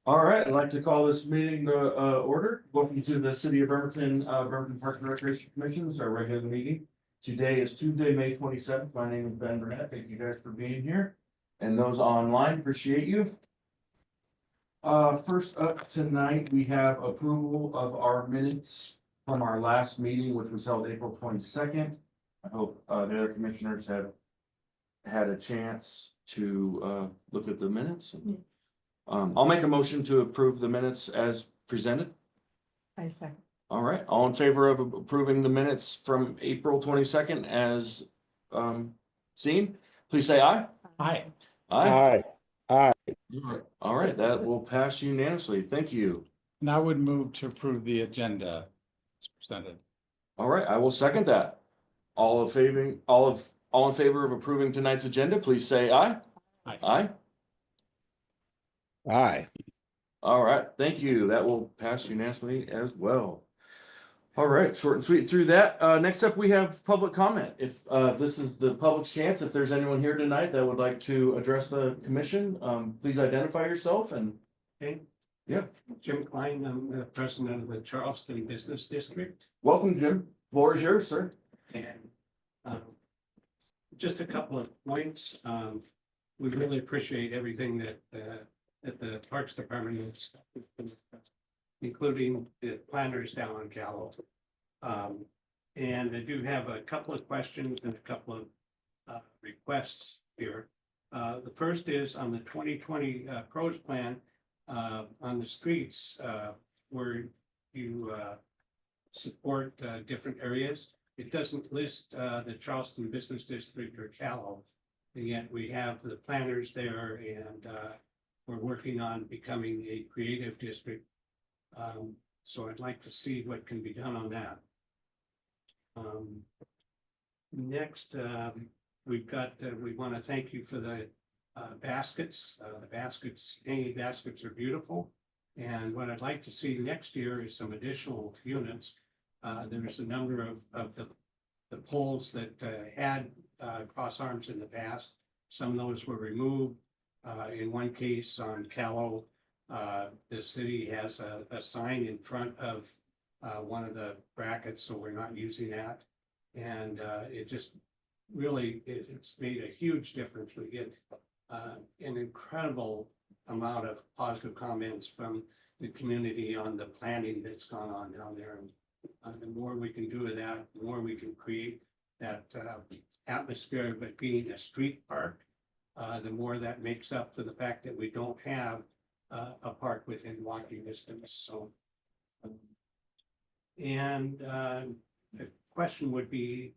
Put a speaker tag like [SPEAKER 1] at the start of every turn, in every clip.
[SPEAKER 1] All right, I'd like to call this meeting to order. Welcome to the City of Bremerton, Bremerton Parks and Recreation Commission's, our regular meeting. Today is Tuesday, May 27th. My name is Ben Burnett. Thank you guys for being here. And those online, appreciate you. First up tonight, we have approval of our minutes from our last meeting, which was held April 22nd. I hope the other commissioners have had a chance to look at the minutes. I'll make a motion to approve the minutes as presented.
[SPEAKER 2] I second.
[SPEAKER 1] All right, all in favor of approving the minutes from April 22nd as seen, please say aye.
[SPEAKER 2] Aye.
[SPEAKER 1] Aye.
[SPEAKER 3] Aye.
[SPEAKER 1] All right, that will pass unanimously. Thank you.
[SPEAKER 4] And I would move to approve the agenda as presented.
[SPEAKER 1] All right, I will second that. All in favor of approving tonight's agenda, please say aye.
[SPEAKER 4] Aye.
[SPEAKER 1] Aye.
[SPEAKER 3] Aye.
[SPEAKER 1] All right, thank you. That will pass unanimously as well. All right, short and sweet through that. Next up, we have public comment. If this is the public's chance, if there's anyone here tonight that would like to address the commission, please identify yourself and.
[SPEAKER 5] Okay.
[SPEAKER 1] Yeah.
[SPEAKER 5] Jim Klein, I'm the president of the Charleston Business District,
[SPEAKER 1] Welcome, Jim. Floor is yours, sir.
[SPEAKER 5] and just a couple of points. We really appreciate everything that the Parks Department is, including the planners down on Callow. And I do have a couple of questions and a couple of requests here. The first is on the 2020 pros plan, on the streets, where you support different areas. It doesn't list the Charleston Business District or Callow. And yet we have the planners there, and we're working on becoming a creative district. So I'd like to see what can be done on that. Next, we've got, we want to thank you for the baskets. Hanging baskets are beautiful. And what I'd like to see next year is some additional units. There's a number of the poles that had cross arms in the past. Some of those were removed. In one case on Callow, the city has a sign in front of one of the brackets, so we're not using that. And it just really, it's made a huge difference. We get an incredible amount of positive comments from the community on the planning that's gone on down there. And the more we can do with that, the more we can create that atmosphere of it being a street park, the more that makes up for the fact that we don't have a park within walking distance. So, and the question would be,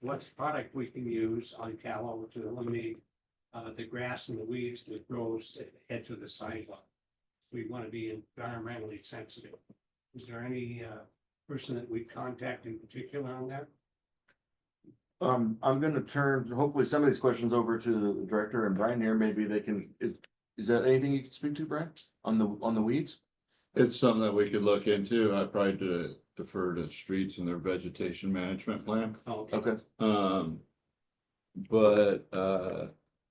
[SPEAKER 5] what product we can use on Callow to eliminate the grass and the weeds that grows at the edge of the sidewalk. We want to be environmentally sensitive. Is there any person that we contact in particular on that?
[SPEAKER 1] I'm gonna turn, hopefully some of these questions over to the director and Brian here. Maybe they can, is that anything you can speak to, Brian, on the weeds?
[SPEAKER 6] It's something that we could look into. I'd probably defer to streets and their vegetation management plan.
[SPEAKER 5] Oh,
[SPEAKER 1] Okay.
[SPEAKER 6] But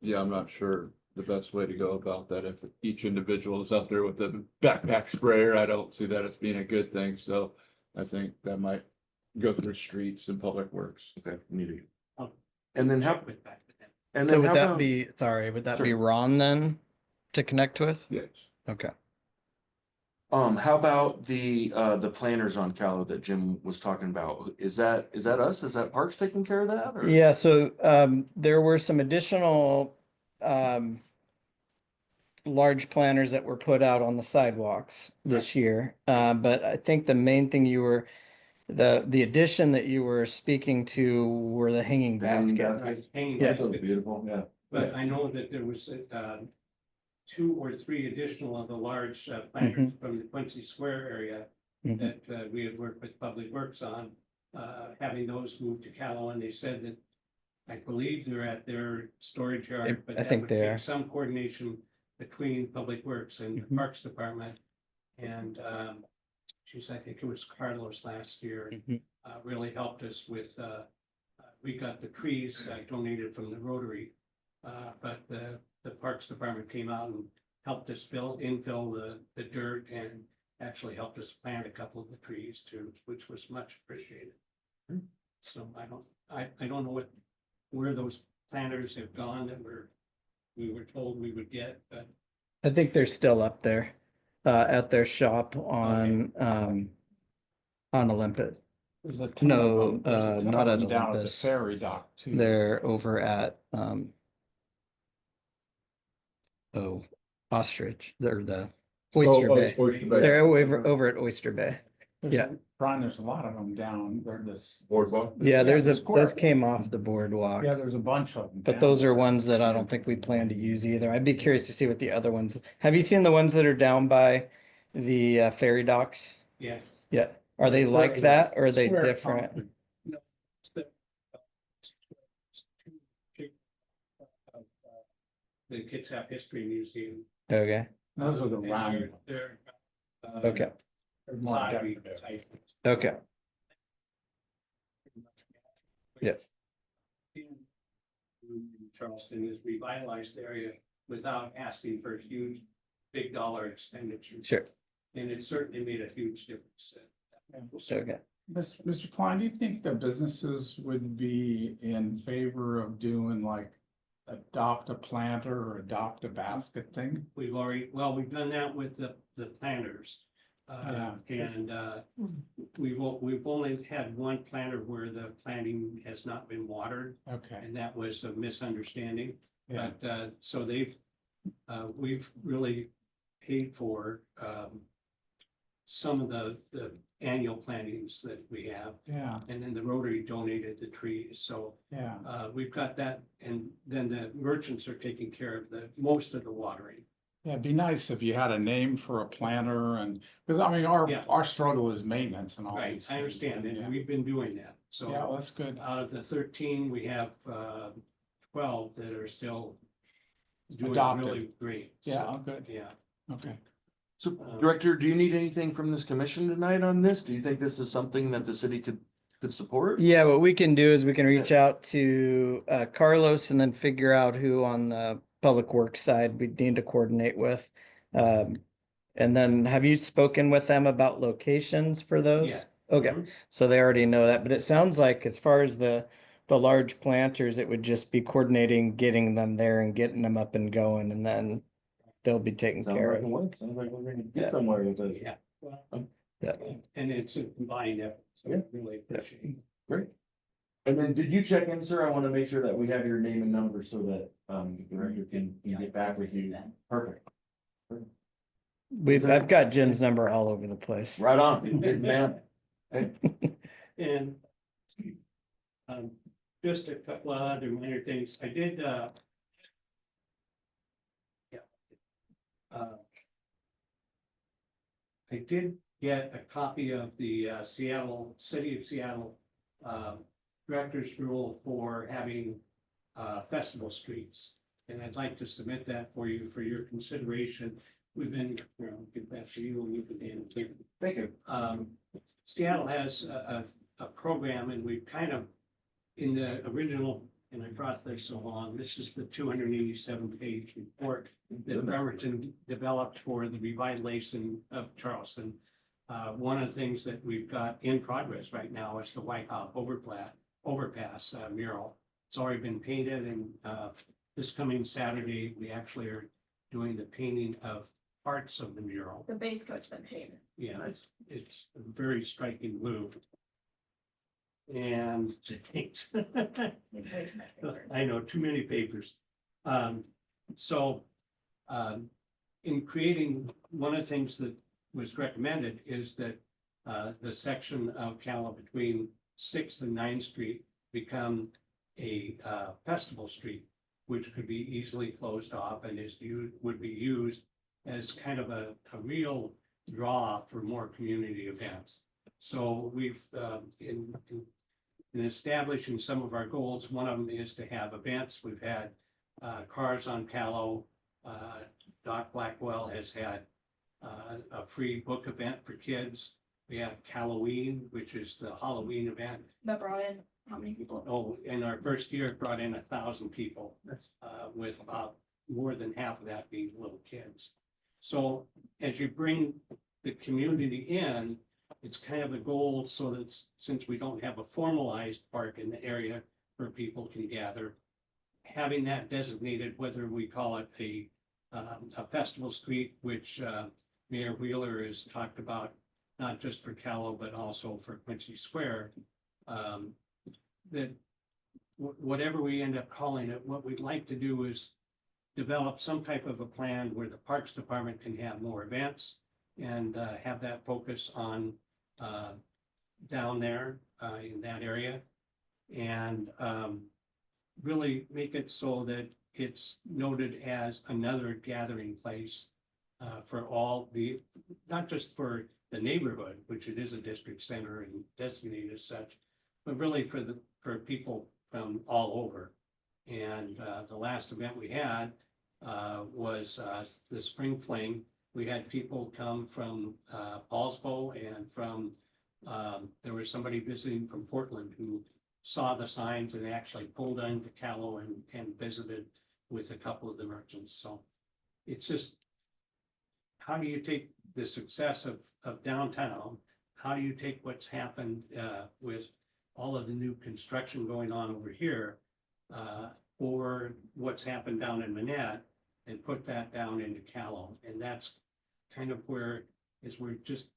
[SPEAKER 6] yeah, I'm not sure the best way to go about that. If each individual is out there with a backpack sprayer, I don't see that as being a good thing. So I think that might go through streets and public works.
[SPEAKER 1] Okay, neat.
[SPEAKER 5] I'll
[SPEAKER 1] And then how,
[SPEAKER 5] check with that with them.
[SPEAKER 1] and
[SPEAKER 7] So
[SPEAKER 1] then
[SPEAKER 7] would
[SPEAKER 1] how
[SPEAKER 7] that
[SPEAKER 1] about,
[SPEAKER 7] be, sorry, would that
[SPEAKER 1] Sure.
[SPEAKER 7] be Ron then to connect with?
[SPEAKER 6] Yes.
[SPEAKER 7] Okay.
[SPEAKER 1] how about the planners on Callow that Jim was talking about? Is that us? Is that Parks taking care of that? Or?
[SPEAKER 7] Yeah, so there were some additional large planners that were put out on the sidewalks this year. But I think the main thing the addition that you were speaking to were the hanging
[SPEAKER 1] The hanging
[SPEAKER 7] baskets.
[SPEAKER 1] baskets.
[SPEAKER 5] Hanging
[SPEAKER 7] Yeah.
[SPEAKER 1] That looks beautiful, yeah.
[SPEAKER 5] But I know that there was 2 or 3 additional of the large planters from the Quincy Square area
[SPEAKER 7] Mhm.
[SPEAKER 5] that we had worked with Public Works on, having those moved to Callow, and they said that I believe they're at their storage yard, but
[SPEAKER 7] I
[SPEAKER 5] that
[SPEAKER 7] think
[SPEAKER 5] would
[SPEAKER 7] they
[SPEAKER 5] take
[SPEAKER 7] are.
[SPEAKER 5] some coordination between Public Works and the
[SPEAKER 7] Mhm.
[SPEAKER 5] Parks Department. And geez, I think it was Carlos last year,
[SPEAKER 7] Mhm.
[SPEAKER 5] really helped us with, we got the trees donated from the Rotary. But the Parks Department came out and helped us infill the dirt and actually helped us plant a couple of the trees too, which was much appreciated. So I don't know where those planters have gone that we were told we would get, but
[SPEAKER 7] I think they're still up there, at their shop on Olympus.
[SPEAKER 4] There's a ton
[SPEAKER 7] No,
[SPEAKER 4] of them. There's a ton
[SPEAKER 7] not
[SPEAKER 4] of
[SPEAKER 7] at
[SPEAKER 4] them down at the
[SPEAKER 7] Olympus.
[SPEAKER 4] ferry dock too.
[SPEAKER 7] They're over at, Ostrich, they're the Oyster Bay.
[SPEAKER 6] Oyster Bay.
[SPEAKER 7] They're over at Oyster Bay.
[SPEAKER 4] There's-
[SPEAKER 7] yeah.
[SPEAKER 4] Brian, there's a lot of them down there. This.
[SPEAKER 6] Boardwalk?
[SPEAKER 7] Yeah,
[SPEAKER 4] the
[SPEAKER 7] those
[SPEAKER 4] square.
[SPEAKER 7] came off the boardwalk.
[SPEAKER 4] Yeah, there's a bunch of them.
[SPEAKER 7] But
[SPEAKER 4] down
[SPEAKER 7] those are
[SPEAKER 4] there.
[SPEAKER 7] ones that I don't think we plan to use either. I'd be curious to see what the other ones, have you seen the ones that are down by the ferry docks?
[SPEAKER 5] yeah.
[SPEAKER 7] Yeah, are they like that or are they
[SPEAKER 4] Square
[SPEAKER 7] different?
[SPEAKER 4] concrete.
[SPEAKER 5] The Kitsap History Museum.
[SPEAKER 7] Okay,
[SPEAKER 4] Those are the
[SPEAKER 5] And
[SPEAKER 4] round.
[SPEAKER 5] they're,
[SPEAKER 7] okay,
[SPEAKER 4] They're more
[SPEAKER 5] pottery
[SPEAKER 4] decorative.
[SPEAKER 5] type.
[SPEAKER 7] okay. Yeah.
[SPEAKER 5] Charleston has revitalized the area without asking for huge, big dollar expenditures.
[SPEAKER 7] Sure,
[SPEAKER 5] And it certainly made a huge difference.
[SPEAKER 7] okay.
[SPEAKER 4] Mr. Klein, do you think the businesses would be in favor of doing like adopt a planter or adopt a basket thing?
[SPEAKER 5] We've done that with the planters. And we've only had one planter where the planting has not been watered,
[SPEAKER 4] Okay,
[SPEAKER 5] and that was a misunderstanding.
[SPEAKER 4] yeah,
[SPEAKER 5] But, so we've really paid for, some of the annual plantings that we have.
[SPEAKER 4] yeah,
[SPEAKER 5] And then the Rotary donated the trees, so,
[SPEAKER 4] yeah.
[SPEAKER 5] we've got that, and then the merchants are taking care of most of the watering.
[SPEAKER 4] Yeah, it'd be nice if you had a name for a planter and, because I mean,
[SPEAKER 5] Yeah.
[SPEAKER 4] our struggle is maintenance and all
[SPEAKER 5] Right,
[SPEAKER 4] these
[SPEAKER 5] I understand,
[SPEAKER 4] things,
[SPEAKER 5] and
[SPEAKER 4] yeah.
[SPEAKER 5] we've been doing that, so.
[SPEAKER 4] Yeah, well, that's good.
[SPEAKER 5] Out of the 13, we have 12 that are still doing
[SPEAKER 4] Adopted.
[SPEAKER 5] really great. So,
[SPEAKER 4] Yeah, oh, good,
[SPEAKER 5] Yeah.
[SPEAKER 4] okay.
[SPEAKER 1] So, Director, do you need anything from this commission tonight on this? Do you think this is something that the city could support?
[SPEAKER 7] Yeah, what we can do is we can reach out to Carlos and then figure out who on the public works side we need to coordinate with. And then have you spoken with them about locations for those?
[SPEAKER 5] Yeah.
[SPEAKER 7] Okay,
[SPEAKER 5] Mhm.
[SPEAKER 7] so they already know that, but it sounds like as far as the large planters, it would just be coordinating, getting them there and getting them up and going, and then they'll be taken
[SPEAKER 1] Sounds
[SPEAKER 7] care
[SPEAKER 1] like a
[SPEAKER 7] of.
[SPEAKER 1] win. Sounds like we're gonna
[SPEAKER 7] Yeah.
[SPEAKER 1] get somewhere with this.
[SPEAKER 5] Yeah. Well,
[SPEAKER 7] Yeah.
[SPEAKER 5] And it's a combined effort, so
[SPEAKER 1] Yeah.
[SPEAKER 5] we really appreciate it.
[SPEAKER 1] Great. And then did you check in, sir? I want to make sure that we have your name and number so that the director can get back with you. Perfect.
[SPEAKER 7] I've got Jim's number all over the place.
[SPEAKER 1] Right on, good man.
[SPEAKER 5] And just a couple of other minor things, I did I did get a copy of the City of Seattle Director's Rule for having festival streets. And I'd like to submit that for you for your consideration. We've been, get that for you and you can hand it to.
[SPEAKER 1] Thank you.
[SPEAKER 5] Seattle has a program, and we've kind of, in the original, and I brought this along, this is the 287-page report that Bremerton developed for the revitalization of Charleston. One of the things that we've got in progress right now is the White Hop overpass mural. It's already been painted, and this coming Saturday, we actually are doing the painting of parts of the mural.
[SPEAKER 2] The base coat's been painted.
[SPEAKER 5] Yeah, it's a very striking blue. And thanks. I know, too many papers. So in creating, one of the things that was recommended is that the section of Cala between 6th and 9th Street become a festival street, which could be easily closed off and would be used as kind of a real draw for more community events. So we've in establishing some of our goals, one of them is to have events. We've had Cars on Callow. Doc Blackwell has had a free book event for kids. We have Halloween, which is the Halloween event.
[SPEAKER 2] That brought in how many people?
[SPEAKER 5] Oh, in our first year, it brought in 1,000 people with about more than half of that being little kids. So as you bring the community in, it's kind of a goal so that since we don't have a formalized park in the area where people can gather, having that designated, whether we call it a festival street, which Mayor Wheeler has talked about, not just for Callow, but also for Quincy Square, that whatever we end up calling it, what we'd like to do is develop some type of a plan where the Parks Department can have more events and have that focus on down there in that area. And really make it so that it's noted as another gathering place for all the, not just for the neighborhood, which it is a district center and designated as such, but really for people from all over. And the last event we had was the Spring Fling. We had people come from Paulsbo and from, there was somebody visiting from Portland who saw the signs and actually pulled into Callow and visited with a couple of the merchants. So it's just, how do you take the success of downtown? How do you take what's happened with all of the new construction going on over here, or what's happened down in Manette, and put that down into Callow? And that's kind of where, as we're just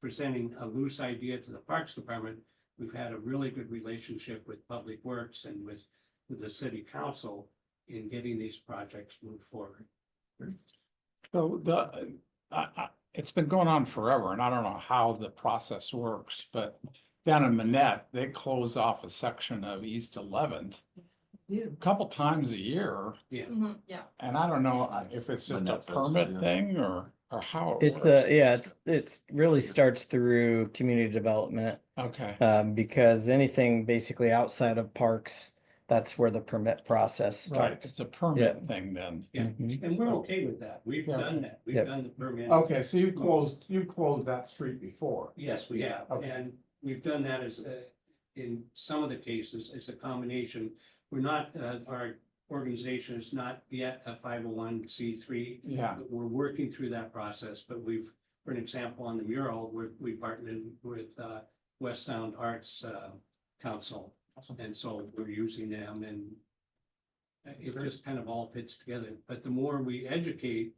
[SPEAKER 5] presenting a loose idea to the Parks Department, we've had a really good relationship with Public Works and with the city council in getting these projects moved forward.
[SPEAKER 4] So it's been going on forever, and I don't know how the process works, but down in Manette, they close off a section of East 11th a couple times a year,
[SPEAKER 5] Yeah,
[SPEAKER 2] Yeah.
[SPEAKER 4] and I don't know if it's just a
[SPEAKER 6] Manette does,
[SPEAKER 4] permit
[SPEAKER 6] yeah.
[SPEAKER 4] thing or how. It
[SPEAKER 7] It's
[SPEAKER 4] works.
[SPEAKER 7] yeah, it's really starts through community development,
[SPEAKER 4] Okay,
[SPEAKER 7] because anything basically outside of parks, that's where the permit process
[SPEAKER 4] right,
[SPEAKER 7] starts.
[SPEAKER 4] it's a permit thing then.
[SPEAKER 5] yeah,
[SPEAKER 7] Mhm.
[SPEAKER 5] and we're okay with that. We've
[SPEAKER 4] Yeah.
[SPEAKER 5] done that. We've
[SPEAKER 7] Yep.
[SPEAKER 5] done the permit.
[SPEAKER 4] Okay, so you closed that street before.
[SPEAKER 5] Yes, we have,
[SPEAKER 4] Okay.
[SPEAKER 5] and we've done that as, in some of the cases, as a combination. We're not, our organization is not yet a 501c3.
[SPEAKER 4] Yeah,
[SPEAKER 5] We're working through that process, but we've, for an example, on the mural, we partnered with West Sound Arts Council. And so we're using them, and it just kind of all fits together. But the more we educate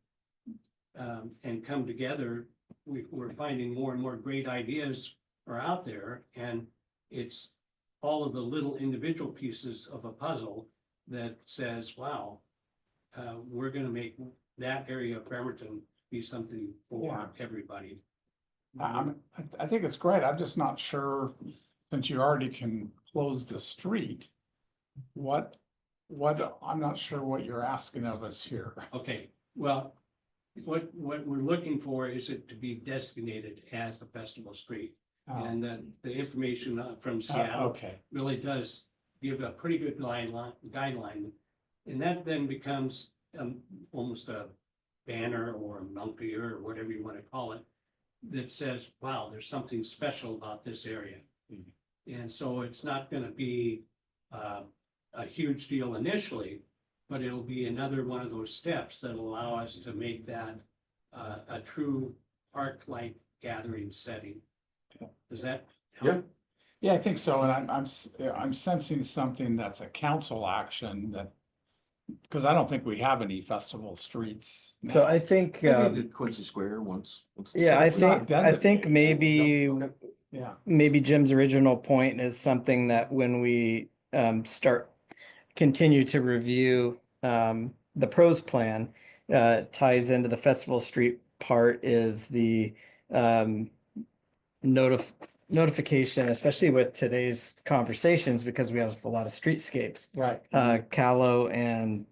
[SPEAKER 5] and come together, we're finding more and more great ideas are out there, and it's all of the little individual pieces of a puzzle that says, wow, we're gonna make that area of Bremerton be something for everybody.
[SPEAKER 4] I think it's great. I'm just not sure, since you already can close the street, I'm not sure what you're asking of us here.
[SPEAKER 5] Okay, well, what we're looking for is it to be designated as the festival street. And the information from Seattle
[SPEAKER 4] Okay,
[SPEAKER 5] really does give a pretty good guideline. And that then becomes almost a banner or a mountie or whatever you want to call it, that says, wow, there's something special about this area. And so it's not gonna be a huge deal initially, but it'll be another one of those steps that allow us to make that a true park-like gathering setting. Does that help?
[SPEAKER 4] yeah, I think so, and I'm sensing something that's a council action that, because I don't think we have any festival streets
[SPEAKER 7] So
[SPEAKER 4] now.
[SPEAKER 7] I think,
[SPEAKER 1] Maybe the Quincy Square once.
[SPEAKER 7] yeah,
[SPEAKER 4] It's not
[SPEAKER 7] I think
[SPEAKER 4] designated.
[SPEAKER 7] maybe
[SPEAKER 4] Yeah,
[SPEAKER 7] maybe Jim's original point is something that when we continue to review the pros plan, ties into the Festival Street part is the notification, especially with today's conversations, because we have a lot of streetscapes.
[SPEAKER 4] right.
[SPEAKER 7] Callow and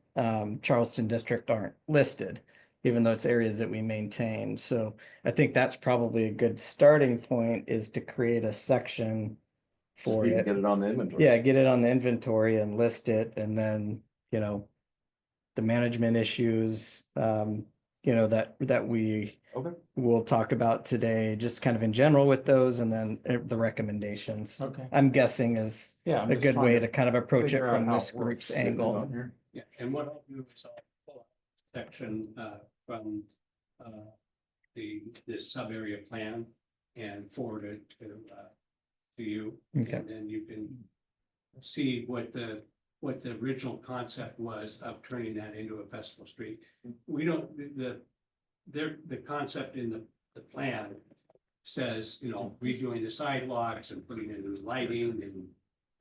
[SPEAKER 7] Charleston District aren't listed, even though it's areas that we maintain. So I think that's probably a good starting point, is to create a section for
[SPEAKER 1] You can
[SPEAKER 7] it.
[SPEAKER 1] get it on the inventory.
[SPEAKER 7] Yeah, get it on the inventory and list it, and then, the management issues, that we
[SPEAKER 1] Okay.
[SPEAKER 7] will talk about today, just kind of in general with those, and then the recommendations.
[SPEAKER 4] Okay.
[SPEAKER 7] I'm guessing is
[SPEAKER 4] Yeah. I'm
[SPEAKER 7] a
[SPEAKER 4] just
[SPEAKER 7] good
[SPEAKER 4] trying
[SPEAKER 7] way to kind of approach it
[SPEAKER 4] figure out
[SPEAKER 7] from
[SPEAKER 4] how
[SPEAKER 7] this
[SPEAKER 4] it works.
[SPEAKER 7] group's angle.
[SPEAKER 5] Yeah, and what I'll do is I'll pull out section, from, this sub-area plan and forward it to you.
[SPEAKER 7] Okay.
[SPEAKER 5] And then you can see what the original concept was of turning that into a festival street. We don't, the concept in the plan says, you know, redoing the sidewalks and putting in new lighting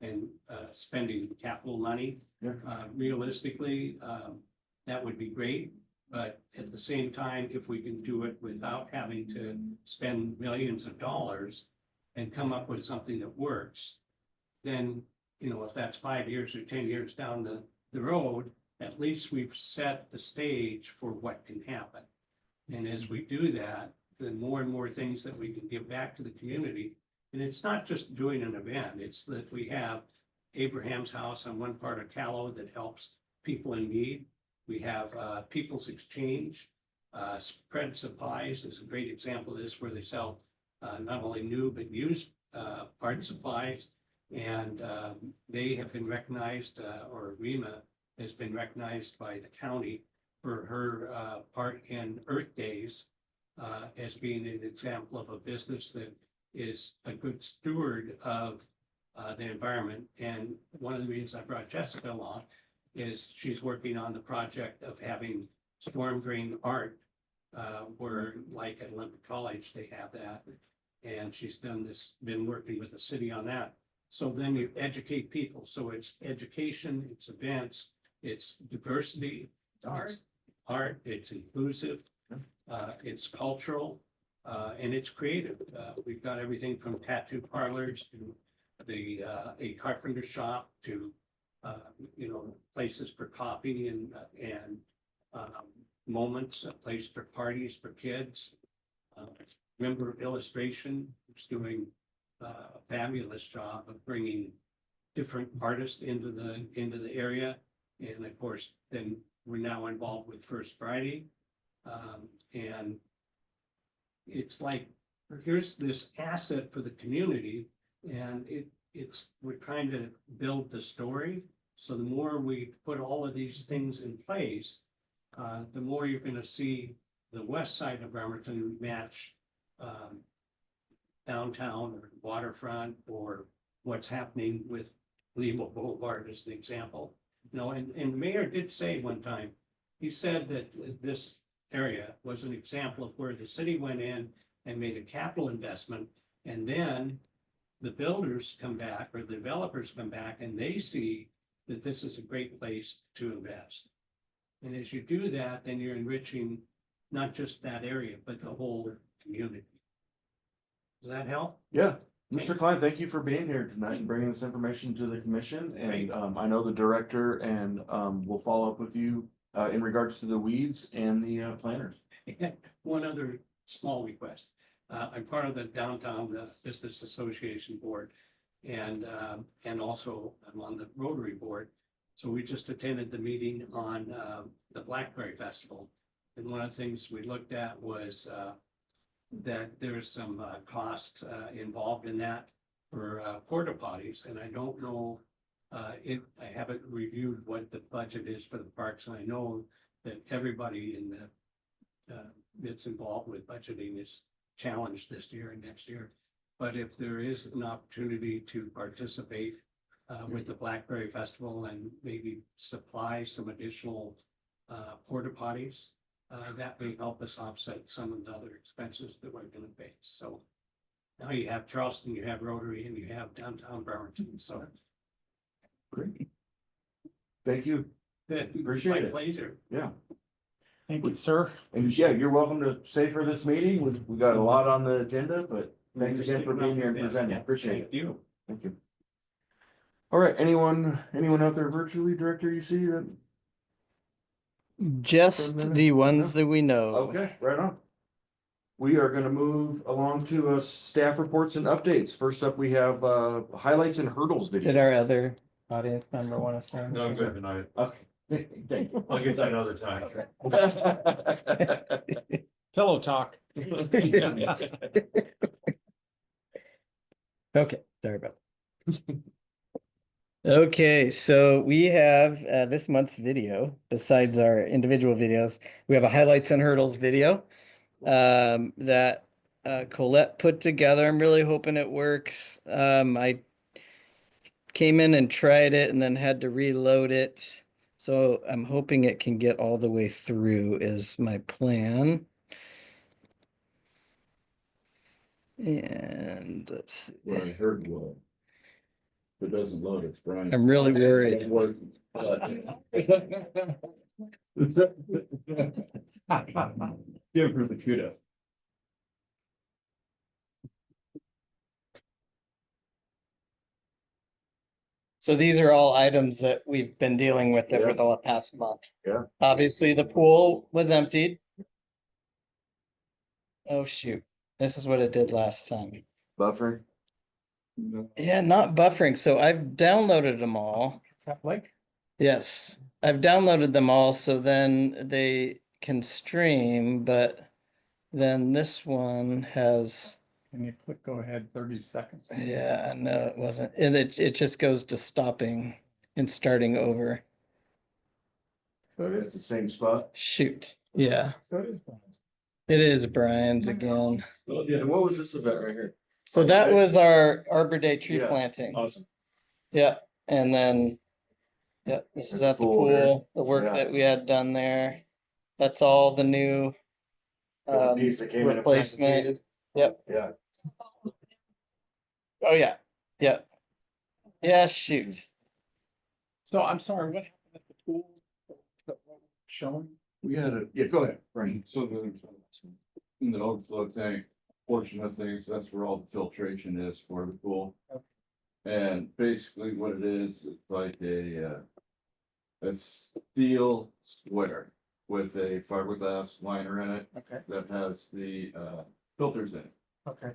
[SPEAKER 5] and spending capital money.
[SPEAKER 1] Yeah.
[SPEAKER 5] Realistically, that would be great, but at the same time, if we can do it without having to spend millions of dollars and come up with something that works, then, you know, if that's 5 years or 10 years down the road, at least we've set the stage for what can happen. And as we do that, then more and more things that we can give back to the community. And it's not just doing an event, it's that we have Abraham's House on one part of Callow that helps people in need. We have People's Exchange, Spread Supplies is a great example of this, where they sell not only new but used art supplies. And they have been recognized, or REMA has been recognized by the county for her part in Earth Days as being an example of a business that is a good steward of the environment. And one of the reasons I brought Jessica along is she's working on the project of having storm drain art, where like at Olympic College, they have that. And she's done this, been working with the city on that. So then you educate people. So it's education, it's events, it's diversity, it's art, it's inclusive, it's cultural, and it's creative. We've got everything from tattoo parlors to a carpenter shop to you know, places for coffee and moments, a place for parties for kids. Member Illustration is doing a fabulous job of bringing different artists into the area. And of course, then we're now involved with First Friday. And it's like, here's this asset for the community, and we're trying to build the story. So the more we put all of these things in place, the more you're gonna see the west side of Bremerton match downtown or waterfront, or what's happening with Lebo Boulevard as an example. You know, and the mayor did say one time, he said that this area was an example of where the city went in and made a capital investment, and then the builders come back or the developers come back and they see that this is a great place to invest. And as you do that, then you're enriching not just that area, but the whole community. Does that help?
[SPEAKER 1] Yeah, Mr. Klein, thank you for being here tonight and bringing this information to the commission. And I know the director and we'll follow up with you in regards to the weeds and the planners.
[SPEAKER 5] One other small request. I'm part of the Downtown Business Association Board, and also I'm on the Rotary Board. So we just attended the meeting on the Blackberry Festival. And one of the things we looked at was that there's some costs involved in that for porta potties. And I don't know, I haven't reviewed what the budget is for the parks. And I know that everybody in the that's involved with budgeting is challenged this year and next year. But if there is an opportunity to participate with the Blackberry Festival and maybe supply some additional porta potties, that may help us offset some of the other expenses that we're going to face. So now you have Charleston, you have Rotary, and you have downtown Bremerton. So
[SPEAKER 1] Great. Thank you. Appreciate
[SPEAKER 5] my
[SPEAKER 1] it.
[SPEAKER 5] pleasure.
[SPEAKER 1] Yeah.
[SPEAKER 4] Thank you, sir.
[SPEAKER 1] And yeah, you're welcome to stay for this meeting. We got a lot on the agenda, but thanks again for being here and presenting. Appreciate it.
[SPEAKER 5] Thank you.
[SPEAKER 1] Thank you. All right, anyone out there virtually, Director, you see that?
[SPEAKER 7] Just the ones that we know.
[SPEAKER 1] Okay, right on. We are gonna move along to staff reports and updates. First up, we have highlights and hurdles
[SPEAKER 7] Did
[SPEAKER 1] video.
[SPEAKER 7] our other audience member want to start?
[SPEAKER 3] No, I'm good tonight.
[SPEAKER 1] Okay, thank you.
[SPEAKER 3] I'll get that another time.
[SPEAKER 4] Pillow talk.
[SPEAKER 7] Okay, sorry about Okay, so we have this month's video, besides our individual videos, we have a highlights and hurdles video that Colette put together. I'm really hoping it works. I came in and tried it and then had to reload it. So I'm hoping it can get all the way through is my plan. And let's see.
[SPEAKER 6] What I heard was. If it doesn't load, it's Brian.
[SPEAKER 7] I'm really worried.
[SPEAKER 1] Give her the kudos.
[SPEAKER 7] So these are all items that we've been dealing with over
[SPEAKER 1] Yeah.
[SPEAKER 7] the past month.
[SPEAKER 1] Yeah.
[SPEAKER 7] Obviously, the pool was emptied. Oh, shoot. This is what it did last time.
[SPEAKER 1] Buffering.
[SPEAKER 7] Yeah, not buffering. So I've downloaded them all.
[SPEAKER 4] Is that like?
[SPEAKER 7] Yes, I've downloaded them all so then they can stream, but then this one has,
[SPEAKER 4] Can you click go ahead 30 seconds?
[SPEAKER 7] yeah, no, it wasn't. And it just goes to stopping and starting over.
[SPEAKER 4] So it
[SPEAKER 1] It's the
[SPEAKER 4] is,
[SPEAKER 1] same spot.
[SPEAKER 7] Shoot. Yeah,
[SPEAKER 4] so it is Brian's.
[SPEAKER 7] it is Brian's again.
[SPEAKER 1] Oh, yeah, what was this about right here?
[SPEAKER 7] So that was our Arbor Day tree
[SPEAKER 1] Yeah.
[SPEAKER 7] planting.
[SPEAKER 1] Awesome.
[SPEAKER 7] Yeah, and then, yeah, this is
[SPEAKER 1] There's
[SPEAKER 7] at the
[SPEAKER 1] pool there.
[SPEAKER 7] pool, the work
[SPEAKER 1] Yeah.
[SPEAKER 7] that we had done there. That's all the new
[SPEAKER 1] Piece that came in
[SPEAKER 7] replacement.
[SPEAKER 1] applicated.
[SPEAKER 7] Yep.
[SPEAKER 1] Yeah.
[SPEAKER 7] Oh, yeah. Yeah. Yeah, shoot.
[SPEAKER 4] So I'm sorry, what happened at the pool? Showing?
[SPEAKER 1] We had a, yeah, go ahead, Brian.
[SPEAKER 6] So in the overflow tank portion of things, that's where all the filtration is for the pool.
[SPEAKER 4] Okay.
[SPEAKER 6] And basically what it is, it's like a steel square with a fiberglass liner in it
[SPEAKER 4] Okay,
[SPEAKER 6] that has the filters in it.
[SPEAKER 4] okay.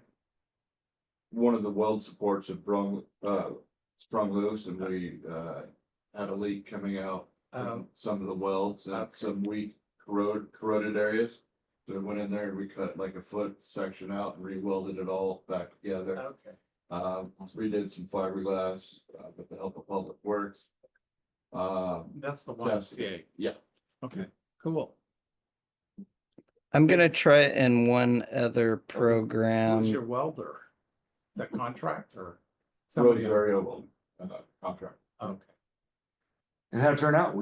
[SPEAKER 6] One of the weld supports had sprung loose and we had a leak coming out from some of the welds and
[SPEAKER 4] Okay.
[SPEAKER 6] some weak corroded areas. So we went in there and we cut like a foot section out and re-welded it all back together.
[SPEAKER 4] Okay.
[SPEAKER 6] Redid some fiberglass with the help of Public Works.
[SPEAKER 4] That's the
[SPEAKER 6] YMCA. Yeah.
[SPEAKER 4] Okay, cool.
[SPEAKER 7] I'm gonna try it in one other
[SPEAKER 4] Who's
[SPEAKER 7] program.
[SPEAKER 4] your welder? Is that contract or? somebody else?
[SPEAKER 6] Rosario contract.
[SPEAKER 4] Okay.
[SPEAKER 1] And how'd it turn out?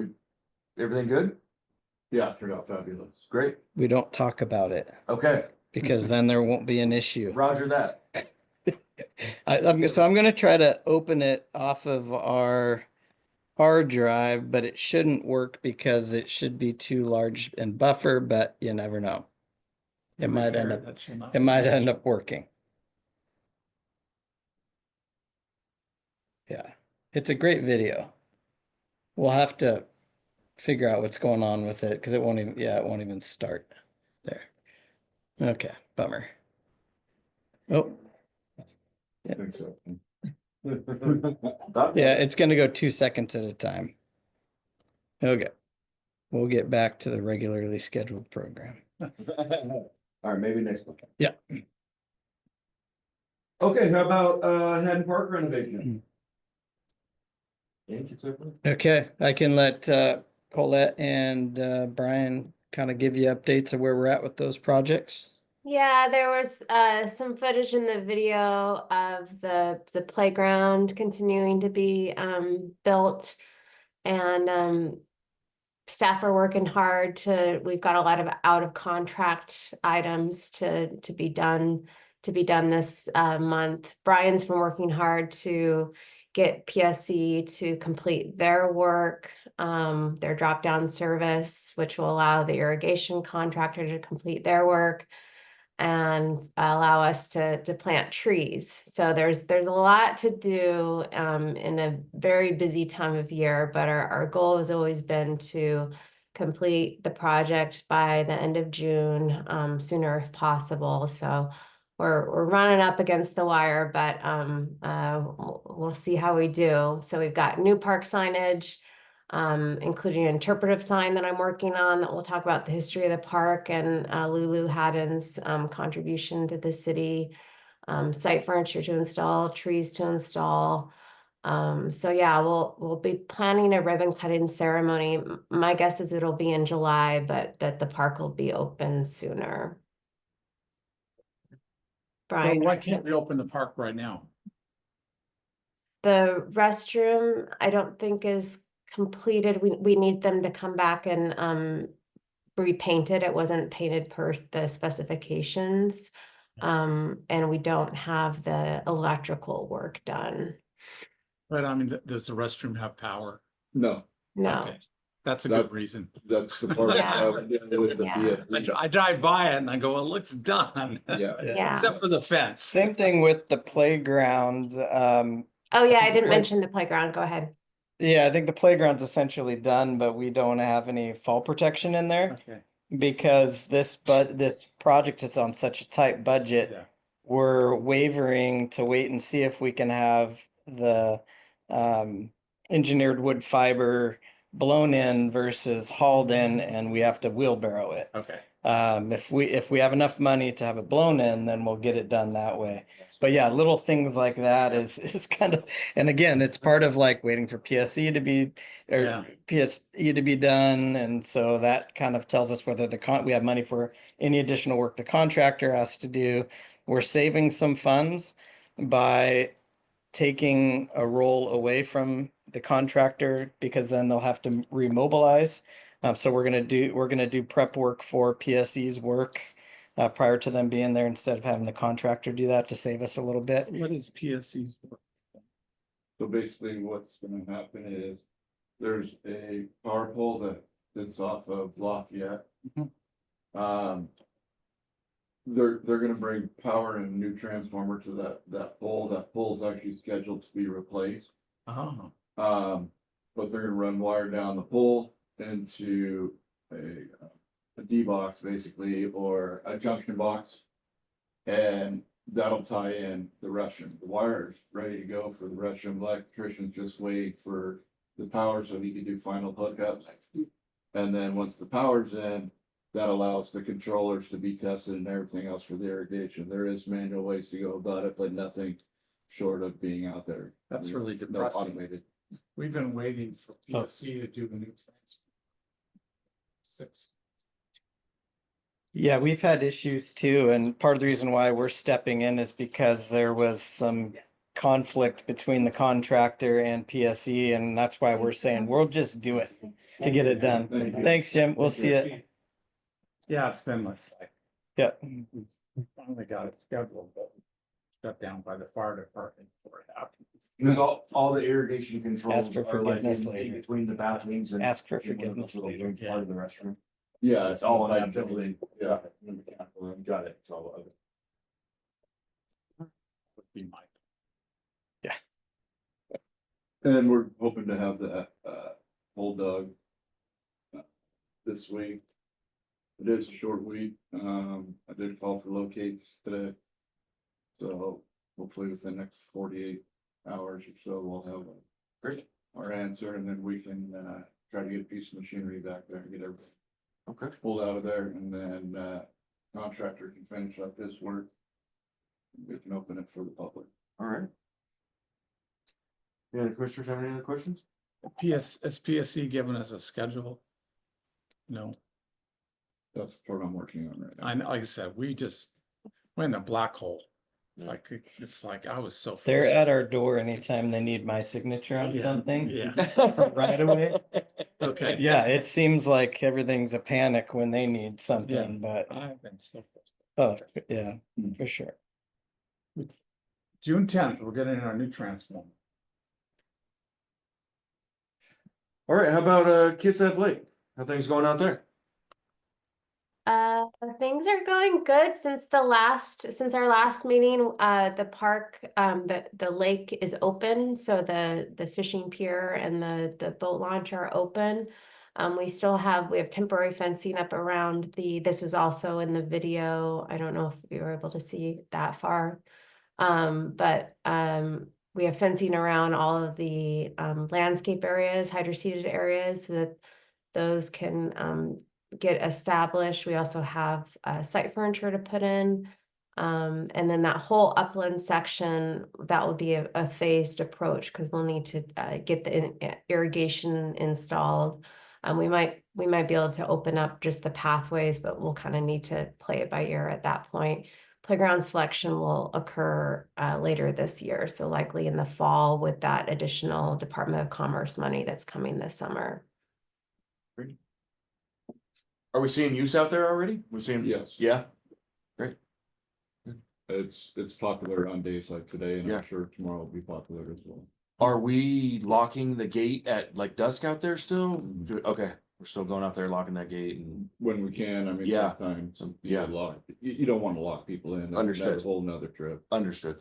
[SPEAKER 1] Everything good?
[SPEAKER 6] Yeah, it turned out fabulous.
[SPEAKER 1] Great.
[SPEAKER 7] We don't talk about it
[SPEAKER 1] Okay,
[SPEAKER 7] because then there won't be an issue.
[SPEAKER 1] roger that.
[SPEAKER 7] So I'm gonna try to open it off of our hard drive, but it shouldn't work because it should be too large and buffer, but you never know. It might end up, it might end up working. Yeah, it's a great video. We'll have to figure out what's going on with it because it won't even, yeah, it won't even start there. Okay, bummer. Oh,
[SPEAKER 6] I think so.
[SPEAKER 7] yeah, it's gonna go 2 seconds at a time. Okay, we'll get back to the regularly scheduled program.
[SPEAKER 1] All right, maybe next one.
[SPEAKER 7] Yeah.
[SPEAKER 1] Okay, how about Haddon Park renovation? Yank, it's open.
[SPEAKER 7] Okay, I can let Colette and Brian kind of give you updates of where we're at with those projects.
[SPEAKER 2] Yeah, there was some footage in the video of the playground continuing to be built, and staff are working hard we've got a lot of out of contract items to be done this month. Brian's been working hard to get PSC to complete their work, their drop down service, which will allow the irrigation contractor to complete their work and allow us to plant trees. So there's a lot to do in a very busy time of year, but our goal has always been to complete the project by the end of June, sooner if possible. So we're running up against the wire, but we'll see how we do. So we've got new park signage, including an interpretive sign that I'm working on that will talk about the history of the park and Lulu Haddon's contribution to the city, site furniture to install, trees to install, So yeah, we'll be planning a ribbon cutting ceremony. My guess is it'll be in July, but that the park will be open sooner.
[SPEAKER 4] Well,
[SPEAKER 2] Brian,
[SPEAKER 4] why can't we open the park right now?
[SPEAKER 2] the restroom, I don't think is completed. We need them to come back and repaint it. It wasn't painted per the specifications. And we don't have the electrical work done.
[SPEAKER 4] But I mean, does the restroom have power?
[SPEAKER 6] No,
[SPEAKER 2] No.
[SPEAKER 4] Okay, that's a
[SPEAKER 6] That's-
[SPEAKER 4] good reason.
[SPEAKER 6] that's the part
[SPEAKER 2] Yeah.
[SPEAKER 6] with the
[SPEAKER 2] Yeah.
[SPEAKER 6] BFD.
[SPEAKER 4] I drive by it and I go, it looks done.
[SPEAKER 6] Yeah.
[SPEAKER 2] Yeah.
[SPEAKER 4] Except for the fence.
[SPEAKER 7] Same thing with the playground.
[SPEAKER 2] Oh yeah, I
[SPEAKER 7] think
[SPEAKER 2] didn't
[SPEAKER 7] like-
[SPEAKER 2] mention the playground. Go ahead.
[SPEAKER 7] Yeah, I think the playground's essentially done, but we don't have any fall protection in there
[SPEAKER 4] Okay,
[SPEAKER 7] because this project is on such a tight budget.
[SPEAKER 4] yeah.
[SPEAKER 7] We're wavering to wait and see if we can have the engineered wood fiber blown in versus hauled in, and we have to wheelbarrow it.
[SPEAKER 4] Okay.
[SPEAKER 7] If we have enough money to have it blown in, then we'll get it done that way. But yeah, little things like that is kind of, and again, it's part of like waiting for PSE to be, or
[SPEAKER 4] Yeah.
[SPEAKER 7] PSE to be done. And so that kind of tells us whether we have money for any additional work the contractor has to do. We're saving some funds by taking a role away from the contractor because then they'll have to remobilize. So we're gonna do prep work for PSE's work prior to them being there instead of having the contractor do that to save us a little bit.
[SPEAKER 4] What is PSC's work?
[SPEAKER 6] So basically what's gonna happen is there's a power pole that sits off of Lafayette.
[SPEAKER 4] Mhm.
[SPEAKER 6] They're gonna bring power and a new transformer to that pole. That pole's actually scheduled to be replaced.
[SPEAKER 4] Oh,
[SPEAKER 6] But they're gonna run wire down the pole into a D box basically, or a junction box. And that'll tie in the restroom. The wire's ready to go for the restroom. Electrician's just waiting for the power so he can do final hookups. And then once the power's in, that allows the controllers to be tested and everything else for the irrigation. There is manual ways to go about it, but nothing short of being out there.
[SPEAKER 4] that's really
[SPEAKER 6] No
[SPEAKER 4] depressing.
[SPEAKER 6] automated.
[SPEAKER 4] We've been waiting for PSC to do the new transfer. 6.
[SPEAKER 7] Yeah, we've had issues too, and part of the reason why we're stepping in is because there was some conflict between the contractor and PSE, and that's why we're saying we'll just do it to get it done.
[SPEAKER 6] Thank you.
[SPEAKER 7] Thanks, Jim. We'll see you.
[SPEAKER 4] Yeah, it's been like.
[SPEAKER 7] Yep.
[SPEAKER 4] We finally got it scheduled, but shut down by the fire department before it happened.
[SPEAKER 1] Because all the irrigation controls
[SPEAKER 7] Ask for
[SPEAKER 1] are like
[SPEAKER 7] forgiveness
[SPEAKER 1] in
[SPEAKER 7] later.
[SPEAKER 1] between the bathrooms and.
[SPEAKER 7] Ask for
[SPEAKER 1] in one of those
[SPEAKER 7] forgiveness
[SPEAKER 1] little
[SPEAKER 7] later.
[SPEAKER 1] rooms, Part of the restroom.
[SPEAKER 6] Yeah,
[SPEAKER 1] It's all in that building.
[SPEAKER 6] Yeah.
[SPEAKER 1] In the mechanical room. Got it. It's all of it.
[SPEAKER 4] Would be my.
[SPEAKER 6] And we're hoping to have the hole dug this week. It is a short week. I did call for locates today. So hopefully within the next 48 hours or so, we'll have
[SPEAKER 1] Great.
[SPEAKER 6] our answer, and then we can try to get a piece of machinery back there and get everything
[SPEAKER 1] Okay.
[SPEAKER 6] pulled out of there, and then contractor can finish up his work. We can open it for the public.
[SPEAKER 1] All right. Any other commissioners have any other questions?
[SPEAKER 4] Has PSC given us a schedule? No,
[SPEAKER 6] That's what I'm working on right now.
[SPEAKER 4] I know, like I said, we're in a black hole. Like, it's like, I was so.
[SPEAKER 7] They're
[SPEAKER 4] afraid.
[SPEAKER 7] at our door anytime they need my signature on
[SPEAKER 4] Yeah,
[SPEAKER 7] something.
[SPEAKER 4] yeah.
[SPEAKER 7] Right away.
[SPEAKER 4] Okay.
[SPEAKER 7] Yeah, it seems like everything's a panic when they need something, but
[SPEAKER 4] I've been so.
[SPEAKER 7] oh, yeah, for sure.
[SPEAKER 4] June 10th, we're getting our new transformer.
[SPEAKER 1] All right, how about Kitsap Lake? How things going out there?
[SPEAKER 2] Things are going good since our last meeting. The park, the lake is open, so the fishing pier and the boat launch are open. We have temporary fencing up around this was also in the video. I don't know if you were able to see that far. But we have fencing around all of the landscape areas, hydro-seeded areas, so that those can get established. We also have site furniture to put in. And then that whole upland section, that will be a phased approach because we'll need to get the irrigation installed. We might be able to open up just the pathways, but we'll kind of need to play it by ear at that point. Playground selection will occur later this year, so likely in the fall with that additional Department of Commerce money that's coming this summer.
[SPEAKER 1] Are we seeing use out there already? We're seeing.
[SPEAKER 6] Yes.
[SPEAKER 1] Yeah,
[SPEAKER 6] It's popular on days like today, and
[SPEAKER 1] Yeah.
[SPEAKER 6] I'm sure tomorrow will be popular as well.
[SPEAKER 1] are we locking the gate at like dusk out there still? Okay, we're still going out there locking that gate and,
[SPEAKER 6] When we can, I mean,
[SPEAKER 1] Yeah.
[SPEAKER 6] sometimes,
[SPEAKER 1] Yeah.
[SPEAKER 6] you don't wanna lock people in. That's
[SPEAKER 1] Understood.
[SPEAKER 6] a whole nother trip.
[SPEAKER 1] understood.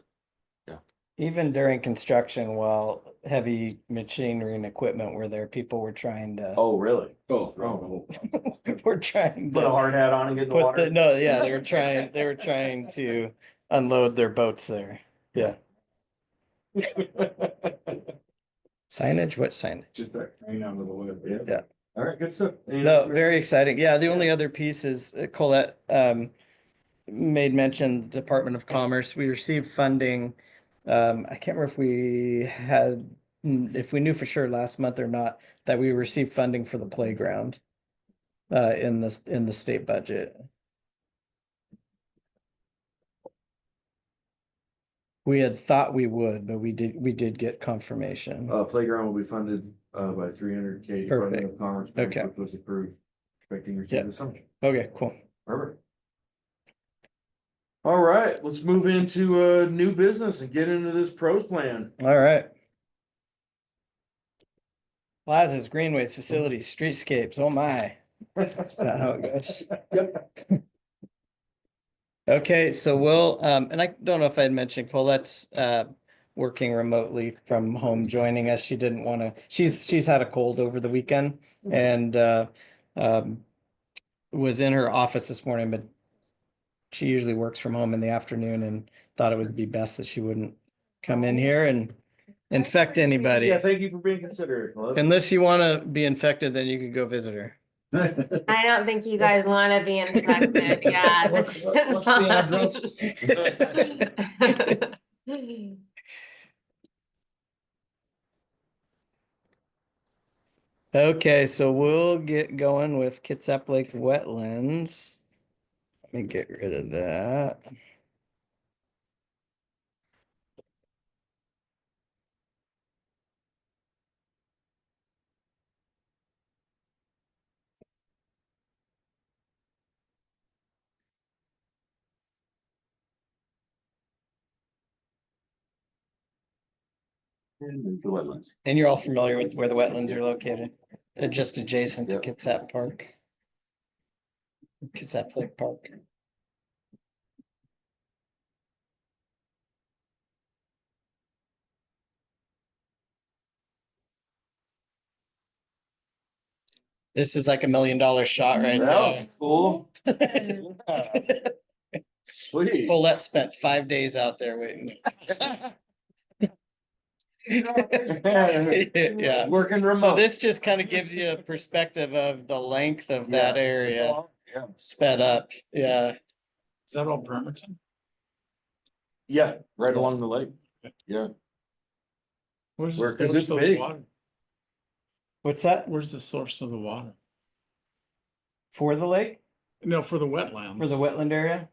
[SPEAKER 7] Even during construction, while heavy machinery and equipment were there, people were trying to,
[SPEAKER 1] Oh, really?
[SPEAKER 6] Oh, throughout the whole.
[SPEAKER 7] were trying
[SPEAKER 1] Put a
[SPEAKER 7] to
[SPEAKER 1] hard hat on and get in the
[SPEAKER 7] put
[SPEAKER 1] water?
[SPEAKER 7] no, yeah, they were trying to unload their boats there. Yeah. Signage, what signage?
[SPEAKER 6] Just that crane out of the way.
[SPEAKER 7] Yeah.
[SPEAKER 1] All right, good stuff. Any
[SPEAKER 7] No,
[SPEAKER 1] other
[SPEAKER 7] very
[SPEAKER 1] questions?
[SPEAKER 7] exciting. Yeah, the only other piece is Colette made mention Department of Commerce. We received funding. I can't remember if we had, if we knew for sure last month or not, that we received funding for the playground in the state budget. We had thought we would, but we did get confirmation.
[SPEAKER 1] Playground will be funded by 300K Department of Commerce.
[SPEAKER 7] Okay.
[SPEAKER 1] Which was approved. Expecting your
[SPEAKER 7] Yeah.
[SPEAKER 1] this summer.
[SPEAKER 7] Okay, cool.
[SPEAKER 1] Perfect. All right, let's move into new business and get into this pros plan.
[SPEAKER 7] All right. Plazas, greenways, facilities, streetscapes, oh my. Is that how it goes? Okay, so we'll, and I don't know if I'd mentioned Colette's working remotely from home, joining us. She didn't want to, she's had a cold over the weekend and was in her office this morning, but she usually works from home in the afternoon and thought it would be best that she wouldn't come in here and infect anybody.
[SPEAKER 1] Yeah, thank you for being considerate. Melissa.
[SPEAKER 7] Unless you want to be infected, then you could go visit her.
[SPEAKER 2] I don't think you guys want to be infected. Yeah, this isn't
[SPEAKER 7] What's the
[SPEAKER 2] fun.
[SPEAKER 7] Okay, so we'll get going with Kitsap Lake wetlands. Let me get rid of that.
[SPEAKER 1] The wetlands.
[SPEAKER 7] And you're all familiar with where the wetlands are located, just adjacent to
[SPEAKER 1] Yep.
[SPEAKER 7] Kitsap Park. Kitsap Lake Park. This is like $1 million shot right
[SPEAKER 1] That
[SPEAKER 7] now.
[SPEAKER 1] was cool. Sweet.
[SPEAKER 7] Colette spent 5 days out there waiting. Yeah.
[SPEAKER 1] Working remote.
[SPEAKER 7] So this just kind of gives you a perspective of the length of that area
[SPEAKER 1] Yeah.
[SPEAKER 7] sped up. Yeah.
[SPEAKER 4] Is that all Bremerton?
[SPEAKER 1] Yeah, right along the lake. Yeah.
[SPEAKER 4] Where's
[SPEAKER 1] Where-
[SPEAKER 4] the
[SPEAKER 1] 'cause
[SPEAKER 4] source
[SPEAKER 1] it's
[SPEAKER 4] of the
[SPEAKER 1] big.
[SPEAKER 4] water?
[SPEAKER 7] What's that?
[SPEAKER 4] Where's the source of the water?
[SPEAKER 7] For the lake?
[SPEAKER 4] No, for the wetlands.
[SPEAKER 7] For the wetland area?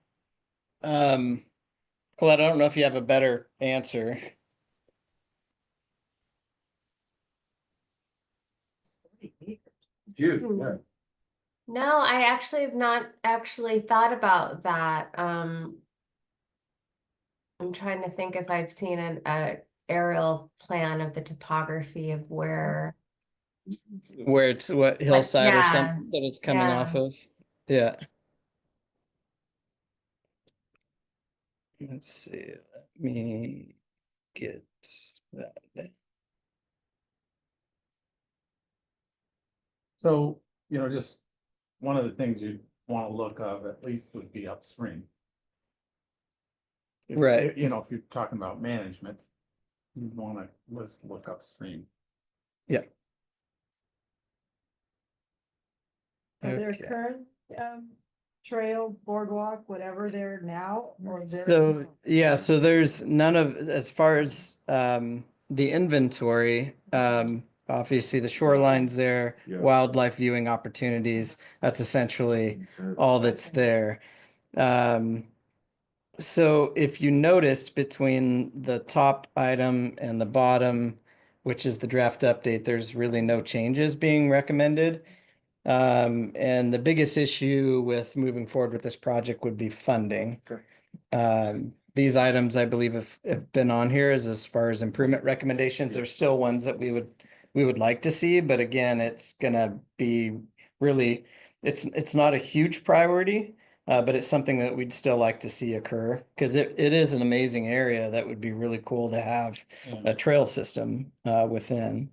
[SPEAKER 7] Colette, I don't know if you have a better answer.
[SPEAKER 1] Huge, yeah.
[SPEAKER 2] No, I actually have not actually thought about that. I'm trying to think if I've seen a aerial plan of the topography of where.
[SPEAKER 7] Where it's what hillside or
[SPEAKER 2] yeah,
[SPEAKER 7] something that it's coming off of? Yeah. Let's see, let me get that.
[SPEAKER 4] So, just one of the things you'd want to look of at least would be upstream.
[SPEAKER 7] Right.
[SPEAKER 4] If you're talking about management, you'd want to look upstream.
[SPEAKER 3] Are there
[SPEAKER 7] Okay.
[SPEAKER 3] current trail, boardwalk, whatever there now, or there?
[SPEAKER 7] So, yeah, so there's none of, as far as the inventory, obviously the shorelines there,
[SPEAKER 1] Yeah.
[SPEAKER 7] wildlife viewing opportunities, that's essentially all that's there. So if you noticed between the top item and the bottom, which is the draft update, there's really no changes being recommended. And the biggest issue with moving forward with this project would be funding.
[SPEAKER 1] Okay.
[SPEAKER 7] These items, I believe, have been on here as far as improvement recommendations. There's still ones that we would like to see, but again, it's gonna be really, it's not a huge priority. But it's something that we'd still like to see occur, because it is an amazing area that would be really cool to have a trail system within.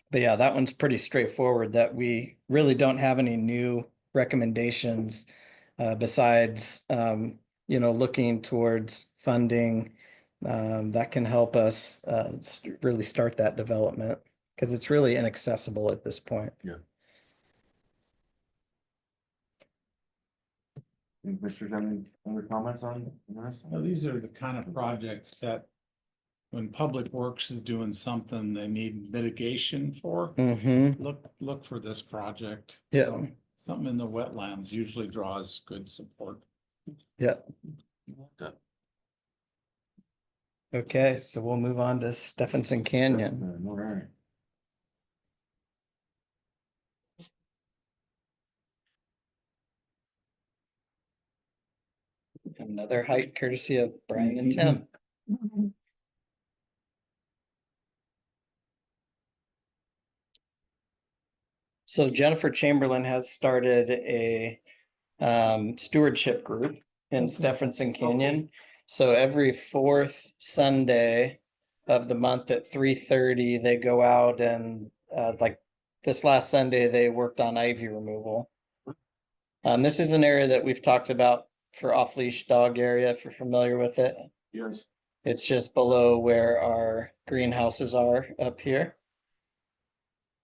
[SPEAKER 7] But yeah, that one's pretty straightforward, that we really don't have any new recommendations besides looking towards funding that can help us really start that development, because it's really inaccessible at this point.
[SPEAKER 1] Yeah. Any commissioners have any other comments on this?
[SPEAKER 4] Now, these are the kind of projects that when Public Works is doing something they need mitigation for,
[SPEAKER 7] Mm-hmm.
[SPEAKER 4] look for this project.
[SPEAKER 7] Yeah.
[SPEAKER 4] So, something in the wetlands usually draws good support.
[SPEAKER 7] Yeah. Okay, so we'll move on to Stephenson Canyon.
[SPEAKER 1] All right.
[SPEAKER 7] Another hike courtesy of Brian and Tim. So Jennifer Chamberlain has started a stewardship group in Stephenson Canyon. So every fourth Sunday of the month at 3:30, they go out and like this last Sunday, they worked on ivy removal. This is an area that we've talked about for off-leash dog area, if you're familiar with it.
[SPEAKER 1] Yes.
[SPEAKER 7] It's just below where our greenhouses are up here.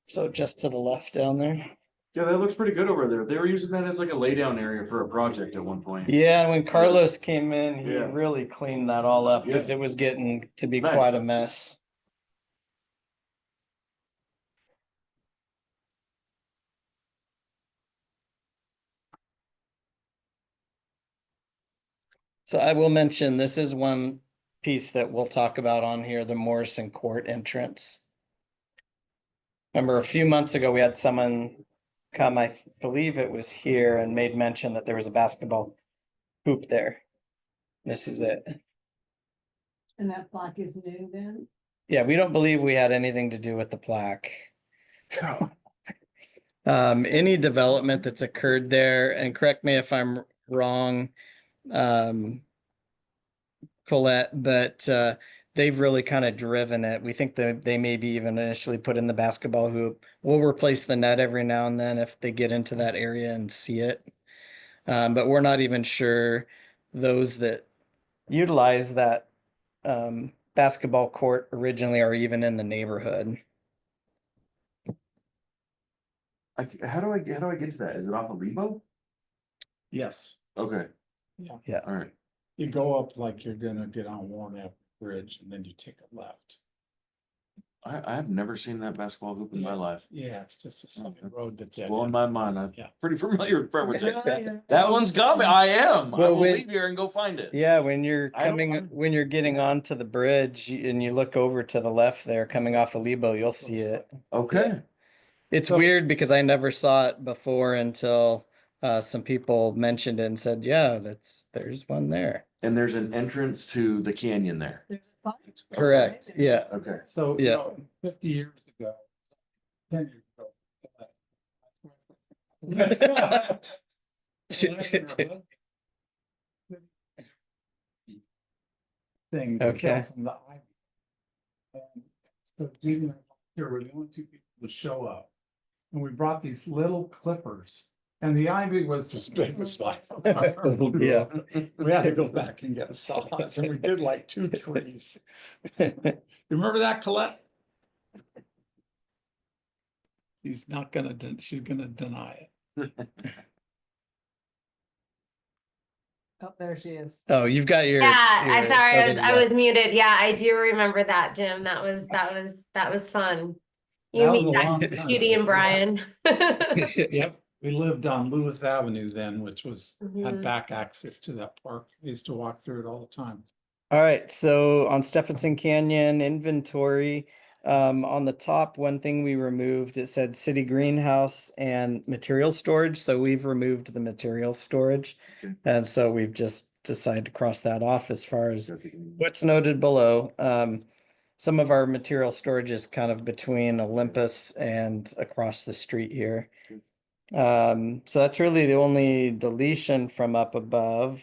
[SPEAKER 7] So just to the left down there.
[SPEAKER 1] Yeah, that looks pretty good over there. They were using that as like a laydown area for a project at one point.
[SPEAKER 7] Yeah, and when Carlos came in, he
[SPEAKER 1] Yeah.
[SPEAKER 7] really cleaned that all up because it was getting to be
[SPEAKER 1] Nice.
[SPEAKER 7] quite a mess. So I will mention, this is one piece that we'll talk about on here, the Morrison Court entrance. Remember a few months ago, we had someone come, I believe it was here, and made mention that there was a basketball hoop there. This is it.
[SPEAKER 3] And that plaque is new then?
[SPEAKER 7] Yeah, we don't believe we had anything to do with the plaque. Any development that's occurred there, and correct me if I'm wrong, Colette, but they've really kind of driven it. We think that they maybe even initially put in the basketball hoop. We'll replace the net every now and then if they get into that area and see it. But we're not even sure those that utilize that basketball court originally are even in the neighborhood.
[SPEAKER 1] How do I get to that? Is it off of Lebo?
[SPEAKER 4] Yes,
[SPEAKER 1] Okay.
[SPEAKER 7] Yeah.
[SPEAKER 1] All right.
[SPEAKER 4] you go up like you're gonna get on Warren Bridge and then you take a left.
[SPEAKER 1] I have never seen that basketball hoop in my life.
[SPEAKER 4] Yeah, it's just a side
[SPEAKER 1] Okay.
[SPEAKER 4] road that.
[SPEAKER 1] Blowing my mind. I'm
[SPEAKER 4] Yeah.
[SPEAKER 1] pretty familiar with Brentwood.
[SPEAKER 3] Yeah.
[SPEAKER 1] That one's coming. I am. I
[SPEAKER 7] Well,
[SPEAKER 1] will
[SPEAKER 7] when-
[SPEAKER 1] leave here and go find it.
[SPEAKER 7] Yeah, when you're
[SPEAKER 1] I don't
[SPEAKER 7] coming,
[SPEAKER 1] mind.
[SPEAKER 7] when you're getting onto the bridge and you look over to the left there, coming off of Lebo, you'll see it.
[SPEAKER 1] Okay.
[SPEAKER 7] It's
[SPEAKER 1] So-
[SPEAKER 7] weird because I never saw it before until some people mentioned it and said, yeah, there's one there.
[SPEAKER 1] And there's an entrance to the canyon there.
[SPEAKER 3] There's a plaque.
[SPEAKER 7] Correct, yeah.
[SPEAKER 1] Okay.
[SPEAKER 4] So,
[SPEAKER 7] Yeah.
[SPEAKER 4] you know, 50 years ago, 10 years ago. Thing. to
[SPEAKER 7] Okay.
[SPEAKER 4] kill some of the ivy. And so Judy and I here were the only two people to show up. And we brought these little clippers and the ivy was as big as my.
[SPEAKER 7] Yeah.
[SPEAKER 4] We had to go back and get saws and we did like 2 trees. Remember that, Colette? She's not gonna, she's gonna deny it.
[SPEAKER 3] Oh, there she is.
[SPEAKER 7] Oh, you've got your.
[SPEAKER 2] Yeah, I'm
[SPEAKER 7] your
[SPEAKER 2] sorry,
[SPEAKER 7] other-
[SPEAKER 2] I was muted. Yeah, I do remember that, Jim. That was fun. You
[SPEAKER 4] That was
[SPEAKER 2] mean
[SPEAKER 4] a
[SPEAKER 2] back
[SPEAKER 4] long
[SPEAKER 2] to
[SPEAKER 4] time
[SPEAKER 2] Judy
[SPEAKER 4] ago.
[SPEAKER 2] and Brian.
[SPEAKER 4] Yep, we lived on Lewis Avenue then, which was, had
[SPEAKER 2] Mhm.
[SPEAKER 4] back access to that park. We used to walk through it all the time.
[SPEAKER 7] All right, so on Stephenson Canyon inventory, on the top, one thing we removed, it said city greenhouse and material storage, so we've removed the material storage.
[SPEAKER 1] Okay.
[SPEAKER 7] And so we've just decided to cross that off as far as what's noted below. Some of our material storage is kind of between Olympus and across the street here. So that's really the only deletion from up above.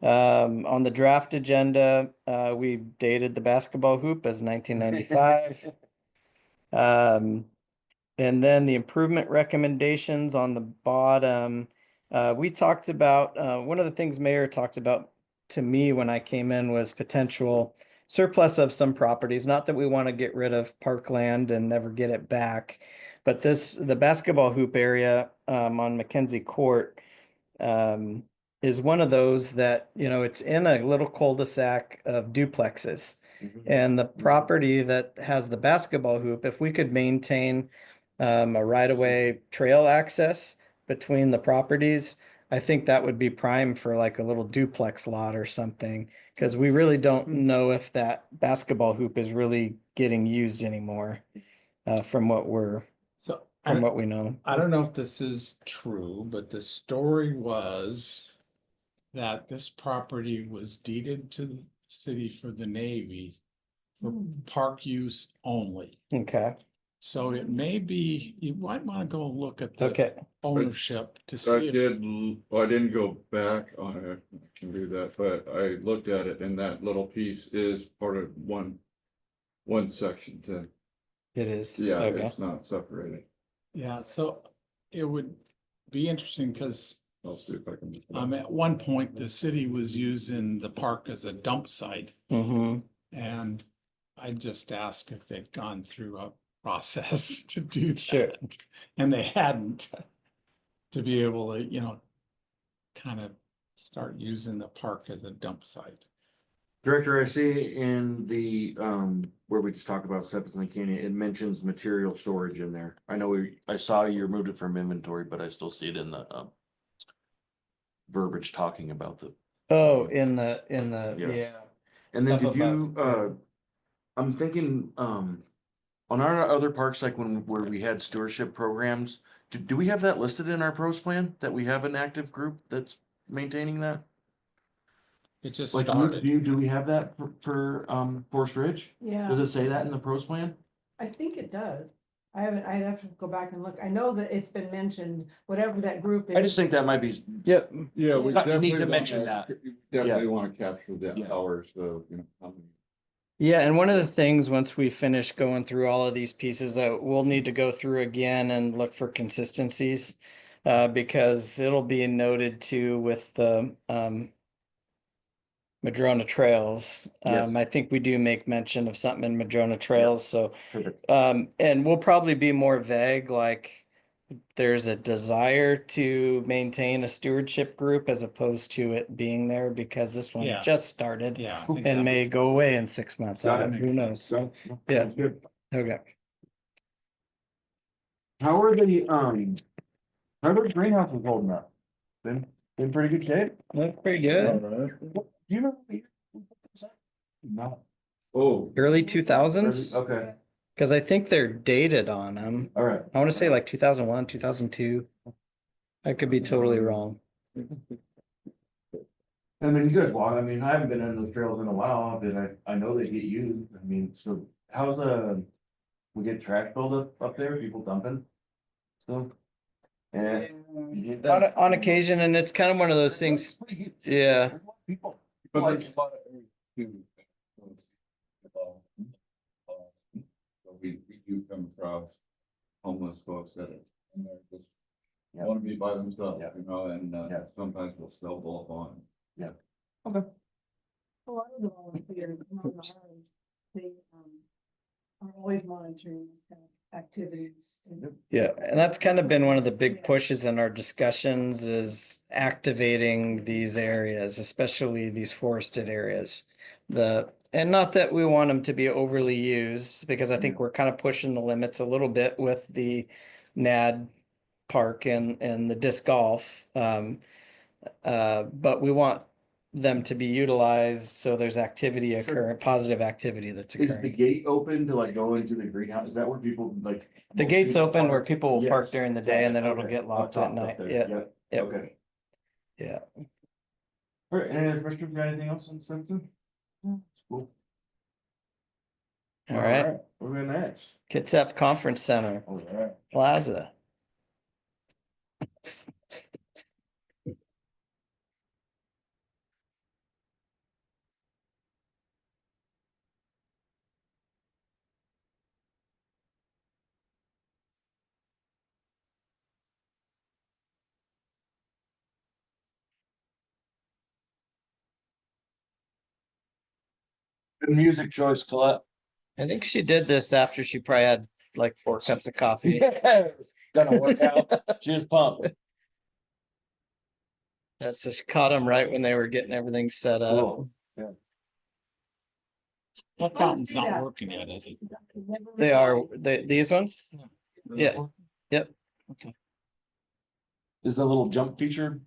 [SPEAKER 7] On the draft agenda, we dated the basketball hoop as 1995. And then the improvement recommendations on the bottom, we talked about, one of the things Mayor talked about to me when I came in was potential surplus of some properties, not that we want to get rid of parkland and never get it back. But the basketball hoop area, on Mackenzie Court, is one of those that, it's in a little cul-de-sac of duplexes. And the property that has the basketball hoop, if we could maintain a right-of-way trail access between the properties, I think that would be prime for like a little duplex lot or something. Because we really don't know if that basketball hoop is really getting used anymore, from what
[SPEAKER 4] So
[SPEAKER 7] we know.
[SPEAKER 4] I don't know if this is true, but the story was that this property was deeded to the city for the Navy for park use only.
[SPEAKER 7] Okay,
[SPEAKER 4] So it may be, you might want to go look at the
[SPEAKER 7] okay.
[SPEAKER 4] ownership to
[SPEAKER 6] I
[SPEAKER 4] see if,
[SPEAKER 6] I didn't go back on it, I can do that, but I looked at it and that little piece is part of one section to,
[SPEAKER 7] It is.
[SPEAKER 6] yeah,
[SPEAKER 7] Okay.
[SPEAKER 6] it's not separated.
[SPEAKER 4] yeah, so it would be interesting because
[SPEAKER 6] I'll see if I can.
[SPEAKER 4] at one point, the city was using the park as a dump site.
[SPEAKER 7] Mm-hmm.
[SPEAKER 4] And I just asked if they'd gone through a process to do
[SPEAKER 7] Sure.
[SPEAKER 4] that. And they hadn't, to be able to, kind of start using the park as a dump site.
[SPEAKER 1] Director, I see in the, where we just talked about Stephenson Canyon, it mentions material storage in there. I know I saw you removed it from inventory, but I still see it in the, verbiage talking about the.
[SPEAKER 7] Oh, in the,
[SPEAKER 1] Yeah.
[SPEAKER 7] yeah.
[SPEAKER 1] And then
[SPEAKER 7] Up
[SPEAKER 1] did you, I'm thinking, on our other parks, like where we had stewardship programs, do we have that listed in our pros plan, that we have an active group that's maintaining that?
[SPEAKER 4] It just
[SPEAKER 1] Like,
[SPEAKER 4] started.
[SPEAKER 1] do we have that for Forest Ridge?
[SPEAKER 3] Yeah,
[SPEAKER 1] Does it say that in the pros plan?
[SPEAKER 3] I think it does. I'd have to go back and look. I know that it's been mentioned, whatever that group is.
[SPEAKER 1] I just think that might be,
[SPEAKER 7] Yep.
[SPEAKER 6] Yeah, we
[SPEAKER 1] Need to
[SPEAKER 6] definitely
[SPEAKER 1] mention
[SPEAKER 6] wanna-
[SPEAKER 1] that.
[SPEAKER 6] Definitely wanna capture the
[SPEAKER 1] Yeah.
[SPEAKER 6] hours, so, how many.
[SPEAKER 7] Yeah, and one of the things, once we finish going through all of these pieces, that we'll need to go through again and look for consistencies. Because it'll be noted too with the Madrona Trails.
[SPEAKER 1] Yes.
[SPEAKER 7] I think we do make mention of something in Madrona Trails, so
[SPEAKER 1] perfect.
[SPEAKER 7] and we'll probably be more vague, like there's a desire to maintain a stewardship group as opposed to it being there because this one
[SPEAKER 4] Yeah.
[SPEAKER 7] just started
[SPEAKER 4] Yeah. I think
[SPEAKER 7] and
[SPEAKER 4] that-
[SPEAKER 7] may go away in 6 months.
[SPEAKER 1] Got it.
[SPEAKER 7] Who knows?
[SPEAKER 1] So,
[SPEAKER 7] Yeah.
[SPEAKER 1] that's good.
[SPEAKER 7] Okay.
[SPEAKER 1] How are the greenhouses holding up? Been pretty good shape?
[SPEAKER 7] That's pretty good.
[SPEAKER 1] Do you know? No.
[SPEAKER 6] Oh,
[SPEAKER 7] Early 2000s,
[SPEAKER 1] Okay,
[SPEAKER 7] because I think they're dated on them.
[SPEAKER 1] all right.
[SPEAKER 7] I want to say like 2001, 2002. I could be totally wrong.
[SPEAKER 1] I mean, you guys walk, I mean, I haven't been on those trails in a while, but I know they get used, I mean, so how's we get trash buildup up there, people dumping? So. Yeah.
[SPEAKER 7] On occasion, and it's kind of one of those things. Yeah.
[SPEAKER 1] People.
[SPEAKER 6] but
[SPEAKER 1] Like-
[SPEAKER 6] there's a lot of areas too. So we do come across homeless folks that are, and they're just
[SPEAKER 1] Yeah.
[SPEAKER 6] wanna be by themselves,
[SPEAKER 1] Yeah.
[SPEAKER 6] and
[SPEAKER 1] Yeah.
[SPEAKER 6] sometimes we'll still blow up on.
[SPEAKER 3] A lot of the volunteers, not the arms, they, are always monitoring this kind of activities.
[SPEAKER 7] Yeah, and that's kind of been one of the big pushes in our discussions is activating these areas, especially these forested areas. And not that we want them to be overly used, because I think we're kind of pushing the limits a little bit with the NAD park and the disc golf. But we want them to be utilized so there's activity occurring, positive activity that's
[SPEAKER 1] Is the
[SPEAKER 7] occurring.
[SPEAKER 1] gate open to like go into the greenhouse? Is that where people like?
[SPEAKER 7] The
[SPEAKER 1] most
[SPEAKER 7] gate's
[SPEAKER 1] people
[SPEAKER 7] open where
[SPEAKER 1] park?
[SPEAKER 7] people will park
[SPEAKER 1] Yes.
[SPEAKER 7] during the day and then it'll
[SPEAKER 1] Okay.
[SPEAKER 7] get
[SPEAKER 1] Up
[SPEAKER 7] locked
[SPEAKER 1] top
[SPEAKER 7] at
[SPEAKER 1] up
[SPEAKER 7] night.
[SPEAKER 1] there.
[SPEAKER 7] Yeah,
[SPEAKER 1] Yep.
[SPEAKER 7] Yep.
[SPEAKER 1] Okay.
[SPEAKER 7] yeah.
[SPEAKER 1] All right, any other questions, got anything else on the section? Cool.
[SPEAKER 7] All right.
[SPEAKER 1] What are we next?
[SPEAKER 7] Kitsap Conference Center,
[SPEAKER 1] All right.
[SPEAKER 7] Plaza.
[SPEAKER 1] Good music choice, Colette.
[SPEAKER 7] I think she did this after she probably had like 4 cups of coffee.
[SPEAKER 1] Gonna work out. She was pumped.
[SPEAKER 7] That's just caught them right when they were getting everything set up.
[SPEAKER 1] Cool.
[SPEAKER 4] That fountain's not working yet, is it?
[SPEAKER 7] These ones? Yeah. Yep.
[SPEAKER 1] Is the little jump feature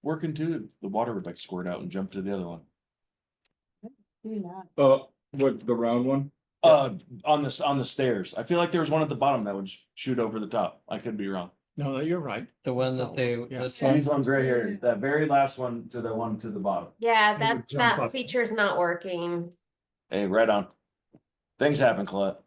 [SPEAKER 1] working too? The water would like squirt out and jump to the other one.
[SPEAKER 6] What, the round one?
[SPEAKER 1] On the stairs. I feel like there was one at the bottom that would shoot over the top. I could be wrong.
[SPEAKER 4] No, you're right.
[SPEAKER 7] The one that they,
[SPEAKER 4] Yeah.
[SPEAKER 7] this one.
[SPEAKER 1] These ones right here, that very last one to the one to the bottom.
[SPEAKER 2] Yeah,
[SPEAKER 4] would
[SPEAKER 2] that
[SPEAKER 4] jump
[SPEAKER 2] that
[SPEAKER 4] up.
[SPEAKER 2] feature's not working.
[SPEAKER 1] Hey, right on. Things happen, Colette.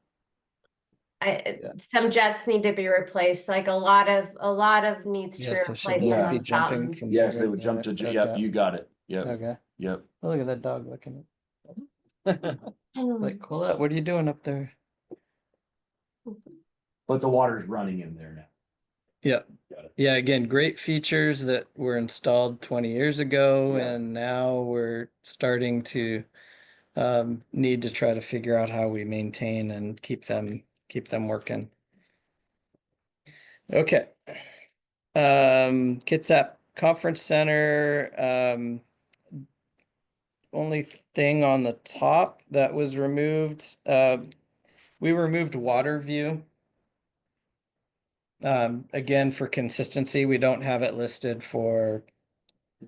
[SPEAKER 2] Some jets need to be replaced, like a lot of needs to be
[SPEAKER 7] Yeah, so she
[SPEAKER 2] replaced
[SPEAKER 1] won't
[SPEAKER 2] on
[SPEAKER 7] be
[SPEAKER 2] those
[SPEAKER 7] jumping
[SPEAKER 2] fountains.
[SPEAKER 7] from-
[SPEAKER 1] Yes, they would jump to, yep,
[SPEAKER 7] Okay.
[SPEAKER 1] you got it. Yep,
[SPEAKER 7] Okay.
[SPEAKER 1] yep.
[SPEAKER 7] Oh, look at that dog looking. Like, Colette, what are you doing up there?
[SPEAKER 1] But the water's running in there now.
[SPEAKER 7] Yeah.
[SPEAKER 1] Got it.
[SPEAKER 7] Yeah, again, great features that were installed 20 years ago,
[SPEAKER 1] Yeah.
[SPEAKER 7] and now we're starting to need to try to figure out how we maintain and keep them working. Okay. Kitsap Conference Center, only thing on the top that was removed, we removed water view. Again, for consistency, we don't have it listed for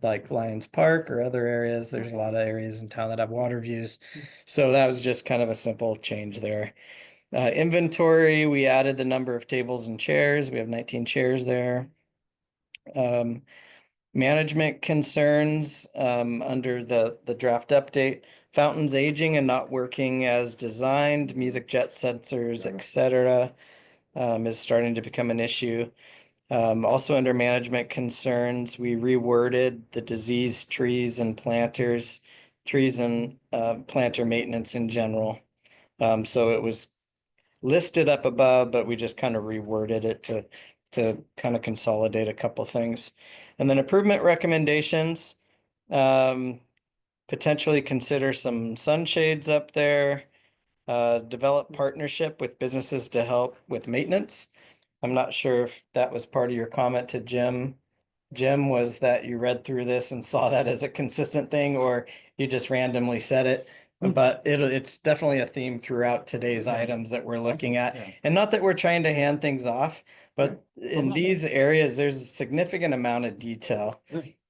[SPEAKER 7] like Lions Park or other areas. There's a lot of areas in town that have water views. So that was just kind of a simple change there. Inventory, we added the number of tables and chairs. We have 19 chairs there. Management concerns, under the draft update, fountains aging and not working as designed, music jet sensors, etc. Is starting to become an issue. Also under management concerns, we reworded the diseased trees and planters, trees and planter maintenance in general. So it was listed up above, but we just kind of reworded it to kind of consolidate a couple things. And then improvement recommendations, potentially consider some sunshades up there. Develop partnership with businesses to help with maintenance. I'm not sure if that was part of your comment to Jim. Jim, was that you read through this and saw that as a consistent thing, or you just randomly said it? But it's definitely a theme throughout today's items that we're looking at.
[SPEAKER 4] Yeah.
[SPEAKER 7] And not that we're trying to hand things off, but in these areas, there's a significant amount of detail.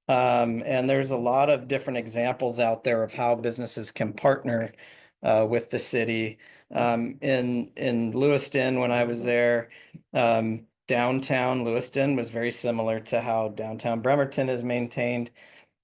[SPEAKER 7] And there's a lot of different examples out there of how businesses can partner with the city. In Lewiston, when I was there, downtown Lewiston was very similar to how downtown Bremerton is maintained.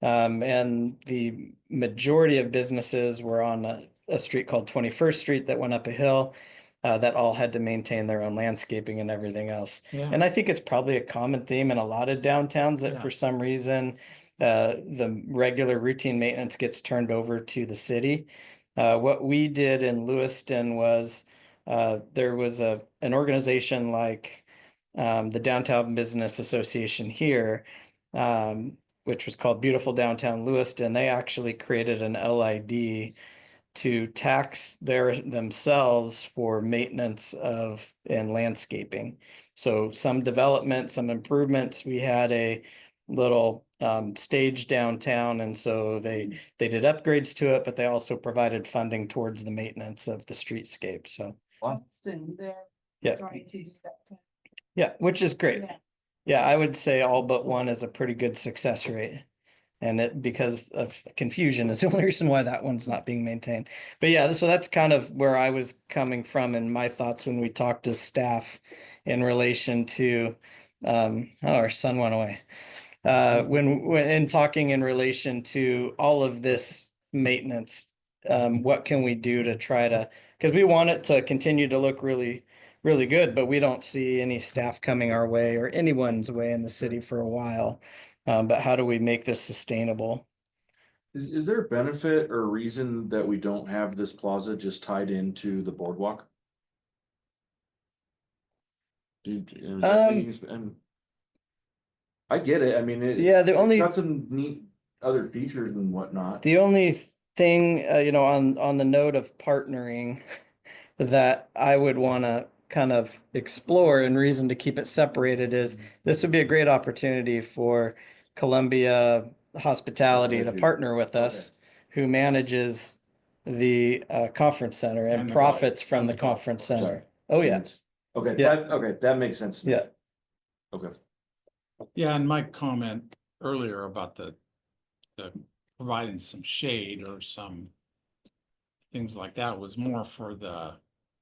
[SPEAKER 7] And the majority of businesses were on a street called 21st Street that went up a hill, that all had to maintain their own landscaping and everything else.
[SPEAKER 4] Yeah.
[SPEAKER 7] And I think it's probably a common theme in a lot of downtowns that
[SPEAKER 4] Yeah.
[SPEAKER 7] for some reason, the regular routine maintenance gets turned over to the city. What we did in Lewiston was, there was an organization like the Downtown Business Association here, which was called Beautiful Downtown Lewiston. They actually created an LID to tax themselves for maintenance of and landscaping. So some development, some improvements. We had a little stage downtown, and so they did upgrades to it, but they also provided funding towards the maintenance of the streetscape. So
[SPEAKER 3] Austin, they're
[SPEAKER 7] yeah,
[SPEAKER 3] trying to do that.
[SPEAKER 7] yeah, which is great.
[SPEAKER 3] Yeah.
[SPEAKER 7] Yeah, I would say all but one is a pretty good success rate. And it, because of confusion is the only reason why that one's not being maintained. But yeah, so that's kind of where I was coming from in my thoughts when we talked to staff in relation to, oh, our son went away. When in talking in relation to all of this maintenance, what can we do to try to, because we want it to continue to look really, really good, but we don't see any staff coming our way or anyone's way in the city for a while. But how do we make this sustainable?
[SPEAKER 1] Is there a benefit or reason that we don't have this plaza just tied into the boardwalk? And I get it, I mean,
[SPEAKER 7] Yeah, the
[SPEAKER 1] it's
[SPEAKER 7] only,
[SPEAKER 1] got some neat other features and whatnot.
[SPEAKER 7] the only thing, you know, on the note of partnering that I would want to kind of explore and reason to keep it separated is this would be a great opportunity for Columbia Hospitality to partner with us, who manages the conference center and
[SPEAKER 4] And the
[SPEAKER 7] profits
[SPEAKER 4] golf-
[SPEAKER 7] from
[SPEAKER 4] and
[SPEAKER 7] the
[SPEAKER 4] the golf
[SPEAKER 7] conference
[SPEAKER 4] course.
[SPEAKER 7] center. Oh, yeah.
[SPEAKER 1] Okay,
[SPEAKER 7] Yeah.
[SPEAKER 1] that makes sense. to me.
[SPEAKER 7] Yeah.
[SPEAKER 1] Okay.
[SPEAKER 4] Yeah, and my comment earlier about the providing some shade or some things like that was more for the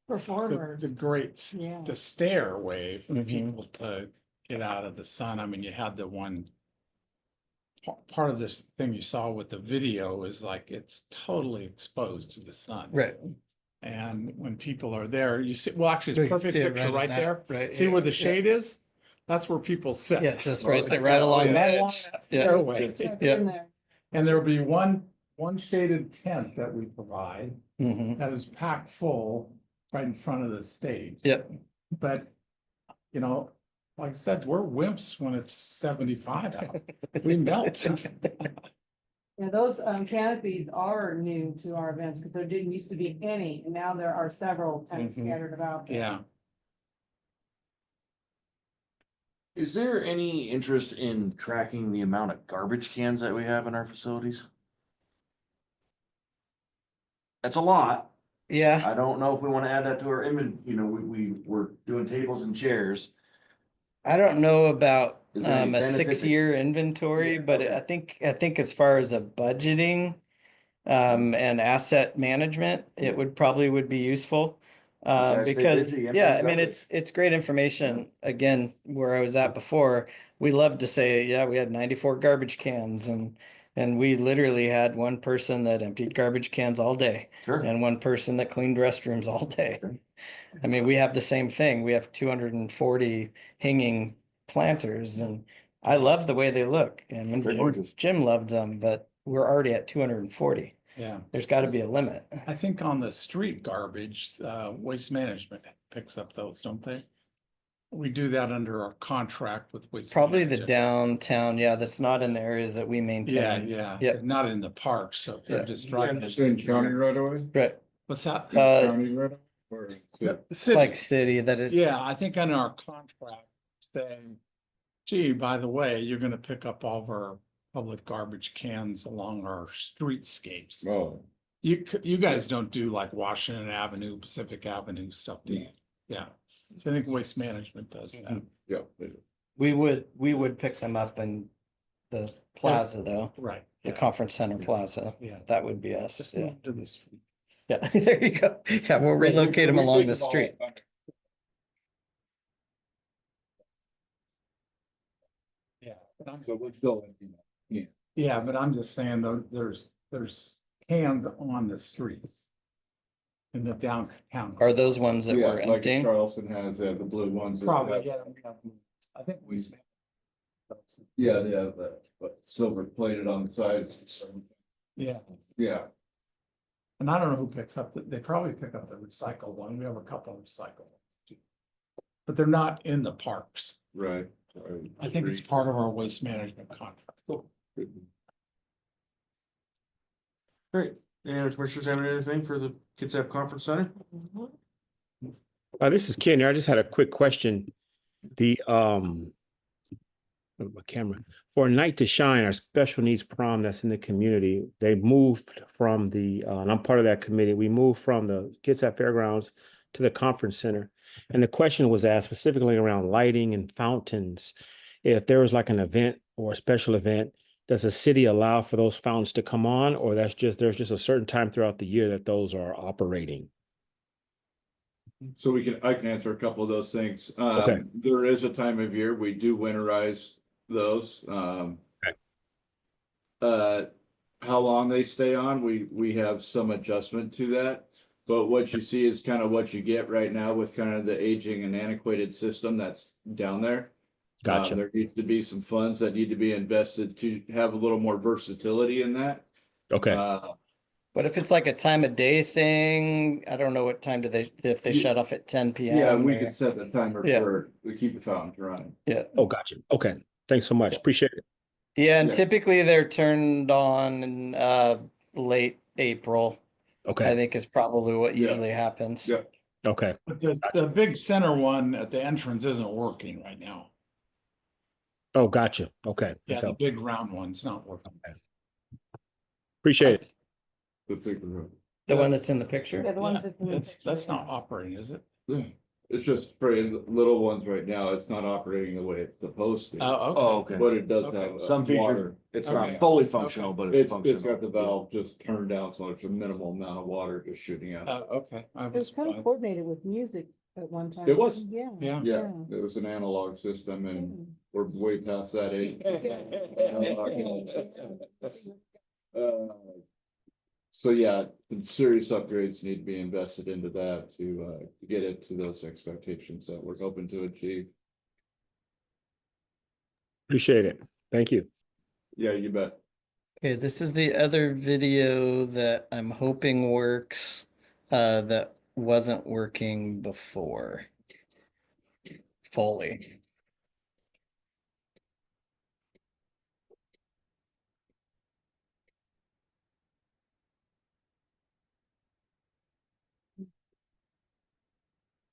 [SPEAKER 3] Performers,
[SPEAKER 4] great,
[SPEAKER 3] yeah.
[SPEAKER 4] the stairway for
[SPEAKER 7] Mhm.
[SPEAKER 4] people to get out of the sun. I mean, you had the one part of this thing you saw with the video is like it's totally exposed to the sun.
[SPEAKER 7] Right.
[SPEAKER 4] And when people are there, you see, well, actually,
[SPEAKER 7] You
[SPEAKER 4] it's
[SPEAKER 7] can
[SPEAKER 4] perfect
[SPEAKER 7] see it
[SPEAKER 4] picture
[SPEAKER 7] right in
[SPEAKER 4] right
[SPEAKER 7] that,
[SPEAKER 4] there.
[SPEAKER 7] right,
[SPEAKER 4] See
[SPEAKER 7] yeah,
[SPEAKER 4] where the
[SPEAKER 7] yeah.
[SPEAKER 4] shade is? That's where people sit.
[SPEAKER 7] Yeah, just
[SPEAKER 1] Oh,
[SPEAKER 7] right there, right
[SPEAKER 4] Yeah,
[SPEAKER 7] along the
[SPEAKER 4] right along
[SPEAKER 7] edge.
[SPEAKER 4] that
[SPEAKER 7] Yeah.
[SPEAKER 4] stairway.
[SPEAKER 3] Check
[SPEAKER 7] Yeah.
[SPEAKER 3] in there.
[SPEAKER 4] And there'll be one shaded tent that we provide
[SPEAKER 7] Mhm.
[SPEAKER 4] that is packed full right in front of the stage.
[SPEAKER 7] Yep.
[SPEAKER 4] But, you know, like I said, we're wimps when it's 75 out. We melt.
[SPEAKER 3] Yeah, those canopies are new to our events because there didn't used to be any, and now there are several tents
[SPEAKER 7] Mhm.
[SPEAKER 3] scattered about. there.
[SPEAKER 4] Yeah.
[SPEAKER 1] Is there any interest in tracking the amount of garbage cans that we have in our facilities? That's a lot.
[SPEAKER 7] Yeah.
[SPEAKER 1] I don't know if we wanna add that to our you know, we're doing tables and chairs.
[SPEAKER 7] I don't know about
[SPEAKER 1] Is there any
[SPEAKER 7] a
[SPEAKER 1] benefit to-
[SPEAKER 7] 6-year inventory,
[SPEAKER 1] Yeah,
[SPEAKER 7] but
[SPEAKER 1] okay.
[SPEAKER 7] I think as far as a budgeting and asset management, it would probably be useful.
[SPEAKER 1] guys stay
[SPEAKER 7] Because,
[SPEAKER 1] busy and
[SPEAKER 7] yeah,
[SPEAKER 1] pick
[SPEAKER 7] I mean,
[SPEAKER 1] garbage.
[SPEAKER 7] it's great information. Again, where I was at before, we love to say, yeah, we had 94 garbage cans and we literally had one person that emptied garbage cans all day
[SPEAKER 1] Sure.
[SPEAKER 7] and one person that cleaned restrooms all day.
[SPEAKER 1] Sure.
[SPEAKER 7] I mean, we have the same thing. We have 240 hanging planters and I love the way they look. And
[SPEAKER 1] They're gorgeous.
[SPEAKER 7] Jim loved them, but we're already at 240.
[SPEAKER 4] Yeah.
[SPEAKER 7] There's got to be a limit.
[SPEAKER 4] I think on the street garbage, Waste Management picks up those, don't they? We do that under our contract with Waste.
[SPEAKER 7] Probably the
[SPEAKER 4] Management.
[SPEAKER 7] downtown, yeah, that's not in the areas that we maintain.
[SPEAKER 4] Yeah, yeah.
[SPEAKER 7] Yep.
[SPEAKER 4] Not in the parks, so if they're
[SPEAKER 7] Yeah.
[SPEAKER 4] just driving.
[SPEAKER 6] Just in county right away?
[SPEAKER 7] Right,
[SPEAKER 4] What's that?
[SPEAKER 6] County right away? Or is it-
[SPEAKER 4] The city.
[SPEAKER 7] like city that it's.
[SPEAKER 4] Yeah, I think on our contract saying, gee, by the way, you're gonna pick up all of our public garbage cans along our streetscapes.
[SPEAKER 6] Oh,
[SPEAKER 4] You guys don't do like Washington Avenue, Pacific Avenue stuff, do you? Yeah, so I think Waste Management does that.
[SPEAKER 6] yeah. they do.
[SPEAKER 7] We would pick them up in the plaza though,
[SPEAKER 4] Right.
[SPEAKER 7] the
[SPEAKER 4] yeah,
[SPEAKER 7] conference center plaza.
[SPEAKER 4] Yeah.
[SPEAKER 7] That would be us,
[SPEAKER 4] Just
[SPEAKER 7] yeah.
[SPEAKER 4] move to the street.
[SPEAKER 7] Yeah, there you go. Yeah, we'll relocate them
[SPEAKER 6] We
[SPEAKER 7] along
[SPEAKER 6] pick
[SPEAKER 7] the
[SPEAKER 6] them all
[SPEAKER 7] street.
[SPEAKER 6] up.
[SPEAKER 4] Yeah. But I'm,
[SPEAKER 6] So we're still in,
[SPEAKER 4] yeah, but I'm just saying though, there's cans on the streets. In the downtown.
[SPEAKER 7] Are those ones that
[SPEAKER 6] yeah,
[SPEAKER 7] we're
[SPEAKER 6] like
[SPEAKER 7] emptying?
[SPEAKER 6] Charleston has, the blue ones. that
[SPEAKER 4] Probably,
[SPEAKER 6] have-
[SPEAKER 4] yeah. I think we.
[SPEAKER 6] Yeah, they have that, but silver plated on the sides. So,
[SPEAKER 4] Yeah,
[SPEAKER 6] yeah,
[SPEAKER 4] and I don't know who picks up they probably pick up the recycled one. We have a couple of recycled ones. Too. But they're not in the parks.
[SPEAKER 6] right.
[SPEAKER 4] I think it's part of our waste management contract.
[SPEAKER 1] Great. Any other commissioners have anything for the Kitsap Conference Center?
[SPEAKER 8] This is Kenny. I just had a quick question. The my camera for Night to Shine, our special needs prom that's in the community. They moved from the and I'm part of that committee. We moved from the Kitsap Fairgrounds to the conference center, and the question was asked specifically around lighting and fountains. If there was like an event or a special event, does the city allow for those fountains to come on, or there's just a certain time throughout the year that those are operating?
[SPEAKER 6] So I can answer a couple of those things.
[SPEAKER 8] Okay.
[SPEAKER 6] There is a time of year, we do winterize those. How long they stay on, we have some adjustment to that. But what you see is kind of what you get right now with kind of the aging and antiquated system that's down there.
[SPEAKER 8] Gotcha.
[SPEAKER 6] There needs to be some funds that need to be invested to have a little more versatility in that.
[SPEAKER 8] Okay.
[SPEAKER 7] But if it's like a time of day thing, I don't know what time if they
[SPEAKER 6] Yeah.
[SPEAKER 7] shut off at 10 PM.
[SPEAKER 6] Yeah, we
[SPEAKER 7] or-
[SPEAKER 6] could set the timer
[SPEAKER 7] Yeah.
[SPEAKER 6] to keep the fountains running.
[SPEAKER 8] Oh, gotcha. Okay. Thanks so much. Appreciate it.
[SPEAKER 7] Yeah, and
[SPEAKER 6] Yeah.
[SPEAKER 7] typically they're turned on in late April, I
[SPEAKER 8] Okay.
[SPEAKER 7] think is probably what
[SPEAKER 6] Yeah.
[SPEAKER 7] usually happens.
[SPEAKER 6] Yeah.
[SPEAKER 8] Okay.
[SPEAKER 4] But the big center one at the entrance isn't working right now.
[SPEAKER 8] Oh, gotcha. Okay.
[SPEAKER 4] Yeah,
[SPEAKER 8] So
[SPEAKER 4] the big round one's not working.
[SPEAKER 8] appreciate it.
[SPEAKER 6] The bigger room.
[SPEAKER 7] The one that's in the picture?
[SPEAKER 3] Yeah, the ones
[SPEAKER 4] Yeah,
[SPEAKER 3] that's in the
[SPEAKER 4] That's
[SPEAKER 3] picture,
[SPEAKER 4] not
[SPEAKER 3] yeah.
[SPEAKER 4] operating, is it?
[SPEAKER 6] Yeah. It's just for the little ones right now, it's not operating the way it's supposed to.
[SPEAKER 4] Oh,
[SPEAKER 1] okay.
[SPEAKER 6] But it does
[SPEAKER 4] Okay.
[SPEAKER 6] have
[SPEAKER 1] Some features,
[SPEAKER 6] water.
[SPEAKER 1] it's
[SPEAKER 4] Okay.
[SPEAKER 1] not fully functional, but it's
[SPEAKER 6] It's
[SPEAKER 1] functional.
[SPEAKER 6] got the valve just turned down, so it's a minimal amount of water just shooting out.
[SPEAKER 4] Okay. I
[SPEAKER 3] It was kind of
[SPEAKER 4] fine.
[SPEAKER 3] coordinated with music at one time.
[SPEAKER 6] It was.
[SPEAKER 3] Yeah.
[SPEAKER 4] Yeah.
[SPEAKER 6] Yeah, it was an analog system and we're way past that age. So yeah, some serious upgrades need to be invested into that to get it to those expectations that we're hoping to achieve.
[SPEAKER 8] Appreciate it. Thank you.
[SPEAKER 6] Yeah, you bet.
[SPEAKER 7] Okay, this is the other video that I'm hoping works, that wasn't working before. Fully.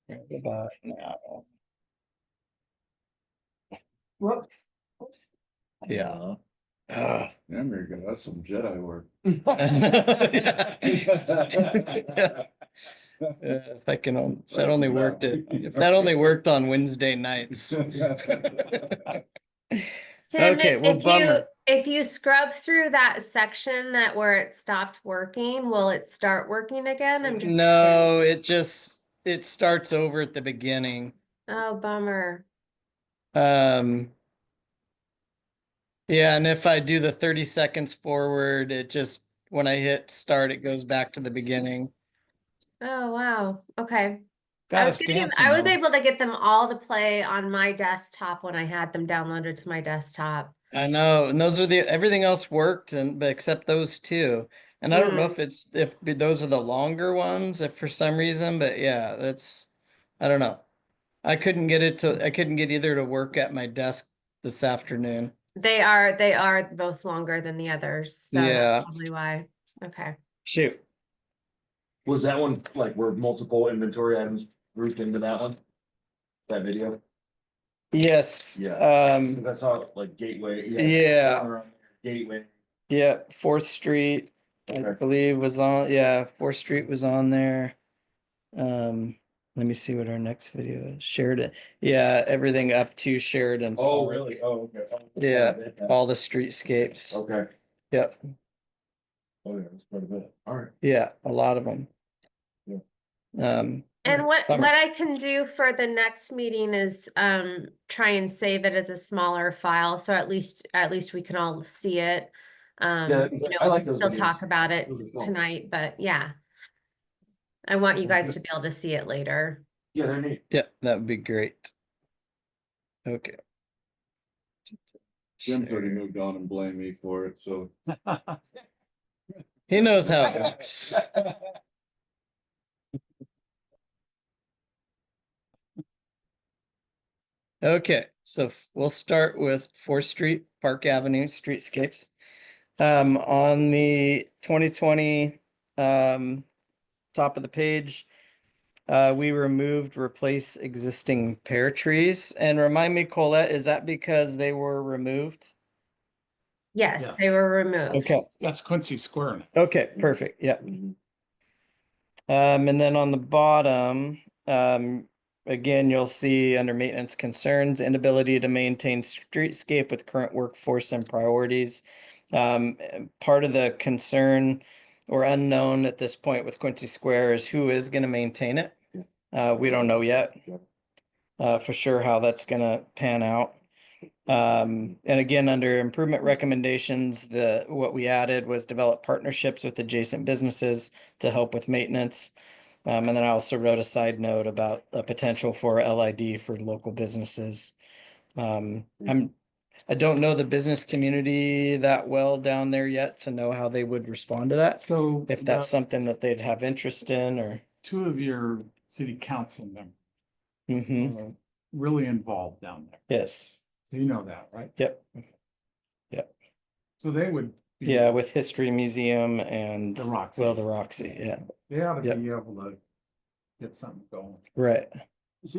[SPEAKER 7] Right about now. Yeah. Ah.
[SPEAKER 6] Yeah, there you go. That's some Jedi work.
[SPEAKER 7] If I can, if that only worked if that only worked on Wednesday nights.
[SPEAKER 2] Tim,
[SPEAKER 7] Okay, well, bummer.
[SPEAKER 2] if you scrub through that section where it stopped working, will it start working again? I'm just
[SPEAKER 7] No, it starts over at the beginning.
[SPEAKER 2] Oh, bummer.
[SPEAKER 7] Yeah, and if I do the 30 seconds forward, when I hit start, it goes back to the beginning.
[SPEAKER 2] Oh, wow. Okay.
[SPEAKER 4] Got us dancing.
[SPEAKER 2] I was
[SPEAKER 4] though.
[SPEAKER 2] able to get them all to play on my desktop when I had them downloaded to my desktop.
[SPEAKER 7] I know, and those are everything else worked but except those two. And I don't know if those are the longer ones, if for some reason, but yeah, I don't know. I couldn't get either to work at my desk this afternoon.
[SPEAKER 2] They are both longer than the others. So
[SPEAKER 7] Yeah.
[SPEAKER 2] that's probably why. Okay.
[SPEAKER 7] Shoot.
[SPEAKER 1] Was that one like where multiple inventory items grouped into that one? That video?
[SPEAKER 7] Yes.
[SPEAKER 1] Yeah. Cause I saw like Gateway.
[SPEAKER 7] Yeah.
[SPEAKER 1] Gateway.
[SPEAKER 7] Yeah, 4th Street, I
[SPEAKER 1] Okay.
[SPEAKER 7] believe was on, 4th Street was on there. Let me see what our next video is. Sheridan. Yeah, everything up to Sheridan.
[SPEAKER 1] Oh, really? Oh, okay.
[SPEAKER 7] Yeah. All the streetscapes.
[SPEAKER 1] Okay.
[SPEAKER 7] Yep.
[SPEAKER 1] Oh, yeah, that's quite a bit. All right.
[SPEAKER 7] Yeah, a lot of them.
[SPEAKER 1] Yeah.
[SPEAKER 2] And what
[SPEAKER 7] Bummer.
[SPEAKER 2] I can do for the next meeting is try and save it as a smaller file, so at least we can all see it.
[SPEAKER 1] Yeah,
[SPEAKER 2] You know,
[SPEAKER 1] I like
[SPEAKER 2] we can
[SPEAKER 1] those
[SPEAKER 2] still
[SPEAKER 1] videos.
[SPEAKER 2] talk about it
[SPEAKER 1] Those are fun.
[SPEAKER 2] tonight, but yeah. I want you guys to be able to see it later.
[SPEAKER 1] Yeah, they're neat.
[SPEAKER 7] Yeah, that would be great. Okay.
[SPEAKER 6] Jim's already moved on and blamed me for it, so.
[SPEAKER 7] He knows how it works. Okay, so we'll start with 4th Street, Park Avenue streetscapes. On the 2020 top of the page. We removed replace existing pear trees, and remind me, Colette, is that because they were removed?
[SPEAKER 2] Yes, they
[SPEAKER 4] Yes.
[SPEAKER 2] were removed.
[SPEAKER 7] Okay,
[SPEAKER 4] That's Quincy Square.
[SPEAKER 7] okay, perfect, yeah. And then on the bottom, again, you'll see under maintenance concerns, inability to maintain streetscape with current workforce and priorities. Part of the concern or unknown at this point with Quincy Square is who is gonna maintain it. We don't know yet. For sure how that's gonna pan out. And again, under improvement recommendations, what we added was develop partnerships with adjacent businesses to help with maintenance. And then I also wrote a side note about a potential for LID for local businesses. I don't know the business community that well down there yet to know how they would respond to that.
[SPEAKER 4] So
[SPEAKER 7] If that's something that they'd have interest in or.
[SPEAKER 4] two of your city council members
[SPEAKER 7] Mhm.
[SPEAKER 4] are really involved down there.
[SPEAKER 7] Yes,
[SPEAKER 4] So you know that, right?
[SPEAKER 7] yep,
[SPEAKER 4] So they would. be-
[SPEAKER 7] yeah, with History Museum and,
[SPEAKER 4] The Roxy.
[SPEAKER 7] well, the Roxy, yeah,
[SPEAKER 4] They ought to
[SPEAKER 7] Yep.
[SPEAKER 4] be able to get something going.
[SPEAKER 7] right.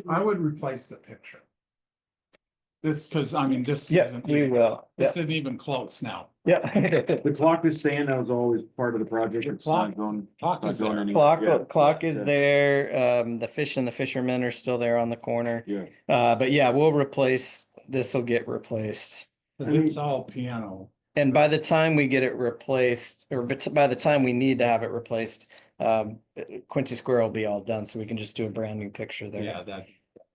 [SPEAKER 4] I would replace the picture. This, because I mean, this
[SPEAKER 7] Yeah,
[SPEAKER 4] isn't,
[SPEAKER 7] we
[SPEAKER 4] even-
[SPEAKER 7] will, yeah,
[SPEAKER 4] this isn't even close now.
[SPEAKER 7] yeah.
[SPEAKER 1] The clock is staying, that was always part of the project.
[SPEAKER 4] The
[SPEAKER 1] It's not
[SPEAKER 4] clock-
[SPEAKER 1] going.
[SPEAKER 4] Clock
[SPEAKER 1] not
[SPEAKER 4] is
[SPEAKER 1] going
[SPEAKER 4] there.
[SPEAKER 1] anywhere. Yeah.
[SPEAKER 7] Clock is
[SPEAKER 1] Yeah.
[SPEAKER 7] there, the fish and the fishermen are still there on the corner.
[SPEAKER 1] Yeah.
[SPEAKER 7] But yeah, this will get replaced.
[SPEAKER 4] 'Cause it's all piano.
[SPEAKER 7] And by the time we get it replaced, or by the time we need to have it replaced, Quincy Square will be all done, so we can just do a brand new picture there.
[SPEAKER 4] Yeah, that.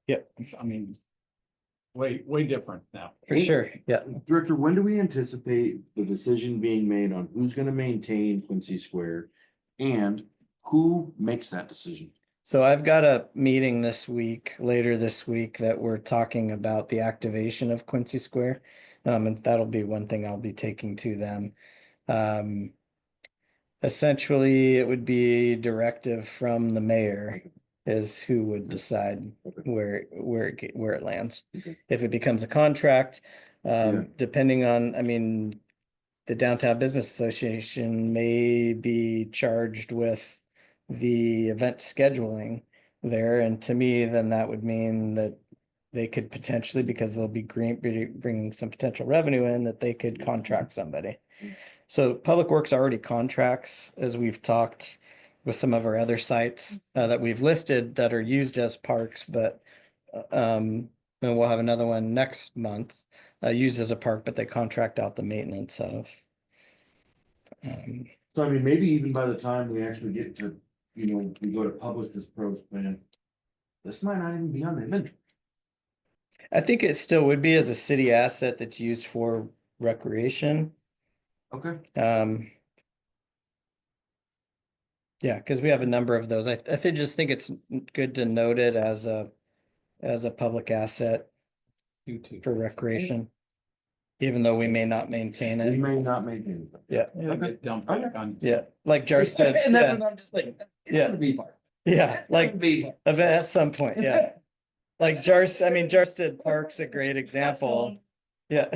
[SPEAKER 7] Yep.
[SPEAKER 4] I mean. Way different now.
[SPEAKER 7] For sure, yeah.
[SPEAKER 1] Director, when do we anticipate the decision being made on who's gonna maintain Quincy Square? And who makes that decision?
[SPEAKER 7] So I've got a meeting later this week, that we're talking about the activation of Quincy Square. And that'll be one thing I'll be taking to them. Essentially, it would be directive from the mayor is who would decide where it lands.
[SPEAKER 1] Okay.
[SPEAKER 7] If it becomes a contract,
[SPEAKER 1] Yeah.
[SPEAKER 7] depending on, I mean, the Downtown Business Association may be charged with the event scheduling there, and to me, then that would mean that they could potentially, because they'll be bringing some potential revenue in, that they could contract somebody. So Public Works already contracts, as we've talked with some of our other sites that we've listed that are used as parks, but and we'll have another one next month used as a park, but they contract out the maintenance of.
[SPEAKER 1] So I mean, maybe even by the time we actually get to, we go to publish this pros plan. This might not even be on the inventory.
[SPEAKER 7] I think it still would be as a city asset that's used for recreation.
[SPEAKER 1] Okay.
[SPEAKER 7] Yeah, because we have a number of those. I just think it's good to note it as a public asset
[SPEAKER 4] You too.
[SPEAKER 7] for recreation. Even though we may not maintain
[SPEAKER 1] We
[SPEAKER 7] it.
[SPEAKER 1] may not maintain it.
[SPEAKER 7] Yeah,
[SPEAKER 4] Yeah, get dumped back on.
[SPEAKER 7] yeah, like Jarsted,
[SPEAKER 1] And that's
[SPEAKER 7] yeah,
[SPEAKER 1] what I'm just like. it's
[SPEAKER 7] Yeah.
[SPEAKER 1] gonna be part.
[SPEAKER 7] yeah, like
[SPEAKER 1] Be.
[SPEAKER 7] at some point, yeah. Like Jarsted Park's a great example. Yeah.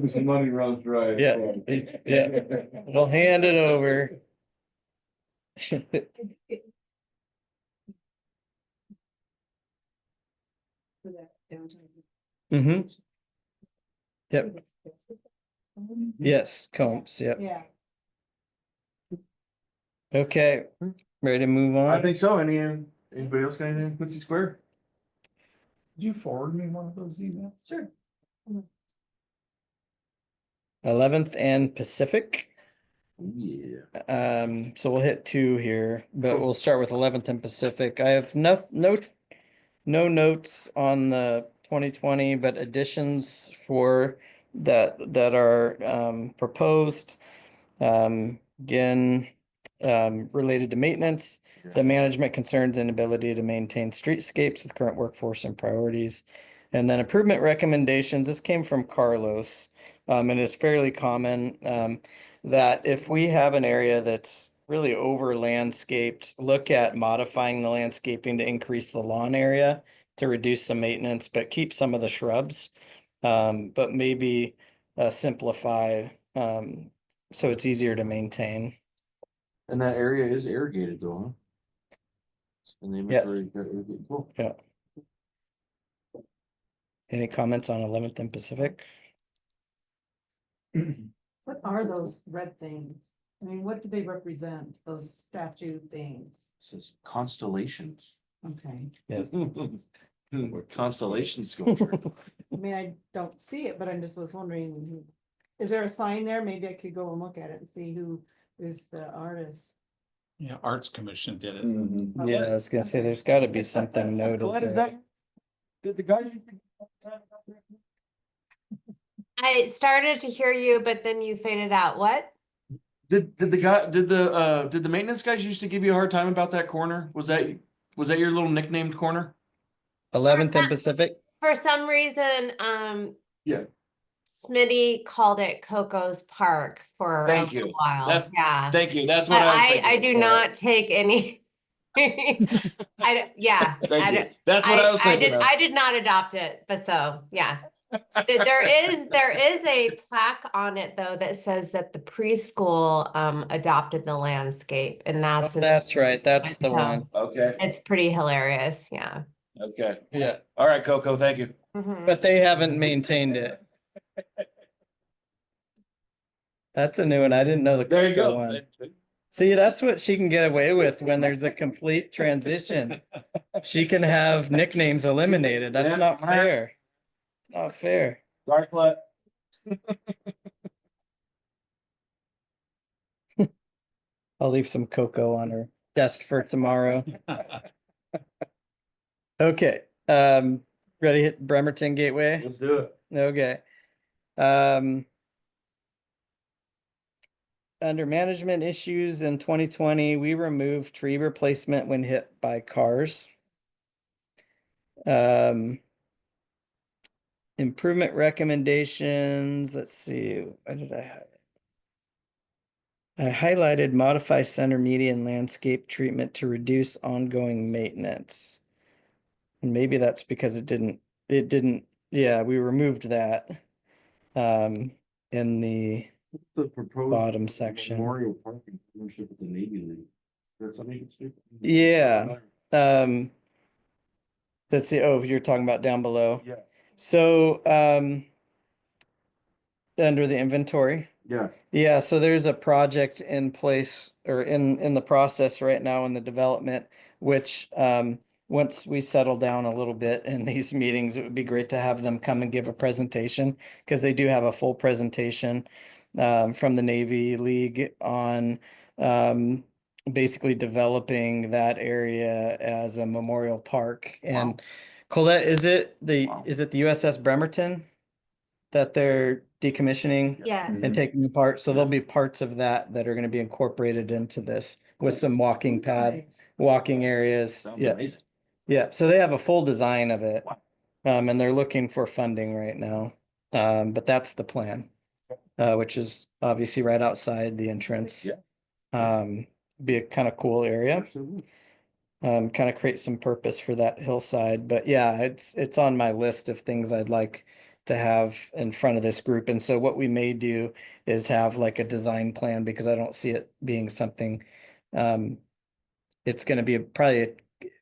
[SPEAKER 1] Some money runs right.
[SPEAKER 7] Yeah, yeah. We'll hand it over. Mm-hmm. Yep. Yes, Combs, yep.
[SPEAKER 3] Yeah.
[SPEAKER 7] Okay, ready to move
[SPEAKER 1] I
[SPEAKER 7] on?
[SPEAKER 1] think so. Anybody else got anything in Quincy Square?
[SPEAKER 4] Did you forward me one of those emails?
[SPEAKER 3] Sure.
[SPEAKER 7] 11th and Pacific.
[SPEAKER 1] Yeah.
[SPEAKER 7] So we'll hit 2 here, but we'll start with 11th and Pacific. I have no notes on the 2020, but additions for that are proposed. Again, related to maintenance, the management concerns inability to maintain streetscapes with current workforce and priorities. And then improvement recommendations, this came from Carlos, and it's fairly common, that if we have an area that's really over landscaped, look at modifying the landscaping to increase the lawn area to reduce some maintenance, but keep some of the shrubs. But maybe simplify, so it's easier to maintain.
[SPEAKER 1] And that area is irrigated though, huh? And the
[SPEAKER 7] Yes.
[SPEAKER 1] inventory got irrigated. Cool.
[SPEAKER 7] Yeah. Any comments on 11th and Pacific?
[SPEAKER 3] What are those red things? I mean, what do they represent, those statue things?
[SPEAKER 1] It says constellations.
[SPEAKER 3] Okay,
[SPEAKER 7] Yes.
[SPEAKER 1] Constellation sculpture.
[SPEAKER 3] I mean, I don't see it, but I just was wondering, is there a sign there? Maybe I could go and look at it and see who is the artist.
[SPEAKER 4] Yeah, Arts Commission did it.
[SPEAKER 1] Mhm.
[SPEAKER 7] Yeah, I was gonna say, there's gotta be something noted
[SPEAKER 1] Colette, is
[SPEAKER 7] there.
[SPEAKER 1] that, did the guys?
[SPEAKER 2] I started to hear you, but then you faded out. What?
[SPEAKER 1] Did the maintenance guys used to give you a hard time about that corner? Was that your little nicknamed corner?
[SPEAKER 7] 11th and Pacific?
[SPEAKER 2] For some reason,
[SPEAKER 1] Yeah.
[SPEAKER 2] Smitty called it Coco's Park for a
[SPEAKER 1] Thank
[SPEAKER 2] little
[SPEAKER 1] you.
[SPEAKER 2] while.
[SPEAKER 1] That-
[SPEAKER 2] Yeah.
[SPEAKER 1] Thank you. That's
[SPEAKER 2] But
[SPEAKER 1] what I was
[SPEAKER 2] I
[SPEAKER 1] thinking.
[SPEAKER 2] do not take any. Yeah. I
[SPEAKER 1] Thank you.
[SPEAKER 2] don't-
[SPEAKER 1] That's what I was thinking of.
[SPEAKER 2] I did not adopt it, but so, yeah. There is a plaque on it though that says that the preschool adopted the landscape and that's.
[SPEAKER 7] That's right, that's the
[SPEAKER 2] So,
[SPEAKER 7] one.
[SPEAKER 1] Okay,
[SPEAKER 2] It's pretty hilarious, yeah.
[SPEAKER 1] okay.
[SPEAKER 7] Yeah,
[SPEAKER 1] All right, Coco, thank you.
[SPEAKER 2] Mhm.
[SPEAKER 7] but they haven't maintained it. That's a new one. I didn't know the.
[SPEAKER 1] There you
[SPEAKER 7] Coco
[SPEAKER 1] go.
[SPEAKER 7] one. See, that's what she can get away with when there's a complete transition. She can have nicknames eliminated. That's
[SPEAKER 1] Yeah.
[SPEAKER 7] not fair. Not fair.
[SPEAKER 1] Sorry, Colette.
[SPEAKER 7] I'll leave some cocoa on her desk for tomorrow. Okay, ready to hit Bremerton Gateway?
[SPEAKER 1] Let's do it.
[SPEAKER 7] Okay. Under management issues in 2020, we removed tree replacement when hit by cars. Improvement recommendations, let's see, what did I have? I highlighted modify center median landscape treatment to reduce ongoing maintenance. And maybe that's because it didn't, yeah, we removed that. In the
[SPEAKER 1] The proposed
[SPEAKER 7] bottom section.
[SPEAKER 1] Memorial Park in partnership with the Navy League. That's something you can speak.
[SPEAKER 7] Yeah. Let's see, oh, you're talking about down below.
[SPEAKER 1] Yeah.
[SPEAKER 7] So, under the inventory.
[SPEAKER 1] Yeah.
[SPEAKER 7] Yeah, so there's a project in place or in the process right now in the development, which, once we settle down a little bit in these meetings, it would be great to have them come and give a presentation because they do have a full presentation, from the Navy League on, basically developing that area as a memorial park. And Colette, is it the USS Bremerton that they're decommissioning
[SPEAKER 2] Yes.
[SPEAKER 7] and taking apart? So there'll be parts of that are going to be incorporated into this with some walking paths,
[SPEAKER 3] Nice.
[SPEAKER 7] walking areas.
[SPEAKER 1] Sounds
[SPEAKER 7] Yeah.
[SPEAKER 1] amazing.
[SPEAKER 7] Yeah, so they have a full design of it. And they're looking for funding right now. But that's the plan. Which is obviously right outside the entrance.
[SPEAKER 1] Yeah.
[SPEAKER 7] Be a kind of cool area.
[SPEAKER 1] Absolutely.
[SPEAKER 7] Kind of create some purpose for that hillside. But yeah, it's on my list of things I'd like to have in front of this group. And so what we may do is have like a design plan because I don't see it being something. It's going to be probably,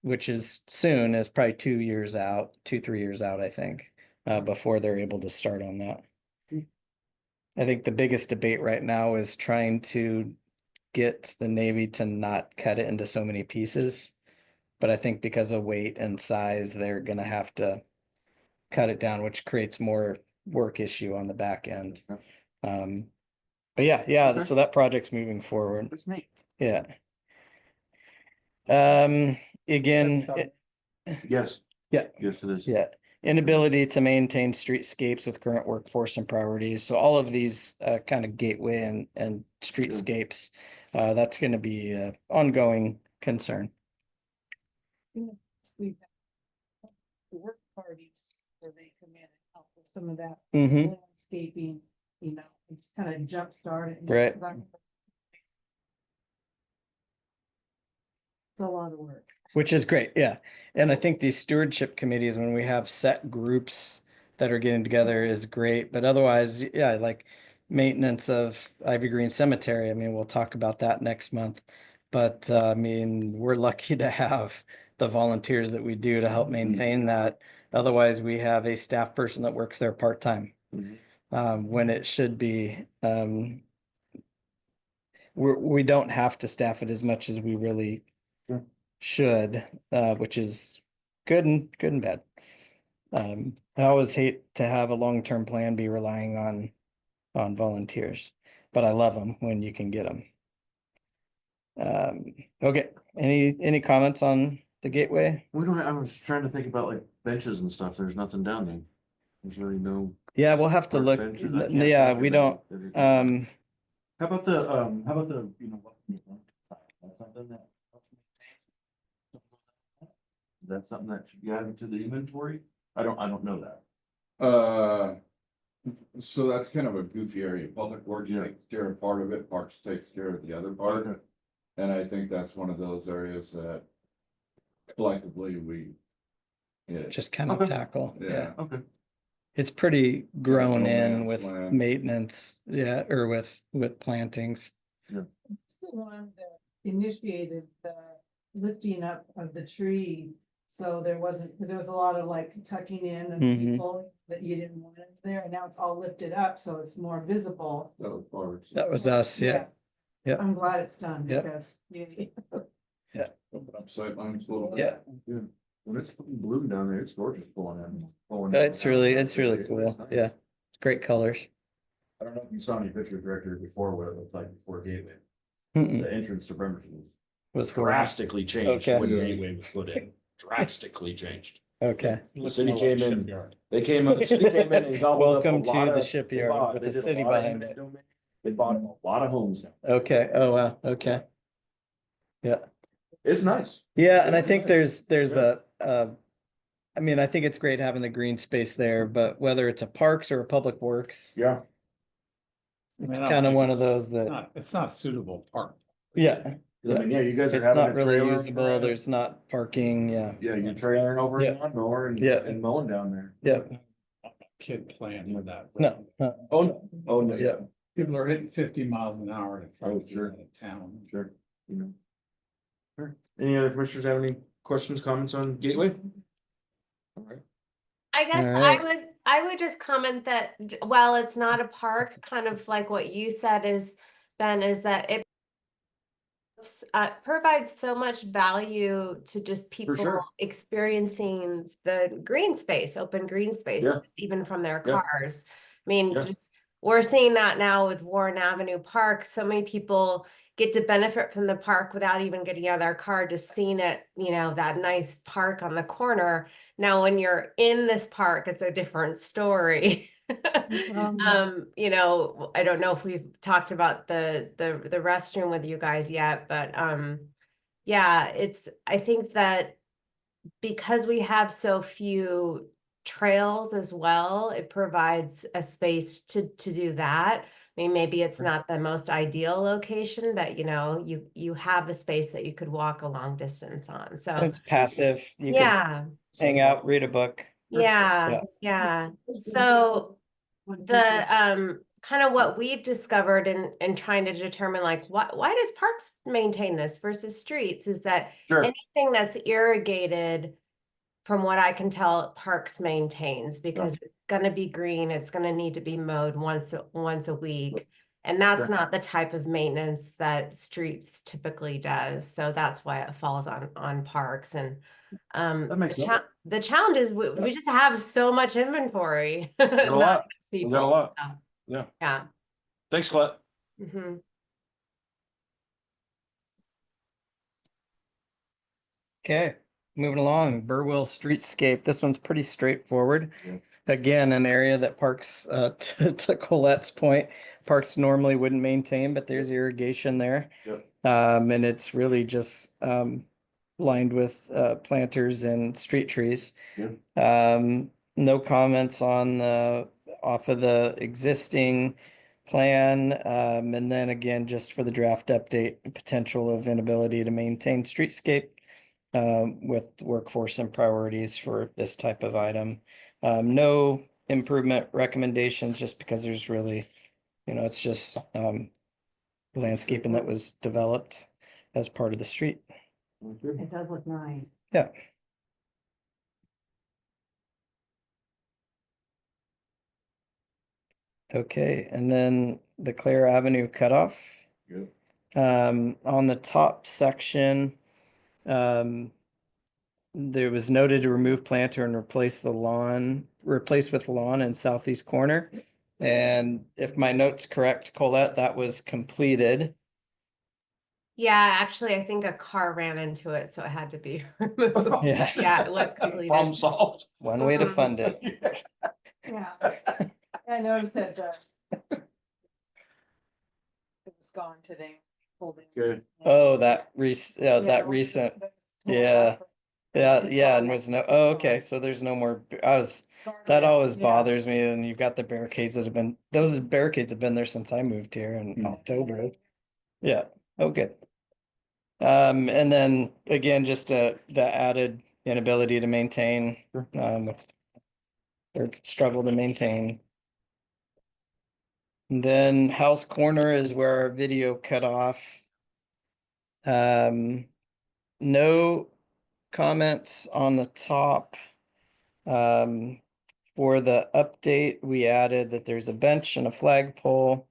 [SPEAKER 7] which is soon, is probably 2 years out, 2-3 years out, I think, before they're able to start on that. I think the biggest debate right now is trying to get the Navy to not cut it into so many pieces. But I think because of weight and size, they're gonna have to cut it down, which creates more work issue on the back end. But yeah,
[SPEAKER 1] Okay.
[SPEAKER 7] so that project's moving forward.
[SPEAKER 1] That's neat.
[SPEAKER 7] Yeah. Again,
[SPEAKER 1] Yes.
[SPEAKER 7] Yeah.
[SPEAKER 1] Yes, it is.
[SPEAKER 7] yeah, inability to maintain streetscapes with current workforce and priorities. So all of these kind of gateway and streetscapes, that's gonna be a ongoing concern.
[SPEAKER 3] We've had the work parties where they come in and help with some of that
[SPEAKER 7] Mm-hmm.
[SPEAKER 3] landscaping, and just kind of jumpstart it.
[SPEAKER 7] Right.
[SPEAKER 3] It's a lot of work.
[SPEAKER 7] Which is great, yeah. And I think these stewardship committees, when we have set groups that are getting together is great, but otherwise, yeah, like maintenance of Ivy Green Cemetery. I mean, we'll talk about that next month. But I mean, we're lucky to have the volunteers that we do to help maintain that. Otherwise, we have a staff person that works there part-time.
[SPEAKER 1] Mhm.
[SPEAKER 7] When it should be, we don't have to staff it as much as we really
[SPEAKER 1] Sure.
[SPEAKER 7] should, which is good and bad. I always hate to have a long-term plan be relying on volunteers, but I love them when you can get them. Okay, any comments on the gateway?
[SPEAKER 1] We don't, I was trying to think about like benches and stuff. There's nothing down there. There's really no.
[SPEAKER 7] Yeah, we'll have to
[SPEAKER 1] park
[SPEAKER 7] look.
[SPEAKER 1] benches. I can't
[SPEAKER 7] Yeah,
[SPEAKER 1] think
[SPEAKER 7] we
[SPEAKER 1] of
[SPEAKER 7] don't,
[SPEAKER 1] anything. How about the, you know, that's something that. Is that something that should be added to the inventory? I don't know that.
[SPEAKER 6] So that's kind of a goofy area. Public Works
[SPEAKER 1] Yeah.
[SPEAKER 6] takes care of part of it, Parks takes care of the other part.
[SPEAKER 1] Okay.
[SPEAKER 6] And I think that's one of those areas that collectively we. Yeah,
[SPEAKER 7] just kind of
[SPEAKER 1] Okay.
[SPEAKER 7] tackle, yeah.
[SPEAKER 1] Okay.
[SPEAKER 7] It's pretty grown
[SPEAKER 6] no
[SPEAKER 7] in
[SPEAKER 6] man's
[SPEAKER 7] with
[SPEAKER 6] land.
[SPEAKER 7] maintenance, yeah, or with plantings.
[SPEAKER 3] It's the one that initiated the lifting up of the tree. So there wasn't, because there was a lot of like tucking in and
[SPEAKER 7] Mhm.
[SPEAKER 3] people that you didn't want it there, and now it's all lifted up, so it's more visible.
[SPEAKER 6] that was Parks.
[SPEAKER 7] That was us, yeah. Yeah.
[SPEAKER 3] I'm glad it's done
[SPEAKER 7] Yeah.
[SPEAKER 3] because
[SPEAKER 6] Open up sightlines a little.
[SPEAKER 7] Yeah.
[SPEAKER 1] When it's fucking blue down there, it's gorgeous pulling in.
[SPEAKER 7] It's really cool, yeah. It's great colors.
[SPEAKER 1] I don't know if you saw any pictures director before what it looked like before Gateway.
[SPEAKER 7] Mm-mm,
[SPEAKER 1] The entrance to Bremerton
[SPEAKER 7] was horrible.
[SPEAKER 9] drastically changed
[SPEAKER 7] Okay.
[SPEAKER 9] when Gateway was put in, drastically changed.
[SPEAKER 7] Okay,
[SPEAKER 9] The city came in, the city came in and gobbled up a
[SPEAKER 7] welcome to
[SPEAKER 9] lot
[SPEAKER 7] the
[SPEAKER 9] of.
[SPEAKER 7] shipyard with the city behind it.
[SPEAKER 9] They bought a lot of homes now.
[SPEAKER 7] Okay, oh, wow, okay. Yeah.
[SPEAKER 1] It's nice.
[SPEAKER 7] Yeah, and I think there's I mean, I think it's great having the green space there, but whether it's a parks or a public works,
[SPEAKER 1] Yeah.
[SPEAKER 7] it's
[SPEAKER 4] I don't
[SPEAKER 7] kind of
[SPEAKER 4] think
[SPEAKER 7] one of those that,
[SPEAKER 4] It's not suitable park.
[SPEAKER 7] yeah,
[SPEAKER 1] I mean, yeah, you guys
[SPEAKER 7] it's
[SPEAKER 1] are having.
[SPEAKER 7] not
[SPEAKER 1] a
[SPEAKER 7] really
[SPEAKER 1] trailer
[SPEAKER 7] usable.
[SPEAKER 1] around.
[SPEAKER 7] There's not parking, yeah,
[SPEAKER 1] Yeah, you're trailering over
[SPEAKER 7] Yeah.
[SPEAKER 1] a lawnmower and,
[SPEAKER 7] Yeah.
[SPEAKER 1] and mowing down there.
[SPEAKER 7] yeah,
[SPEAKER 4] Kid playing with that.
[SPEAKER 7] no, no,
[SPEAKER 1] Oh, no, oh, no.
[SPEAKER 7] yeah.
[SPEAKER 4] People are hitting 50 miles an hour to try
[SPEAKER 1] Oh,
[SPEAKER 4] to get
[SPEAKER 1] sure.
[SPEAKER 4] out of town.
[SPEAKER 1] Sure. You know. Sure. Any other commissioners have any questions, comments on Gateway? All right.
[SPEAKER 2] I guess
[SPEAKER 7] Alright.
[SPEAKER 2] I would just comment that while it's not a park, kind of like what you said is, Ben, is that it provides so much value to just people
[SPEAKER 1] sure.
[SPEAKER 2] experiencing the green space, open green space,
[SPEAKER 1] Yeah.
[SPEAKER 2] just even from their
[SPEAKER 1] Yeah.
[SPEAKER 2] cars. I mean,
[SPEAKER 1] Yeah.
[SPEAKER 2] just we're seeing that now with Warren Avenue Park. So many people get to benefit from the park without even getting out of their car, just seeing it, that nice park on the corner. Now, when you're in this park, it's a different story. I don't know if we've talked about the restroom with you guys yet, but yeah, I think that because we have so few trails as well, it provides a space to do that. I mean, maybe it's not the most ideal location, but you have a space that you could walk a long distance on. So
[SPEAKER 7] It's passive. You can
[SPEAKER 2] yeah,
[SPEAKER 7] hang out, read a book.
[SPEAKER 2] yeah. So the kind of what we've discovered in trying to determine like why does parks maintain this versus streets is that
[SPEAKER 1] Sure.
[SPEAKER 2] anything that's irrigated, from what I can tell, parks maintains because it's gonna be green, it's gonna need to be mowed once a week. And that's
[SPEAKER 1] Sure.
[SPEAKER 2] not the type of maintenance that streets typically does. So that's why it falls on parks. And
[SPEAKER 1] That makes sense.
[SPEAKER 2] the challenge is we just have so much inventory.
[SPEAKER 1] We got a lot. We
[SPEAKER 2] People.
[SPEAKER 1] got a lot.
[SPEAKER 2] So,
[SPEAKER 1] Yeah.
[SPEAKER 2] yeah.
[SPEAKER 1] Thanks, Colette.
[SPEAKER 2] Mhm.
[SPEAKER 7] Okay, moving along, Burwell Streetscape. This one's pretty straightforward.
[SPEAKER 1] Yeah.
[SPEAKER 7] Again, an area that parks, to Colette's point, parks normally wouldn't maintain, but there's irrigation there.
[SPEAKER 1] Yep.
[SPEAKER 7] And it's really just lined with planters and street trees.
[SPEAKER 1] Yeah.
[SPEAKER 7] No comments on off of the existing plan. And then again, just for the draft update, potential of inability to maintain streetscape with workforce and priorities for this type of item. No improvement recommendations, just because there's really it's just landscaping that was developed as part of the street.
[SPEAKER 3] It does look nice.
[SPEAKER 7] Yeah. Okay, and then the Clare Avenue cutoff.
[SPEAKER 6] Good.
[SPEAKER 7] On the top section, there was noted to remove planter and replace with lawn in southeast corner. And if my note's correct, Colette, that was completed.
[SPEAKER 2] Yeah, actually, I think a car ran into it, so it had to be removed.
[SPEAKER 7] Yeah.
[SPEAKER 2] Yeah, it was completed.
[SPEAKER 1] Problem solved.
[SPEAKER 7] One way to
[SPEAKER 2] Mhm.
[SPEAKER 7] fund it.
[SPEAKER 3] Yeah. I noticed that it was gone today. Holding.
[SPEAKER 1] Good.
[SPEAKER 7] Oh, that recent, yeah. Yeah, and was no, oh, okay, so there's no more, that always bothers me, and you've got the barricades that have been, those barricades have been there since I moved here in October. Yeah, oh, good. And then again, just the added inability to maintain, with or struggle to maintain. And then House Corner is where our video cut off. No comments on the top. For the update, we added that there's a bench and a flagpole.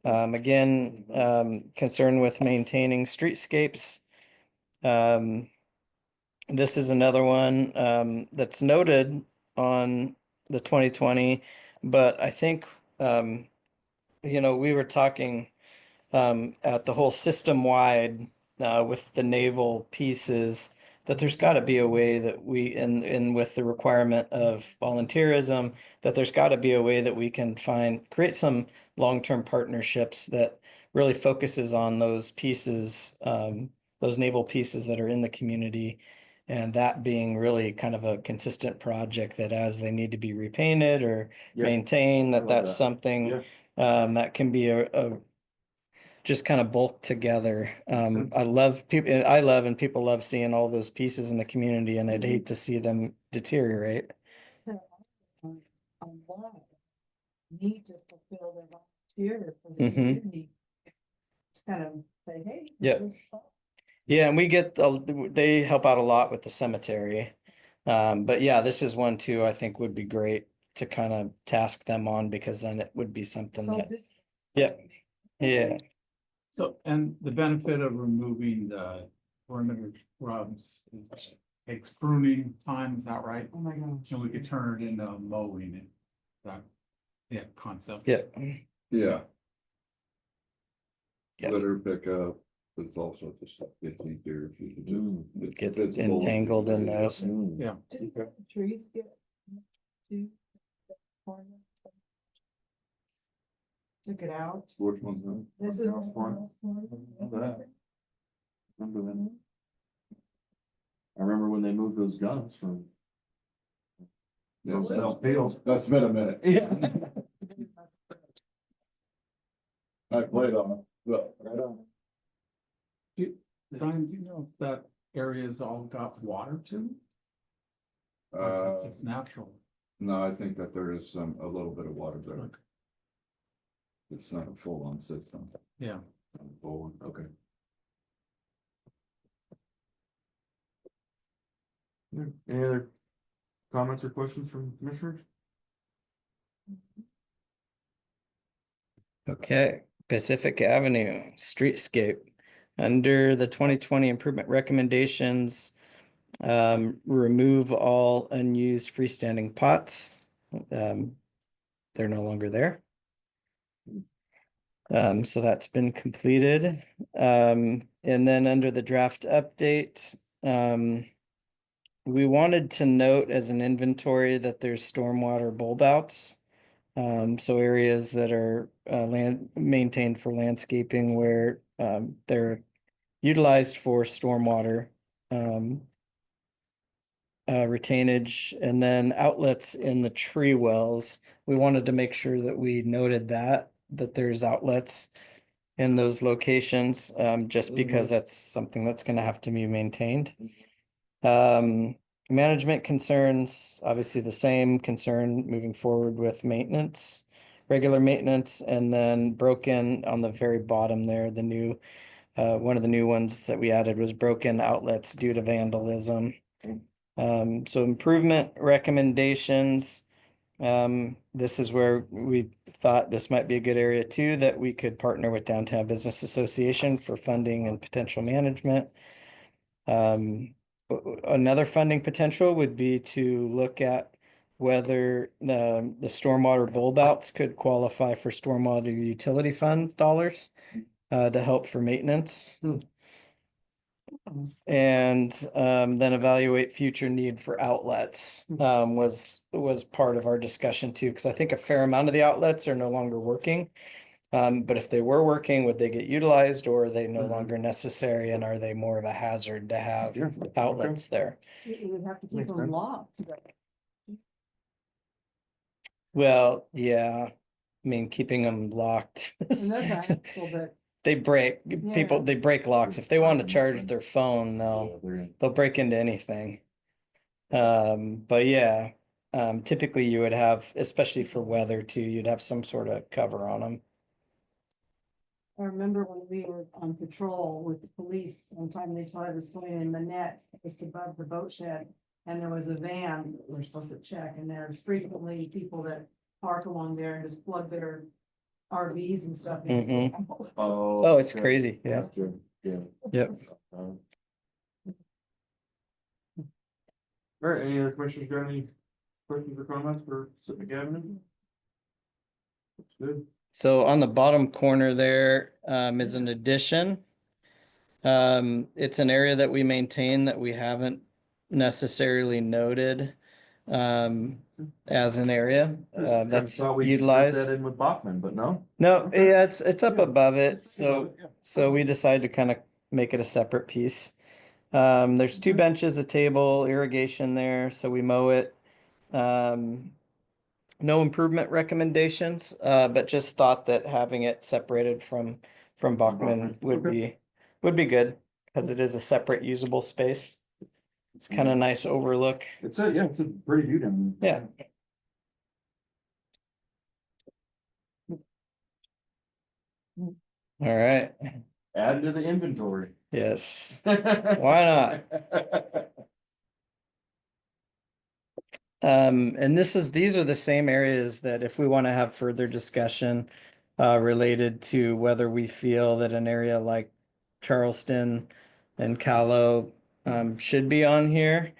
[SPEAKER 7] Again, concerned with maintaining streetscapes. This is another one that's noted on the 2020, but I think we were talking at the whole system wide with the naval pieces, that there's got to be a way that we, and with the requirement of volunteerism, that there's got to be a way that we can create some long-term partnerships that really focuses on those pieces, those naval pieces that are in the community. And that being really kind of a consistent project that as they need to be repainted or
[SPEAKER 1] Yeah.
[SPEAKER 7] maintained,
[SPEAKER 1] I love
[SPEAKER 7] that's
[SPEAKER 1] that.
[SPEAKER 7] something
[SPEAKER 1] Yeah.
[SPEAKER 7] that can be a just kind of bulk together.
[SPEAKER 1] sense.
[SPEAKER 7] I love and people love seeing all those pieces in the community, and I'd
[SPEAKER 1] Mm-hmm.
[SPEAKER 7] hate to see them deteriorate.
[SPEAKER 3] A lot need to fulfill their volunteer for the
[SPEAKER 7] Mhm.
[SPEAKER 3] community. It's kind of say, hey.
[SPEAKER 7] Yeah.
[SPEAKER 3] here's stuff.
[SPEAKER 7] Yeah, and they help out a lot with the cemetery. But yeah, this is one too, I think would be great to kind of task them on, because then it would be something
[SPEAKER 3] So
[SPEAKER 7] that,
[SPEAKER 3] this.
[SPEAKER 7] yeah, yeah.
[SPEAKER 4] So, and the benefit of removing the perimeter shrubs is takes pruning time, is that right?
[SPEAKER 3] Oh my gosh.
[SPEAKER 4] And we could turn it into mowing and that, yeah, concept.
[SPEAKER 7] Yeah.
[SPEAKER 6] Yeah.
[SPEAKER 7] Yes.
[SPEAKER 6] Litter pickup, there's all sorts of stuff gets easier if you can do. it's
[SPEAKER 7] Gets
[SPEAKER 6] visible.
[SPEAKER 7] entangled in those.
[SPEAKER 4] Yeah.
[SPEAKER 3] Did the trees get? to the corner? Took it out.
[SPEAKER 6] Which one's that?
[SPEAKER 3] This is.
[SPEAKER 1] House corner. that. Remember that? I remember when they moved those guns from.
[SPEAKER 6] Yeah,
[SPEAKER 1] Roosevelt Field.
[SPEAKER 6] That's been a minute.
[SPEAKER 1] Yeah.
[SPEAKER 6] I played on it, but.
[SPEAKER 4] Brian, do you know if that area's all got water too? It's natural.
[SPEAKER 6] No, I think that there is a little bit of water there. It's not a full-on system.
[SPEAKER 4] Yeah.
[SPEAKER 6] Not a full one, okay.
[SPEAKER 1] Any other comments or questions from commissioners?
[SPEAKER 7] Okay, Pacific Avenue streetscape. Under the 2020 improvement recommendations, remove all unused freestanding pots. They're no longer there. So that's been completed. And then under the draft update, we wanted to note as an inventory that there's stormwater bulb outs. So areas that are maintained for landscaping where they're utilized for stormwater retainage, and then outlets in the tree wells. We wanted to make sure that we noted that there's outlets in those locations, just because that's something that's gonna have to be maintained. Management concerns, obviously the same concern moving forward with maintenance regular maintenance, and then broken on the very bottom there, the new, one of the new ones that we added was broken outlets due to vandalism. So improvement recommendations. This is where we thought this might be a good area too, that we could partner with Downtown Business Association for funding and potential management. Another funding potential would be to look at whether the stormwater bulb outs could qualify for stormwater utility fund dollars to help for maintenance. And then evaluate future need for outlets was part of our discussion too, because I think a fair amount of the outlets are no longer working. But if they were working, would they get utilized, or are they no longer necessary, and are they more of a hazard to have
[SPEAKER 1] Yeah.
[SPEAKER 7] outlets there?
[SPEAKER 3] You would have to keep
[SPEAKER 1] Makes
[SPEAKER 3] them
[SPEAKER 1] sense.
[SPEAKER 3] locked.
[SPEAKER 7] Well, yeah, I mean, keeping them locked.
[SPEAKER 3] And that's a hassle, but
[SPEAKER 7] They break, people,
[SPEAKER 3] Yeah.
[SPEAKER 7] they break locks. If they want to charge their phone,
[SPEAKER 1] Yeah,
[SPEAKER 7] they'll break into anything. But yeah, typically you would have, especially for weather too, you'd have some sort of cover on them.
[SPEAKER 3] I remember when we were on patrol with the police, one time they told us going in Manette, just above the boat shed. And there was a van that we're supposed to check, and there's frequently people that park along there and just plug their RVs and stuff. in.
[SPEAKER 7] Oh, it's crazy. Yeah.
[SPEAKER 1] Gotcha. Yeah.
[SPEAKER 7] Yep.
[SPEAKER 1] All right, any other commissioners got any questions or comments for Pacific Avenue? That's good.
[SPEAKER 7] So on the bottom corner there, is an addition. It's an area that we maintain that we haven't necessarily noted, as an area, that's
[SPEAKER 1] Thought we grouped
[SPEAKER 7] utilized.
[SPEAKER 1] that in with Bachman, but no.
[SPEAKER 7] No, yeah, it's up
[SPEAKER 1] Yeah.
[SPEAKER 7] above it, so we decided to kind of make it a separate piece. There's two benches, a table, irrigation there, so we mow it. No improvement recommendations, but just thought that having it separated from Bachman
[SPEAKER 1] Bachman,
[SPEAKER 7] would be good, because it is a separate usable space. It's kind of nice overlook.
[SPEAKER 1] It's a pretty view down
[SPEAKER 7] Yeah. All right,
[SPEAKER 1] Add to the inventory.
[SPEAKER 7] yes.
[SPEAKER 1] Why
[SPEAKER 7] not? And these are the same areas that if we want to have further discussion related to whether we feel that an area like Charleston and Callow should be on here.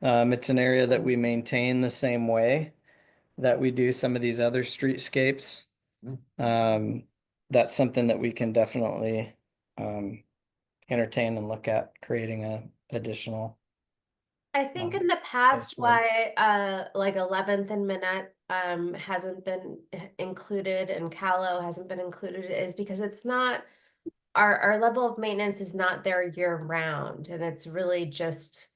[SPEAKER 7] It's an area that we maintain the same way that we do some of these other streetscapes. That's something that we can definitely entertain and look at creating a additional.
[SPEAKER 2] I think in the past,
[SPEAKER 7] one.
[SPEAKER 2] why like 11th and Minette hasn't been included and Callow hasn't been included is because it's not our level of maintenance is not there year round, and it's really just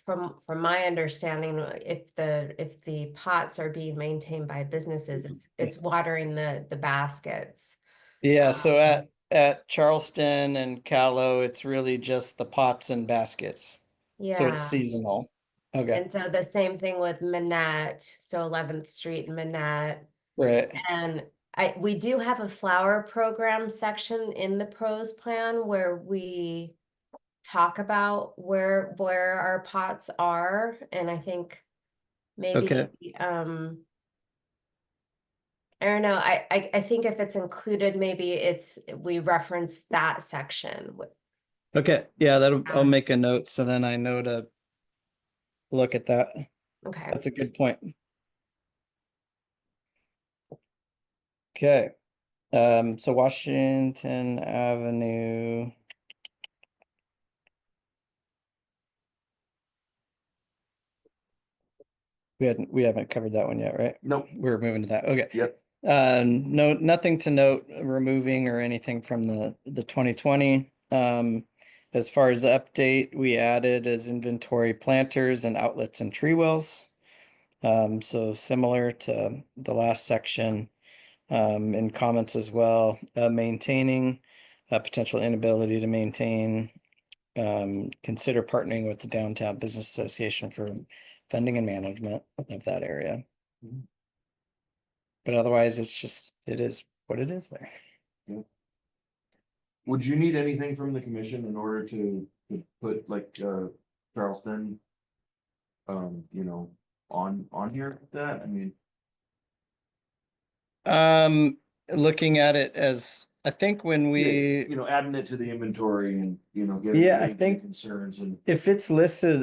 [SPEAKER 2] from my understanding, if the pots are being maintained by businesses, it's watering the baskets.
[SPEAKER 7] Yeah, so at Charleston and Callow, it's really just the pots and baskets. So
[SPEAKER 2] Yeah.
[SPEAKER 7] it's seasonal. Okay,
[SPEAKER 2] And so the same thing with Minette, so 11th Street and Minette.
[SPEAKER 7] right.
[SPEAKER 2] And we do have a flower program section in the pros plan where we talk about where our pots are, and I think maybe
[SPEAKER 7] Okay.
[SPEAKER 2] I don't know, I think if it's included, maybe we reference that section.
[SPEAKER 7] Okay, yeah, I'll make a note so then I know to look at that.
[SPEAKER 2] Okay.
[SPEAKER 7] That's a good point. Okay, so Washington Avenue. We haven't covered that one yet, right?
[SPEAKER 1] Nope.
[SPEAKER 7] We're moving to that. Okay.
[SPEAKER 1] Yep.
[SPEAKER 7] No, nothing to note removing or anything from the 2020. As far as the update, we added as inventory planters and outlets and tree wells. So similar to the last section, in comments as well, maintaining potential inability to maintain. Consider partnering with the Downtown Business Association for funding and management of that area. But otherwise, it's just, it is what it is there.
[SPEAKER 1] Would you need anything from the commission in order to put like, Charleston? You know, on here with that, I mean.
[SPEAKER 7] Looking at it as, I think when we,
[SPEAKER 1] You know, adding it to the inventory and, you know, giving.
[SPEAKER 7] Yeah, I
[SPEAKER 1] the
[SPEAKER 7] think-
[SPEAKER 1] Concerns and.
[SPEAKER 7] if it's listed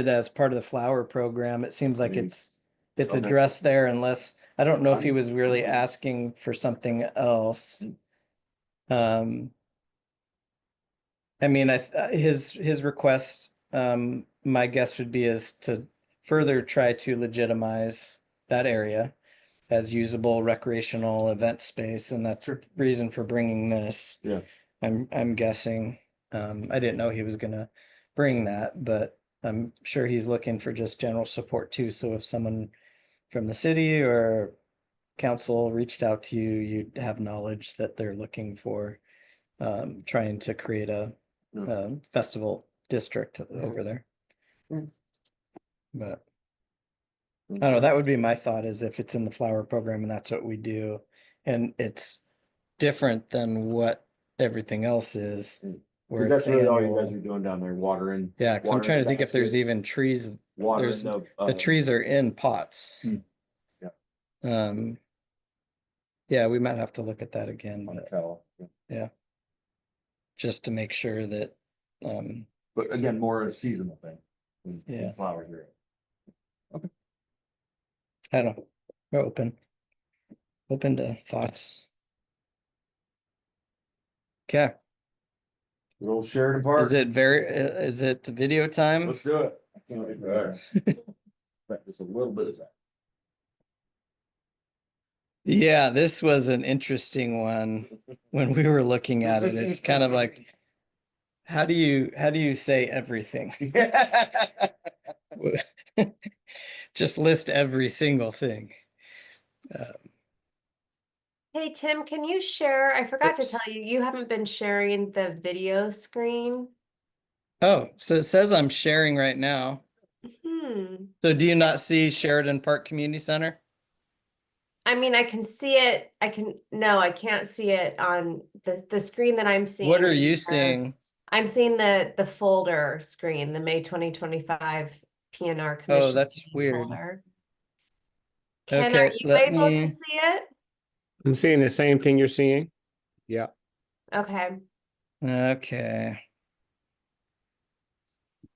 [SPEAKER 7] as part of the flower program, it seems like
[SPEAKER 1] Maybe.
[SPEAKER 7] it's
[SPEAKER 1] Okay.
[SPEAKER 7] addressed there unless, I don't know if he was really asking for something else. I mean, his request, my guess would be is to further try to legitimize that area as usable recreational event space, and that's the reason for bringing this.
[SPEAKER 1] Yeah.
[SPEAKER 7] I'm guessing. I didn't know he was gonna bring that, but I'm sure he's looking for just general support too. So if someone from the city or council reached out to you, you'd have knowledge that they're looking for trying to create a festival district over there.
[SPEAKER 3] Mm.
[SPEAKER 7] But I don't know, that would be my thought, is if it's in the flower program and that's what we do, and it's different than what everything else is. where
[SPEAKER 1] Cause that's
[SPEAKER 7] it's
[SPEAKER 1] really all you
[SPEAKER 7] annual.
[SPEAKER 1] guys are doing down there, watering.
[SPEAKER 7] Yeah, because I'm
[SPEAKER 1] watering
[SPEAKER 7] trying to
[SPEAKER 1] the
[SPEAKER 7] think if there's
[SPEAKER 1] baskets,
[SPEAKER 7] even trees.
[SPEAKER 1] Watering
[SPEAKER 7] there's-
[SPEAKER 1] the.
[SPEAKER 7] The trees are in pots.
[SPEAKER 1] Hmm.
[SPEAKER 7] Yeah, we might have to look at that again,
[SPEAKER 1] On the
[SPEAKER 7] but
[SPEAKER 1] cowl.
[SPEAKER 7] just to make sure that,
[SPEAKER 1] But again, more a seasonal thing. than
[SPEAKER 7] Yeah.
[SPEAKER 1] Flowers are.
[SPEAKER 7] I don't know, we're open to thoughts. Okay,
[SPEAKER 1] Little Sheridan Park.
[SPEAKER 7] is it video time?
[SPEAKER 1] Let's do it. I can't wait for that. But just a little bit of time.
[SPEAKER 7] Yeah, this was an interesting one when we were looking at it. It's kind of like, how do you say everything? Just list every single thing.
[SPEAKER 2] Hey, Tim, can you share? I forgot to
[SPEAKER 7] Oops.
[SPEAKER 2] tell you, you haven't been sharing the video screen.
[SPEAKER 7] Oh, so it says I'm sharing right now.
[SPEAKER 2] Hmm.
[SPEAKER 7] So do you not see Sheridan Park Community Center?
[SPEAKER 2] I mean, I can see it. No, I can't see it on the screen that I'm seeing.
[SPEAKER 7] What are
[SPEAKER 2] is
[SPEAKER 7] you
[SPEAKER 2] the-
[SPEAKER 7] seeing?
[SPEAKER 2] I'm seeing the folder screen, the May 2025 PNR Commission.
[SPEAKER 7] Oh, that's weird.
[SPEAKER 2] folder. Ken, are
[SPEAKER 7] Okay,
[SPEAKER 2] you
[SPEAKER 7] let
[SPEAKER 2] able
[SPEAKER 7] me,
[SPEAKER 2] to see it?
[SPEAKER 8] I'm seeing the same thing you're seeing. Yeah.
[SPEAKER 2] Okay.
[SPEAKER 7] okay.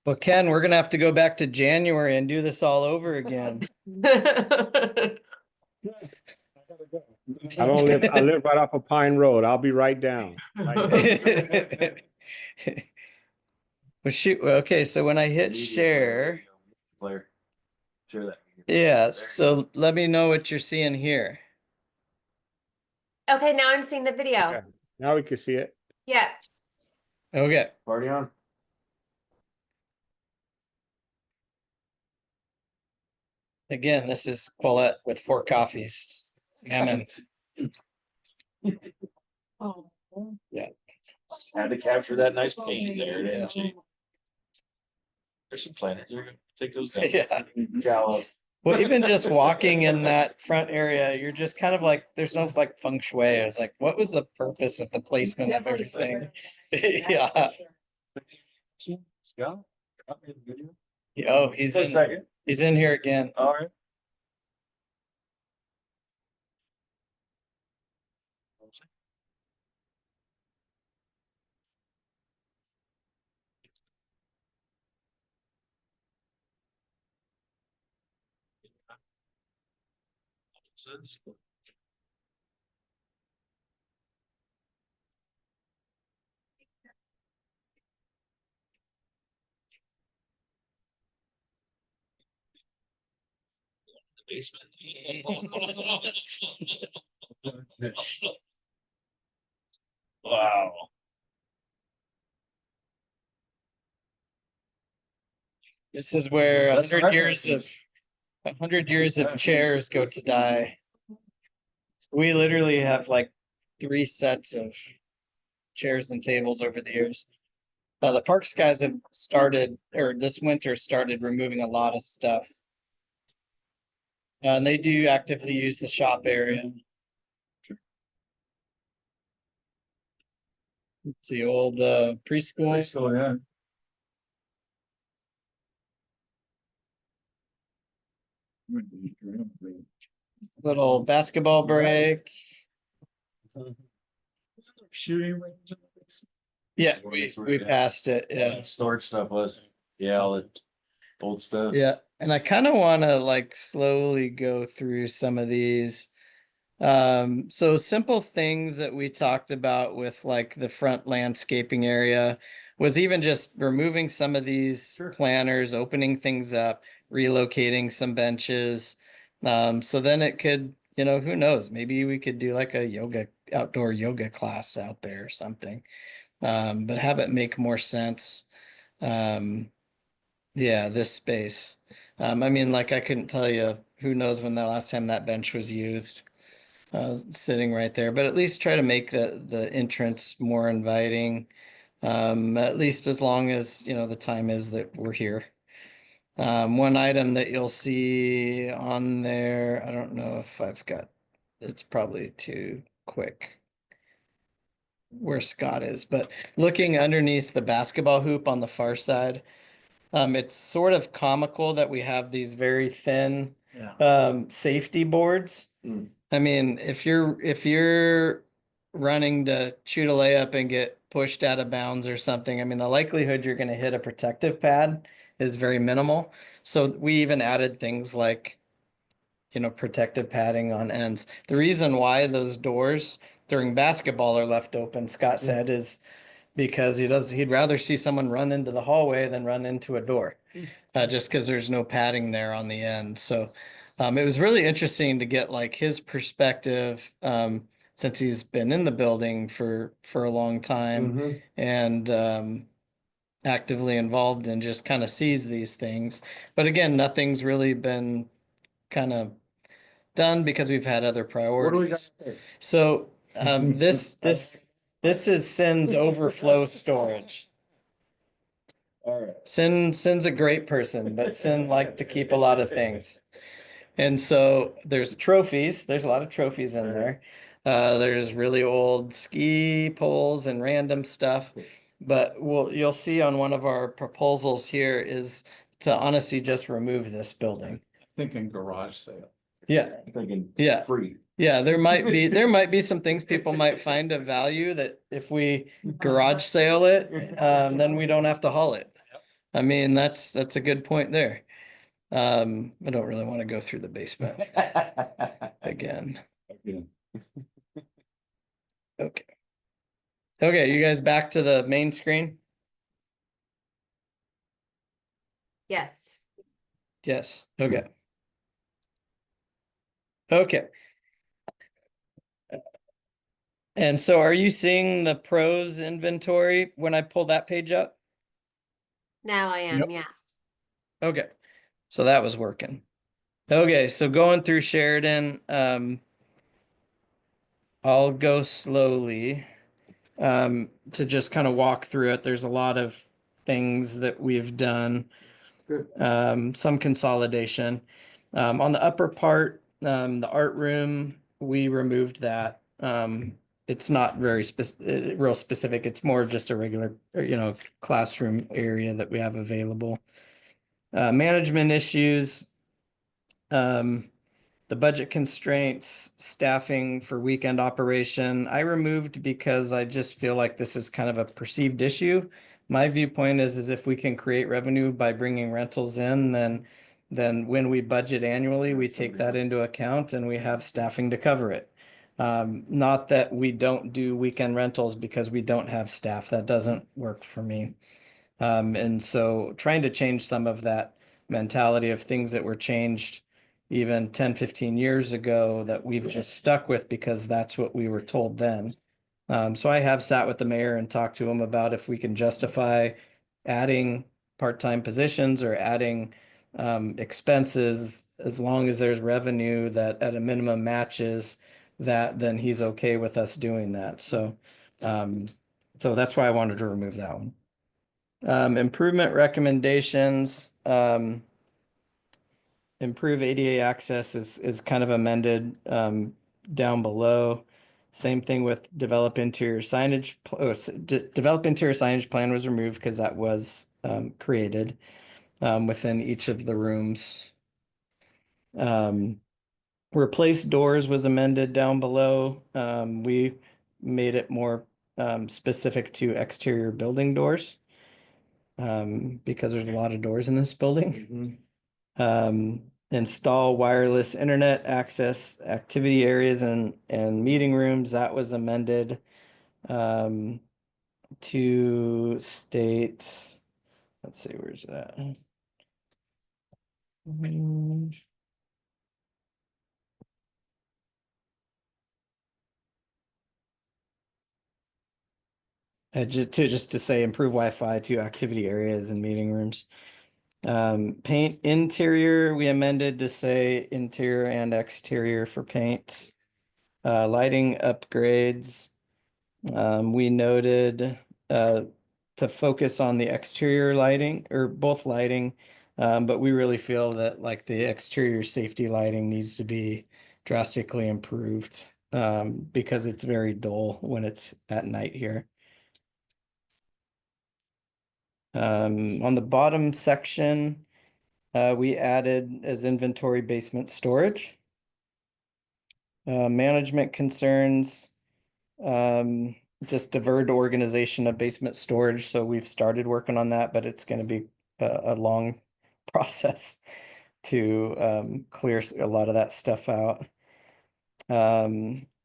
[SPEAKER 7] Well, Ken, we're gonna have to go back to January and do this all over again.
[SPEAKER 8] I live right off of Pine Road. I'll be right down.
[SPEAKER 7] Well, shoot, well, okay, so when I hit
[SPEAKER 1] Media
[SPEAKER 7] share,
[SPEAKER 1] Player. Share that.
[SPEAKER 7] yeah, so let me know what you're seeing here.
[SPEAKER 2] Okay, now I'm seeing the video.
[SPEAKER 8] Okay. Now we can see it.
[SPEAKER 2] Yeah.
[SPEAKER 7] Okay,
[SPEAKER 1] Party on.
[SPEAKER 7] again, this is Paulette with 4 coffees. Gammon.
[SPEAKER 9] Had to capture that nice paint there, didn't she? There's some planners, you're gonna take those down.
[SPEAKER 7] Yeah.
[SPEAKER 1] Gallows.
[SPEAKER 7] Well, even just walking in that front area, you're just kind of like, there's no like feng shui. It's like, what was the purpose of the placement of everything? Yeah.
[SPEAKER 9] Scott? Got me the video?
[SPEAKER 7] Oh,
[SPEAKER 9] Take a second.
[SPEAKER 7] he's in here again.
[SPEAKER 9] All right. Wow.
[SPEAKER 7] This is where 100 years of chairs go to die. We literally have like 3 sets of chairs and tables over the years. The parks guys have started, or this winter started removing a lot of stuff. And they do actively use the shop area. It's the old preschool.
[SPEAKER 1] yeah.
[SPEAKER 7] Little basketball break.
[SPEAKER 1] Shooting range.
[SPEAKER 7] Yeah, we passed it, yeah.
[SPEAKER 9] Storage stuff was, yeah, all the old stuff.
[SPEAKER 7] Yeah, and I kind of want to like slowly go through some of these. So simple things that we talked about with like the front landscaping area was even just removing some of these planters, opening things up, relocating some benches. So then it could, who knows, maybe we could do like a outdoor yoga class out there or something. But have it make more sense. Yeah, this space. I mean, like I couldn't tell you, who knows when the last time that bench was used, sitting right there, but at least try to make the entrance more inviting. At least as long as, the time is that we're here. One item that you'll see on there, I don't know if it's probably too quick where Scott is, but looking underneath the basketball hoop on the far side, it's sort of comical that we have these very thin safety boards. I mean, if you're running to shoot a layup and get pushed out of bounds or something, I mean, the likelihood you're going to hit a protective pad is very minimal. So we even added things like, protective padding on ends. The reason why those doors during basketball are left open, Scott said, is because he'd rather see someone run into the hallway than run into a door, just because there's no padding there on the end. So it was really interesting to get like his perspective, since he's been in the building for a long time and actively involved and just kind of sees these things. But again, nothing's really been kind of done because we've had other priorities. So this is Sin's overflow storage.
[SPEAKER 1] All right.
[SPEAKER 7] Sin's a great person, but Sin liked to keep a lot of things. And so there's trophies. There's a lot of trophies in there. There's really old ski poles and random stuff. But you'll see on one of our proposals here is to honestly just remove this building.
[SPEAKER 4] Thinking garage sale.
[SPEAKER 7] Yeah.
[SPEAKER 1] I'm thinking
[SPEAKER 7] Yeah.
[SPEAKER 1] free.
[SPEAKER 7] Yeah, there might be some things people might find of value that if we garage sale it, then we don't have to haul it. I mean, that's a good point there. I don't really want to go through the basement again. Okay. Okay, you guys back to the main screen?
[SPEAKER 2] Yes.
[SPEAKER 7] Yes, okay. Okay. And so are you seeing the pros inventory when I pull that page up?
[SPEAKER 2] Now I am,
[SPEAKER 7] Yep.
[SPEAKER 2] yeah.
[SPEAKER 7] Okay, so that was working. Okay, so going through Sheridan, I'll go slowly to just kind of walk through it. There's a lot of things that we've done. Some consolidation. On the upper part, the art room, we removed that. It's not very real specific. It's more just a regular, classroom area that we have available. Management issues, the budget constraints, staffing for weekend operation, I removed because I just feel like this is kind of a perceived issue. My viewpoint is if we can create revenue by bringing rentals in, then when we budget annually, we take that into account and we have staffing to cover it. Not that we don't do weekend rentals because we don't have staff. That doesn't work for me. And so trying to change some of that mentality of things that were changed even 10, 15 years ago that we've just stuck with because that's what we were told then. So I have sat with the mayor and talked to him about if we can justify adding part-time positions or adding expenses, as long as there's revenue that at a minimum matches that, then he's okay with us doing that. So that's why I wanted to remove that one. Improvement recommendations. improve ADA access is kind of amended, down below. Same thing with develop interior signage, develop interior signage plan was removed because that was, created, within each of the rooms. Replace doors was amended down below. We made it more, specific to exterior building doors. Because there's a lot of doors in this building. Install wireless internet access, activity areas and meeting rooms, that was amended. To state, let's see, where's that? Just to say improve Wi-Fi to activity areas and meeting rooms. Paint interior, we amended to say interior and exterior for paint. Lighting upgrades. We noted to focus on the exterior lighting or both lighting. But we really feel that like the exterior safety lighting needs to be drastically improved because it's very dull when it's at night here. On the bottom section, we added as inventory basement storage. Management concerns, just divert organization of basement storage. So we've started working on that, but it's going to be a long process to clear a lot of that stuff out.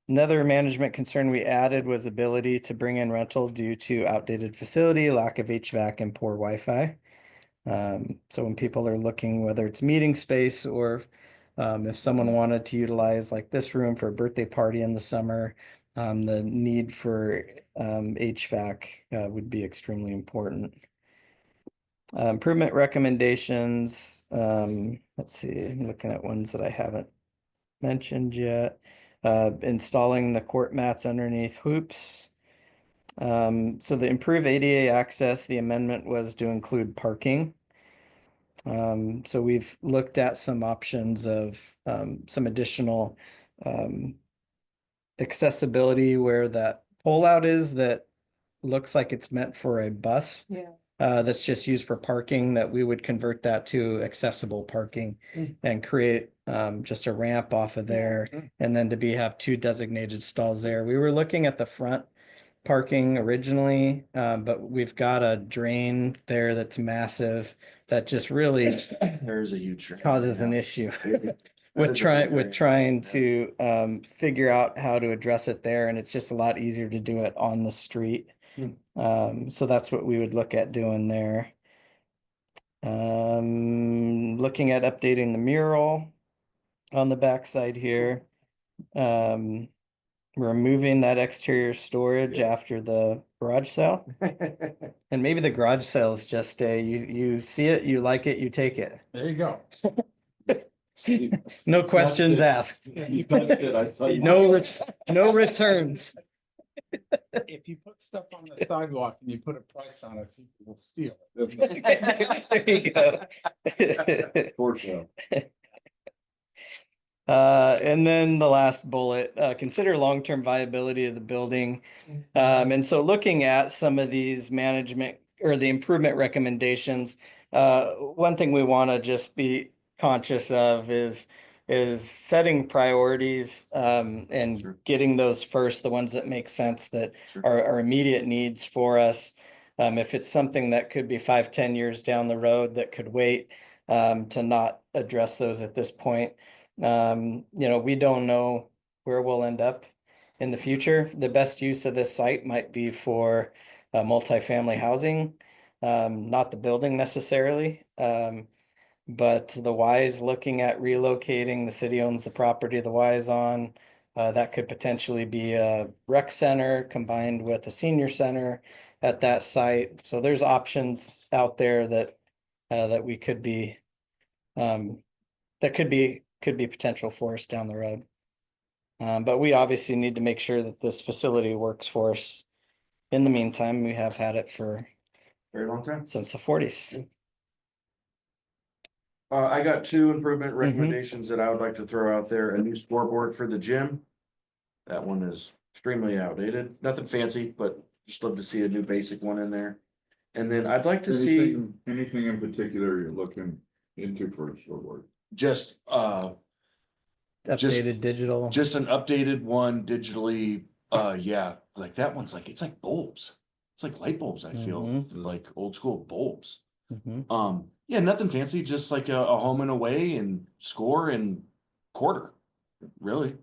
[SPEAKER 7] Another management concern we added was ability to bring in rental due to outdated facility, lack of HVAC, and poor Wi-Fi. So when people are looking, whether it's meeting space or if someone wanted to utilize like this room for a birthday party in the summer, the need for HVAC would be extremely important. Improvement recommendations. Let's see, I'm looking at ones that I haven't mentioned yet. Installing the court mats underneath hoops. So the improve ADA access, the amendment was to include parking. So we've looked at some options of some additional accessibility where that pullout is that looks like it's meant for a bus.
[SPEAKER 3] Yeah.
[SPEAKER 7] That's just used for parking, that we would convert that to accessible parking and create just a ramp off of there. And then to have 2 designated stalls there. We were looking at the front parking originally, but we've got a drain there that's massive that just really
[SPEAKER 1] There's a huge. drain
[SPEAKER 7] causes
[SPEAKER 1] right
[SPEAKER 7] an
[SPEAKER 1] now.
[SPEAKER 7] issue
[SPEAKER 1] There's
[SPEAKER 7] with
[SPEAKER 1] a
[SPEAKER 7] trying
[SPEAKER 1] big drain.
[SPEAKER 7] trying to figure out how to address it there, and it's just a lot easier to do it on the street. So that's what we would look at doing there. Looking at updating the mural on the backside here. Removing that exterior storage after the garage sale. And maybe the garage sale is just you see it, you like it, you take it.
[SPEAKER 4] There you go.
[SPEAKER 7] No questions asked.
[SPEAKER 6] You touched it, I saw you.
[SPEAKER 7] No returns.
[SPEAKER 4] If you put stuff on the sidewalk and you put a price on it, people will steal it.
[SPEAKER 7] There you go.
[SPEAKER 6] For sure.
[SPEAKER 7] And then the last bullet, consider long-term viability of the building. And so looking at some of these management or the improvement recommendations, one thing we want to just be conscious of is setting priorities and
[SPEAKER 1] Sure.
[SPEAKER 7] getting those first, the ones that make sense, that
[SPEAKER 1] Sure.
[SPEAKER 7] are immediate needs for us. If it's something that could be 5-10 years down the road that could wait, to not address those at this point. We don't know where we'll end up in the future. The best use of this site might be for multifamily housing, not the building necessarily. But the Y is looking at relocating. The city owns the property the Y is on. That could potentially be a rec center combined with a senior center at that site. So there's options out there that we could be that could be potential for us down the road. But we obviously need to make sure that this facility works for us. In the meantime, we have had it for
[SPEAKER 1] Very long time.
[SPEAKER 7] since the 40s.
[SPEAKER 1] I got two improvement recommendations that I would like to throw out there. A new scoreboard for the gym. That one is extremely outdated. Nothing fancy, but just love to see a new basic one in there. And then I'd like to see
[SPEAKER 6] Anything in particular you're looking into for a scoreboard?
[SPEAKER 1] just
[SPEAKER 7] Updated digital.
[SPEAKER 1] just an updated one digitally. Yeah, like that one's like, it's like bulbs. It's like light bulbs, I feel, like old school bulbs.
[SPEAKER 7] Mhm.
[SPEAKER 1] Yeah, nothing fancy, just like a home and away and score and quarter, really.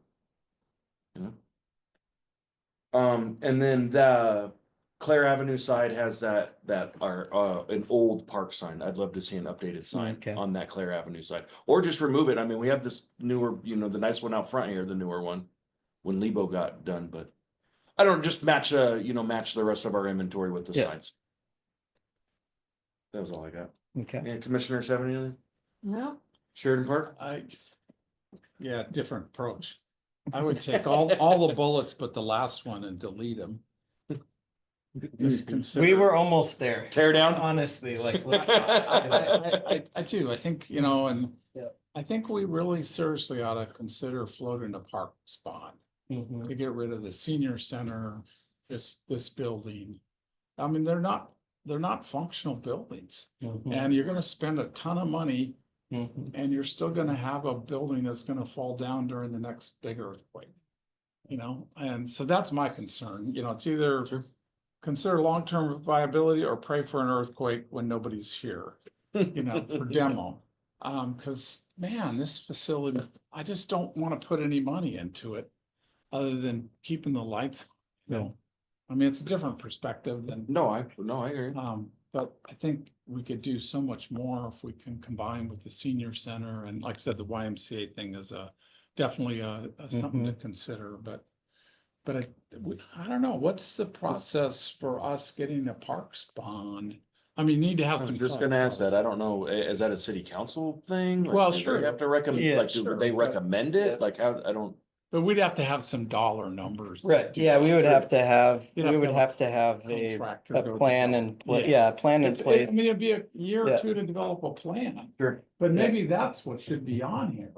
[SPEAKER 1] You know? And then the Clare Avenue side has that an old park sign. I'd love to see an updated sign
[SPEAKER 7] Okay.
[SPEAKER 1] on that Clare Avenue side, or just remove it. I mean, we have this newer, the nice one out front here, the newer one, when Lebo got done, but I don't just match match the rest of our inventory with the
[SPEAKER 7] Yeah.
[SPEAKER 1] signs. That was all I got.
[SPEAKER 7] Okay.
[SPEAKER 1] And commissioners have anything?
[SPEAKER 2] No.
[SPEAKER 1] Sheridan Park?
[SPEAKER 4] Yeah, different approach. I would take all the bullets but the last one and delete them. Just consider-
[SPEAKER 7] We were almost there,
[SPEAKER 1] Tear down?
[SPEAKER 7] honestly, like.
[SPEAKER 4] I do, I think, and
[SPEAKER 7] Yeah.
[SPEAKER 4] I think we really seriously ought to consider floating a park bond
[SPEAKER 7] Mhm.
[SPEAKER 4] to get rid of the senior center, this building. I mean, they're not functional buildings,
[SPEAKER 7] Mhm.
[SPEAKER 4] and you're gonna spend a ton of money
[SPEAKER 7] Mhm.
[SPEAKER 4] and you're still gonna have a building that's gonna fall down during the next big earthquake. And so that's my concern, it's either consider long-term viability or pray for an earthquake when nobody's here, for demo. Cause man, this facility, I just don't wanna put any money into it other than keeping the lights, I mean, it's a different perspective than.
[SPEAKER 1] No, I agree.
[SPEAKER 4] But I think we could do so much more if we can combine with the senior center, and like I said, the YMCA thing is definitely something to consider, but I don't know, what's the process for us getting a parks bond? I mean, you need to have.
[SPEAKER 1] I'm just gonna ask that. I don't know. Is that a city council thing? Like,
[SPEAKER 4] Well,
[SPEAKER 1] do they
[SPEAKER 4] sure.
[SPEAKER 1] have to recommend,
[SPEAKER 7] Yeah,
[SPEAKER 1] like, do they recommend it? Like, how, I don't.
[SPEAKER 4] But we'd have to have some dollar numbers.
[SPEAKER 7] Right,
[SPEAKER 4] to
[SPEAKER 7] yeah,
[SPEAKER 4] do
[SPEAKER 7] we
[SPEAKER 4] that.
[SPEAKER 7] would have to have,
[SPEAKER 4] You'd
[SPEAKER 7] we
[SPEAKER 4] have to
[SPEAKER 7] would
[SPEAKER 4] have
[SPEAKER 7] have to have
[SPEAKER 4] Contractor
[SPEAKER 7] a
[SPEAKER 4] go
[SPEAKER 7] plan
[SPEAKER 4] develop.
[SPEAKER 7] and, a plan in place.
[SPEAKER 4] I mean, it'd be a year or
[SPEAKER 7] Yeah.
[SPEAKER 4] two to develop a plan.
[SPEAKER 1] Sure.
[SPEAKER 4] But maybe that's what should be on here,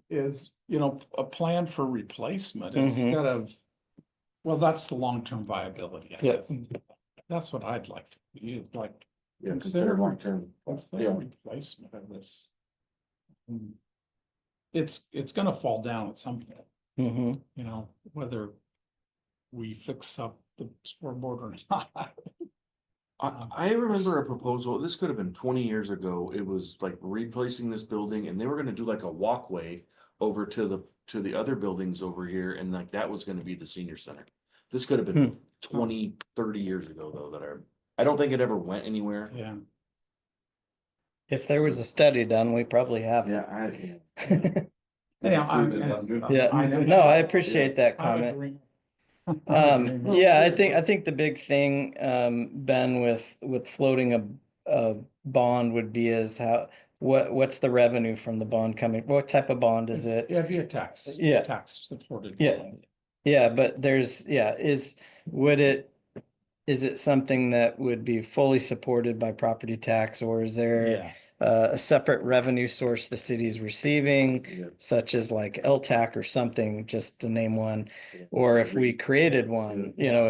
[SPEAKER 4] is, a plan for replacement
[SPEAKER 7] Mhm.
[SPEAKER 4] instead of, well, that's the long-term viability. I
[SPEAKER 7] Yeah.
[SPEAKER 4] guess. That's what I'd like to use, like,
[SPEAKER 1] Yeah, because
[SPEAKER 4] consider
[SPEAKER 1] they're long term.
[SPEAKER 4] what's the
[SPEAKER 1] Yeah.
[SPEAKER 4] replacement of this? It's gonna fall down at some point,
[SPEAKER 7] Mhm.
[SPEAKER 4] whether we fix up the scoreboard or not.
[SPEAKER 1] I remember a proposal, this could have been 20 years ago. It was like replacing this building and they were gonna do like a walkway over to the other buildings over here, and like that was gonna be the senior center. This could have been 20, 30 years ago though, that I don't think it ever went anywhere.
[SPEAKER 4] Yeah.
[SPEAKER 7] If there was a study done, we probably have
[SPEAKER 1] Yeah,
[SPEAKER 7] it.
[SPEAKER 4] Anyhow,
[SPEAKER 7] Yeah, no, I appreciate that comment. Yeah, I think the big thing, Ben, with floating a bond would be is what's the revenue from the bond coming? What type of bond is it?
[SPEAKER 4] Yeah, it'd be a tax.
[SPEAKER 7] Yeah.
[SPEAKER 4] Tax supported.
[SPEAKER 7] Yeah.
[SPEAKER 4] bond.
[SPEAKER 7] Yeah, but is it something that would be fully supported by property tax, or is there
[SPEAKER 4] Yeah,
[SPEAKER 7] a separate revenue source the city's receiving,
[SPEAKER 1] Yeah.
[SPEAKER 7] such as like LTAC or something, just to name one? Or if we created one, if
[SPEAKER 1] Yeah.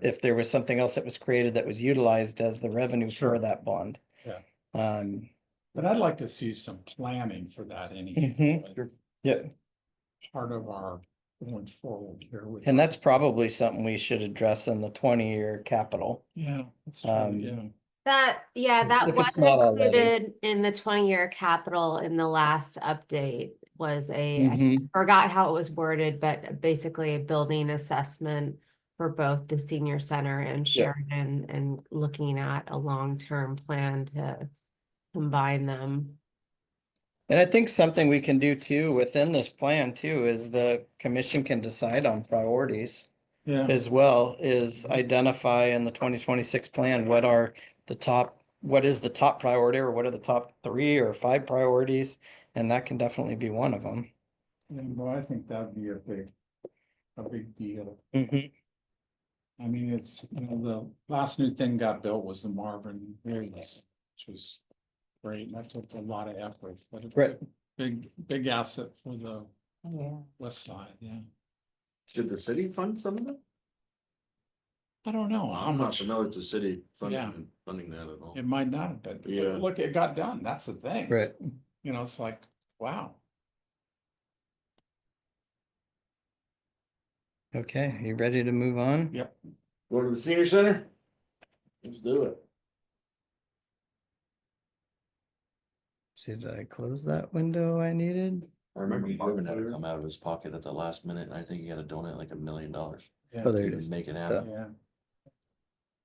[SPEAKER 7] if there was something else that was created that was utilized as the revenue
[SPEAKER 4] Sure.
[SPEAKER 7] for that bond.
[SPEAKER 4] Yeah.
[SPEAKER 7] Um,
[SPEAKER 4] but I'd like to see some planning for that anyway.
[SPEAKER 7] Mhm. yeah,
[SPEAKER 4] Part of our going forward here. with-
[SPEAKER 7] and that's probably something we should address in the 20-year capital.
[SPEAKER 4] Yeah. That's true,
[SPEAKER 7] Um,
[SPEAKER 4] yeah.
[SPEAKER 2] That
[SPEAKER 7] If
[SPEAKER 2] was
[SPEAKER 7] it's not already.
[SPEAKER 2] included in the 20-year capital in the last update, was I
[SPEAKER 7] Mhm.
[SPEAKER 2] forgot how it was worded, but basically a building assessment for both the senior center and
[SPEAKER 7] Yeah.
[SPEAKER 2] Sheridan, and looking at a long-term plan to combine them.
[SPEAKER 7] And I think something we can do too within this plan too is the commission can decide on priorities
[SPEAKER 4] Yeah.
[SPEAKER 7] as well, is identify in the 2026 plan what is the top priority, or what are the top 3 or 5 priorities, and that can definitely be one of them.
[SPEAKER 4] Well, I think that'd be a big deal.
[SPEAKER 7] Mhm.
[SPEAKER 4] I mean, it's, the last new thing got built was the Marvin Williams, which was great. That took a lot of effort, but it's
[SPEAKER 7] Right.
[SPEAKER 4] a big asset for the west side, yeah.
[SPEAKER 1] Did the city fund some of that?
[SPEAKER 4] I don't know how
[SPEAKER 1] I'm not
[SPEAKER 4] much,
[SPEAKER 1] familiar with the city
[SPEAKER 4] Yeah.
[SPEAKER 1] funding that at all.
[SPEAKER 4] it might not have been, but
[SPEAKER 1] Yeah.
[SPEAKER 4] look, it got done, that's the thing.
[SPEAKER 7] Right.
[SPEAKER 4] You know, it's like, wow.
[SPEAKER 7] Okay, you ready to move on?
[SPEAKER 4] Yep.
[SPEAKER 1] Go to the senior center? Let's do it.
[SPEAKER 7] See, did I close that window I needed?
[SPEAKER 10] I remember Jordan had to come out of his pocket at the last minute, and I think he had to donate like $1 million.
[SPEAKER 7] Oh, there it
[SPEAKER 10] to
[SPEAKER 7] is.
[SPEAKER 10] Make it happen.
[SPEAKER 4] Yeah.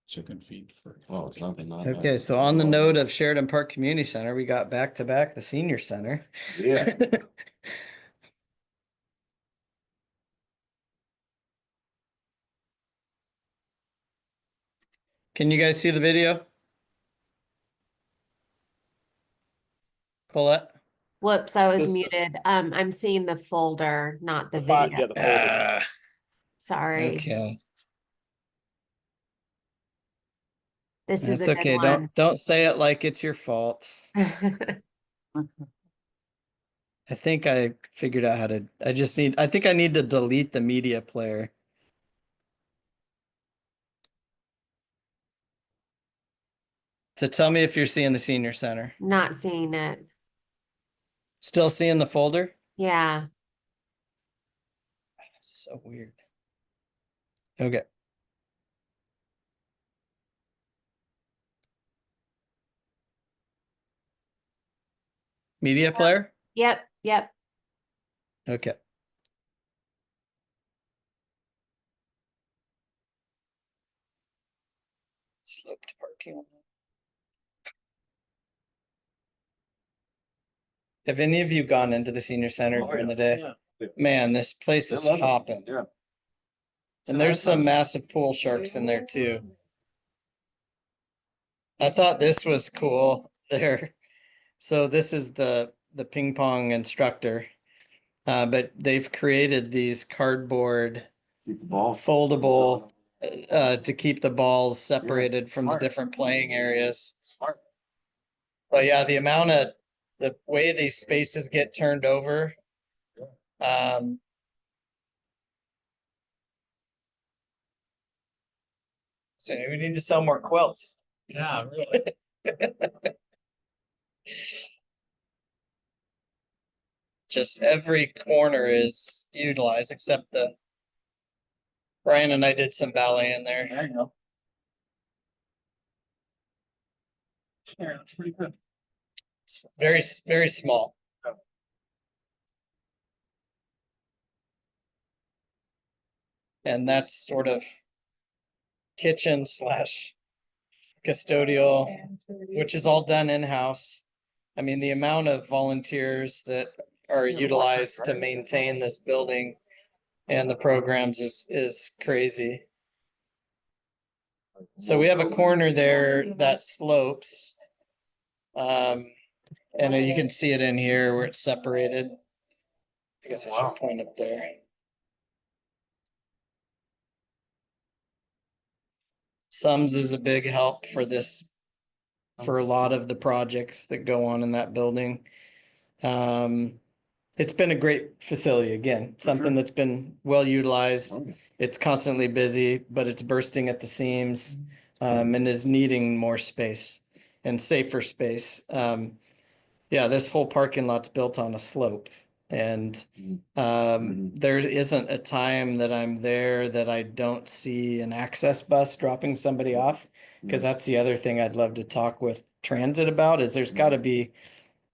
[SPEAKER 4] Chicken feed for.
[SPEAKER 10] Well, it's nothing, not.
[SPEAKER 7] Okay, so on the note of Sheridan Park Community Center, we got back to back the senior center.
[SPEAKER 1] Yeah.
[SPEAKER 7] Can you guys see the video? Colette?
[SPEAKER 2] Whoops, I was
[SPEAKER 8] Just-
[SPEAKER 2] muted. I'm seeing the folder, not the
[SPEAKER 8] Yeah,
[SPEAKER 2] video.
[SPEAKER 8] the folders.
[SPEAKER 7] Ah,
[SPEAKER 2] Sorry.
[SPEAKER 7] okay,
[SPEAKER 2] This is
[SPEAKER 7] that's
[SPEAKER 2] a good
[SPEAKER 7] okay.
[SPEAKER 2] one.
[SPEAKER 7] Don't say it like it's your fault. I think I figured out how to, I think I need to delete the media player. So tell me if you're seeing the senior center.
[SPEAKER 2] Not seeing it.
[SPEAKER 7] Still seeing the folder?
[SPEAKER 2] Yeah.
[SPEAKER 7] So weird. Okay. Media player?
[SPEAKER 2] Yep. Yep.
[SPEAKER 7] Okay. Sloped parking lot. Have any of you gone into the senior center during the day? Man, this place is hopping.
[SPEAKER 1] Yeah.
[SPEAKER 7] And there's some massive pool sharks in there too. I thought this was cool there. So this is the ping pong instructor. But they've created these cardboard
[SPEAKER 1] Keep the ball.
[SPEAKER 7] foldable to keep the balls separated from the
[SPEAKER 1] smart.
[SPEAKER 7] different playing areas.
[SPEAKER 1] Smart.
[SPEAKER 7] But yeah, the way these spaces get turned over. So we need to sell more quilts.
[SPEAKER 4] Yeah, really.
[SPEAKER 7] Just every corner is utilized except Brian and I did some ballet in there.
[SPEAKER 4] There you go. Yeah, it's pretty good.
[SPEAKER 7] It's very small. And that's sort of kitchen slash custodial, which is all done in-house. I mean, the amount of volunteers that are utilized to maintain this building and the programs is crazy. So we have a corner there that slopes. And you can see it in here where it's separated. I guess I should point up there. Sums is a big help for this, for a lot of the projects that go on in that building. It's been a great facility, again, something that's been well utilized. It's constantly busy, but it's bursting at the seams, and is needing more space and safer space. Yeah, this whole parking lot's built on a slope. And there isn't a time that I'm there that I don't see an access bus dropping somebody off. Because that's the other thing I'd love to talk with transit about, is there's got to be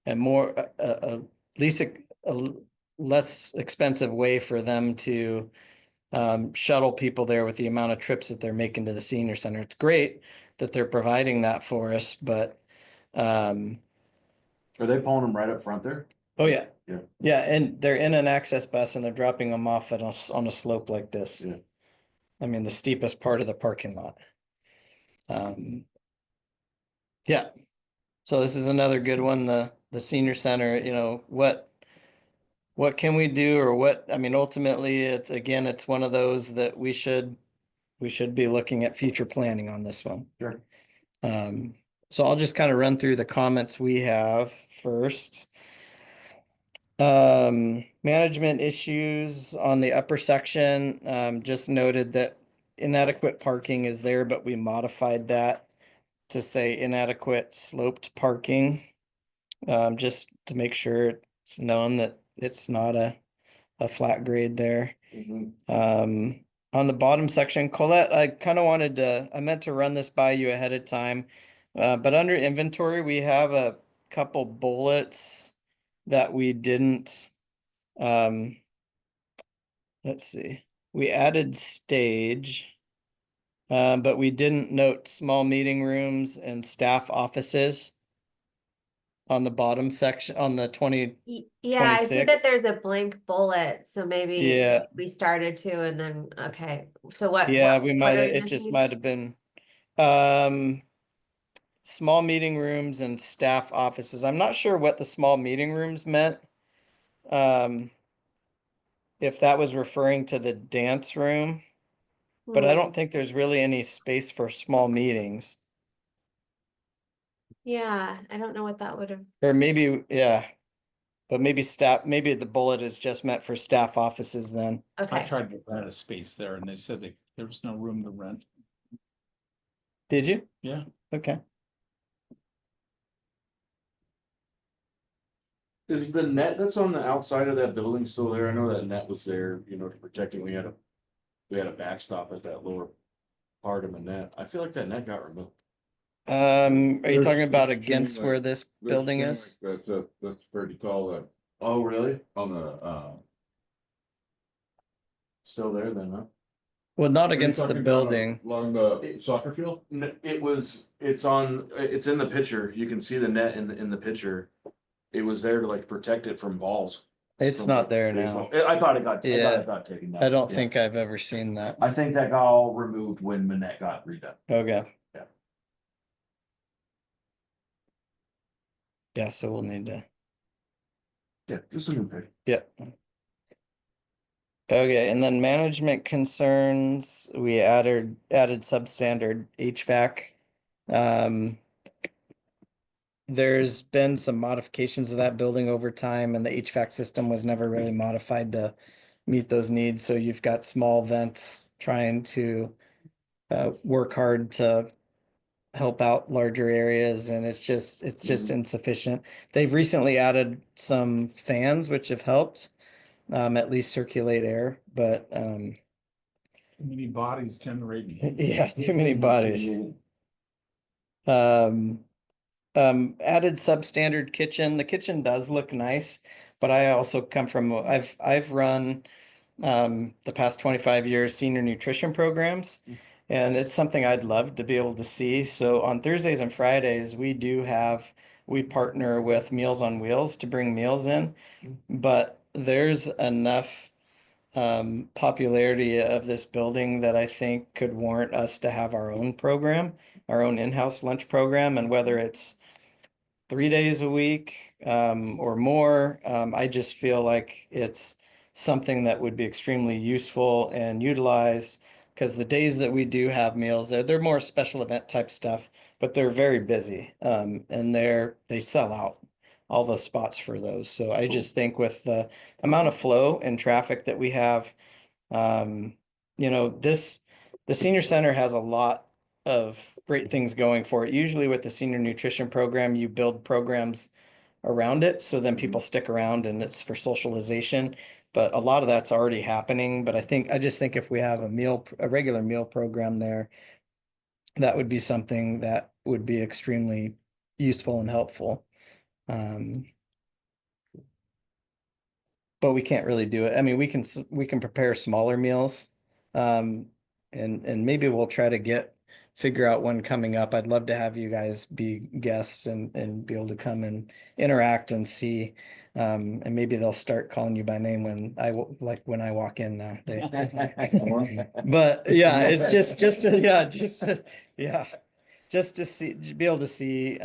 [SPEAKER 7] a more, at least a less expensive way for them to shuttle people there with the amount of trips that they're making to the senior center. It's great that they're providing that for us, but
[SPEAKER 1] Are they pulling them right up front there?
[SPEAKER 7] oh yeah.
[SPEAKER 1] Yeah.
[SPEAKER 7] Yeah, and they're in an access bus and they're dropping them off on a slope like this.
[SPEAKER 1] Yeah.
[SPEAKER 7] I mean, the steepest part of the parking lot. Yeah. So this is another good one, the senior center, you know, what can we do, or what, I mean, ultimately, it's one of those that we should be looking at future planning on this one.
[SPEAKER 1] Sure.
[SPEAKER 7] So I'll just kind of run through the comments we have first. Management issues on the upper section, just noted that inadequate parking is there, but we modified that to say inadequate sloped parking. Just to make sure it's known that it's not a flat grade there. On the bottom section, Colette, I meant to run this by you ahead of time. But under inventory, we have a couple bullets that we didn't, let's see, we added stage. But we didn't note small meeting rooms and staff offices on the bottom section, on the 20,
[SPEAKER 2] Yeah, I see that
[SPEAKER 7] 26.
[SPEAKER 2] there's a blank bullet, so maybe
[SPEAKER 7] Yeah.
[SPEAKER 2] we started to and then, okay, so what?
[SPEAKER 7] Yeah,
[SPEAKER 2] what-
[SPEAKER 7] we
[SPEAKER 2] what
[SPEAKER 7] might
[SPEAKER 2] are
[SPEAKER 7] have,
[SPEAKER 2] we
[SPEAKER 7] it just
[SPEAKER 2] missing?
[SPEAKER 7] might have been, small meeting rooms and staff offices. I'm not sure what the small meeting rooms meant. If that was referring to the dance room, but I
[SPEAKER 2] Hmm.
[SPEAKER 7] don't think there's really any space for small meetings.
[SPEAKER 2] Yeah, I don't know what that would have.
[SPEAKER 7] Or maybe, yeah, but maybe staff, maybe the bullet is just meant for staff offices then.
[SPEAKER 4] I
[SPEAKER 2] Okay,
[SPEAKER 4] tried to rent a space there and they said there was no room to rent.
[SPEAKER 7] Did you?
[SPEAKER 4] Yeah.
[SPEAKER 7] Okay.
[SPEAKER 1] Is the net that's on the outside of that building still there? I know that net was there, you know, to protect it. We had a backstop at that lower part of the net. I feel like that net got removed.
[SPEAKER 7] Are you
[SPEAKER 6] There's-
[SPEAKER 7] talking about
[SPEAKER 6] there's
[SPEAKER 7] against
[SPEAKER 6] chain
[SPEAKER 7] where
[SPEAKER 6] link.
[SPEAKER 7] this
[SPEAKER 6] There's
[SPEAKER 7] building
[SPEAKER 6] chain
[SPEAKER 7] is?
[SPEAKER 6] link That's pretty tall,
[SPEAKER 1] Oh, really?
[SPEAKER 6] on the,
[SPEAKER 1] Still there then, huh?
[SPEAKER 7] Well, not
[SPEAKER 6] Are you
[SPEAKER 7] against the
[SPEAKER 6] talking down
[SPEAKER 7] building.
[SPEAKER 6] along the soccer field?
[SPEAKER 1] It's in the picture. You can see the net in the picture. It was there to like protect it from balls.
[SPEAKER 7] It's
[SPEAKER 1] from
[SPEAKER 7] not there now.
[SPEAKER 1] baseball. I thought I
[SPEAKER 7] Yeah.
[SPEAKER 1] thought it got taken down.
[SPEAKER 7] I don't
[SPEAKER 1] Yeah.
[SPEAKER 7] think I've ever seen that.
[SPEAKER 1] I think that got all removed when Manette got redone.
[SPEAKER 7] Okay.
[SPEAKER 1] Yeah.
[SPEAKER 7] Yeah, so we'll need to,
[SPEAKER 1] Yeah, just a new picture.
[SPEAKER 7] yeah. Okay, and then management concerns, we added substandard HVAC. There's been some modifications of that building over time and the HVAC system was never really modified to meet those needs. So you've got small vents trying to work hard to help out larger areas and it's just insufficient. They've recently added some fans which have helped at least circulate air, but
[SPEAKER 4] Too many bodies generating.
[SPEAKER 7] yeah, too many bodies. Added substandard kitchen. The kitchen does look nice, but I also come from, I've run the past 25 years senior nutrition programs. And it's something I'd love to be able to see. So on Thursdays and Fridays, we partner with Meals on Wheels to bring meals in. But there's enough popularity of this building that I think could warrant us to have our own program, our own in-house lunch program, and whether it's 3 days a week or more, I just feel like it's something that would be extremely useful and utilized because the days that we do have meals, they're more special event type stuff, but they're very busy and they sell out all the spots for those. So I just think with the amount of flow and traffic that we have, you know, the senior center has a lot of great things going for it. Usually with the senior nutrition program, you build programs around it, so then people stick around and it's for socialization. But a lot of that's already happening. But I just think if we have a regular meal program there, that would be something that would be extremely useful and helpful. But we can't really do it. I mean, we can prepare smaller meals. And maybe we'll try to figure out one coming up. I'd love to have you guys be guests and be able to come and interact and see. And maybe they'll start calling you by name when I walk in now. But yeah, it's just to be able to see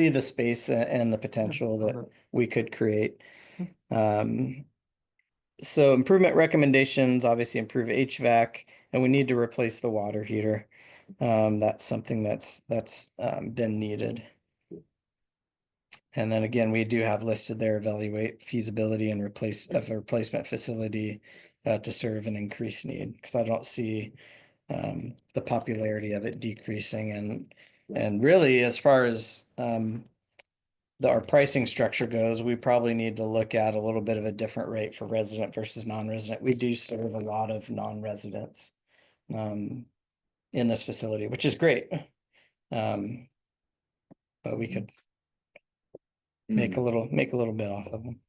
[SPEAKER 7] the space and the potential that we could create. So improvement recommendations, obviously improve HVAC, and we need to replace the water heater. That's something that's been needed. And then again, we do have listed there, evaluate feasibility and replace of a replacement facility to serve an increased need, because I don't see the popularity of it decreasing. And really, as far as our pricing structure goes, we probably need to look at a little bit of a different rate for resident versus non-resident. We do serve a lot of non-residents in this facility, which is great. But we could make a little bit off of them.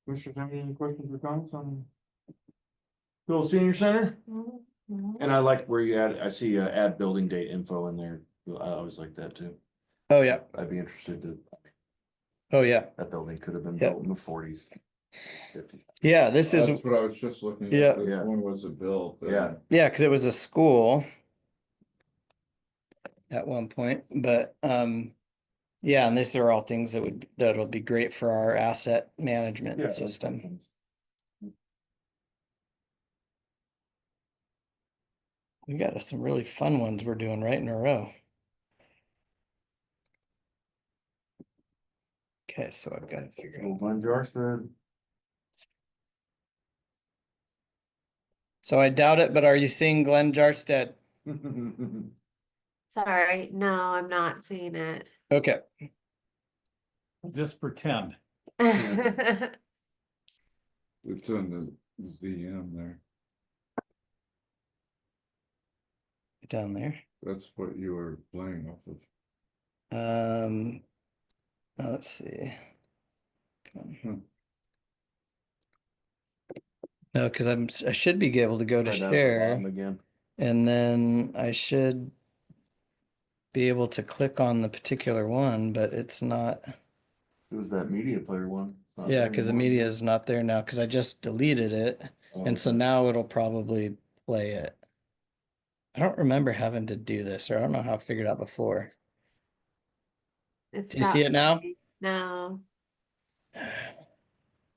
[SPEAKER 1] Commissioners, have any questions or comments on Bill Senior Center? And I like where you add, I see add building date info in there. I always like that too.
[SPEAKER 7] Oh, yeah.
[SPEAKER 1] I'd be interested to,
[SPEAKER 7] Oh, yeah.
[SPEAKER 1] that building could have been
[SPEAKER 7] Yep.
[SPEAKER 1] built in the 40s. 50s.
[SPEAKER 7] Yeah, this is,
[SPEAKER 6] That's what I was just looking
[SPEAKER 7] Yeah.
[SPEAKER 6] at.
[SPEAKER 1] Yeah.
[SPEAKER 6] When was it built?
[SPEAKER 1] Yeah.
[SPEAKER 7] yeah, because it was a school at one point, but yeah, and these are all things that'll be great for our asset management
[SPEAKER 1] Yeah.
[SPEAKER 7] system. We got some really fun ones we're doing right in a row. Okay, so I've got to figure out.
[SPEAKER 1] Glenn Jarstad.
[SPEAKER 7] So I doubt it, but are you seeing Glenn Jarstead?
[SPEAKER 2] Sorry, no, I'm not seeing it.
[SPEAKER 7] Okay,
[SPEAKER 4] Just pretend.
[SPEAKER 6] It's in the ZM there.
[SPEAKER 7] down there.
[SPEAKER 6] That's what you were playing off of.
[SPEAKER 7] Let's see.
[SPEAKER 6] Hmm.
[SPEAKER 7] No, because I should be able to go to
[SPEAKER 1] Right down at the
[SPEAKER 7] share,
[SPEAKER 1] bottom again.
[SPEAKER 7] and then I should be able to click on the particular one, but it's not.
[SPEAKER 1] It was that media player one. It's not
[SPEAKER 7] Yeah,
[SPEAKER 1] there
[SPEAKER 7] because the
[SPEAKER 1] anymore.
[SPEAKER 7] media is not there now, because I just deleted it,
[SPEAKER 1] Oh,
[SPEAKER 7] and so
[SPEAKER 1] okay.
[SPEAKER 7] now it'll probably play it. I don't remember having to do this, or I don't know how I figured out before.
[SPEAKER 2] It's
[SPEAKER 7] Do you see
[SPEAKER 2] not
[SPEAKER 7] it now?
[SPEAKER 2] playing. No.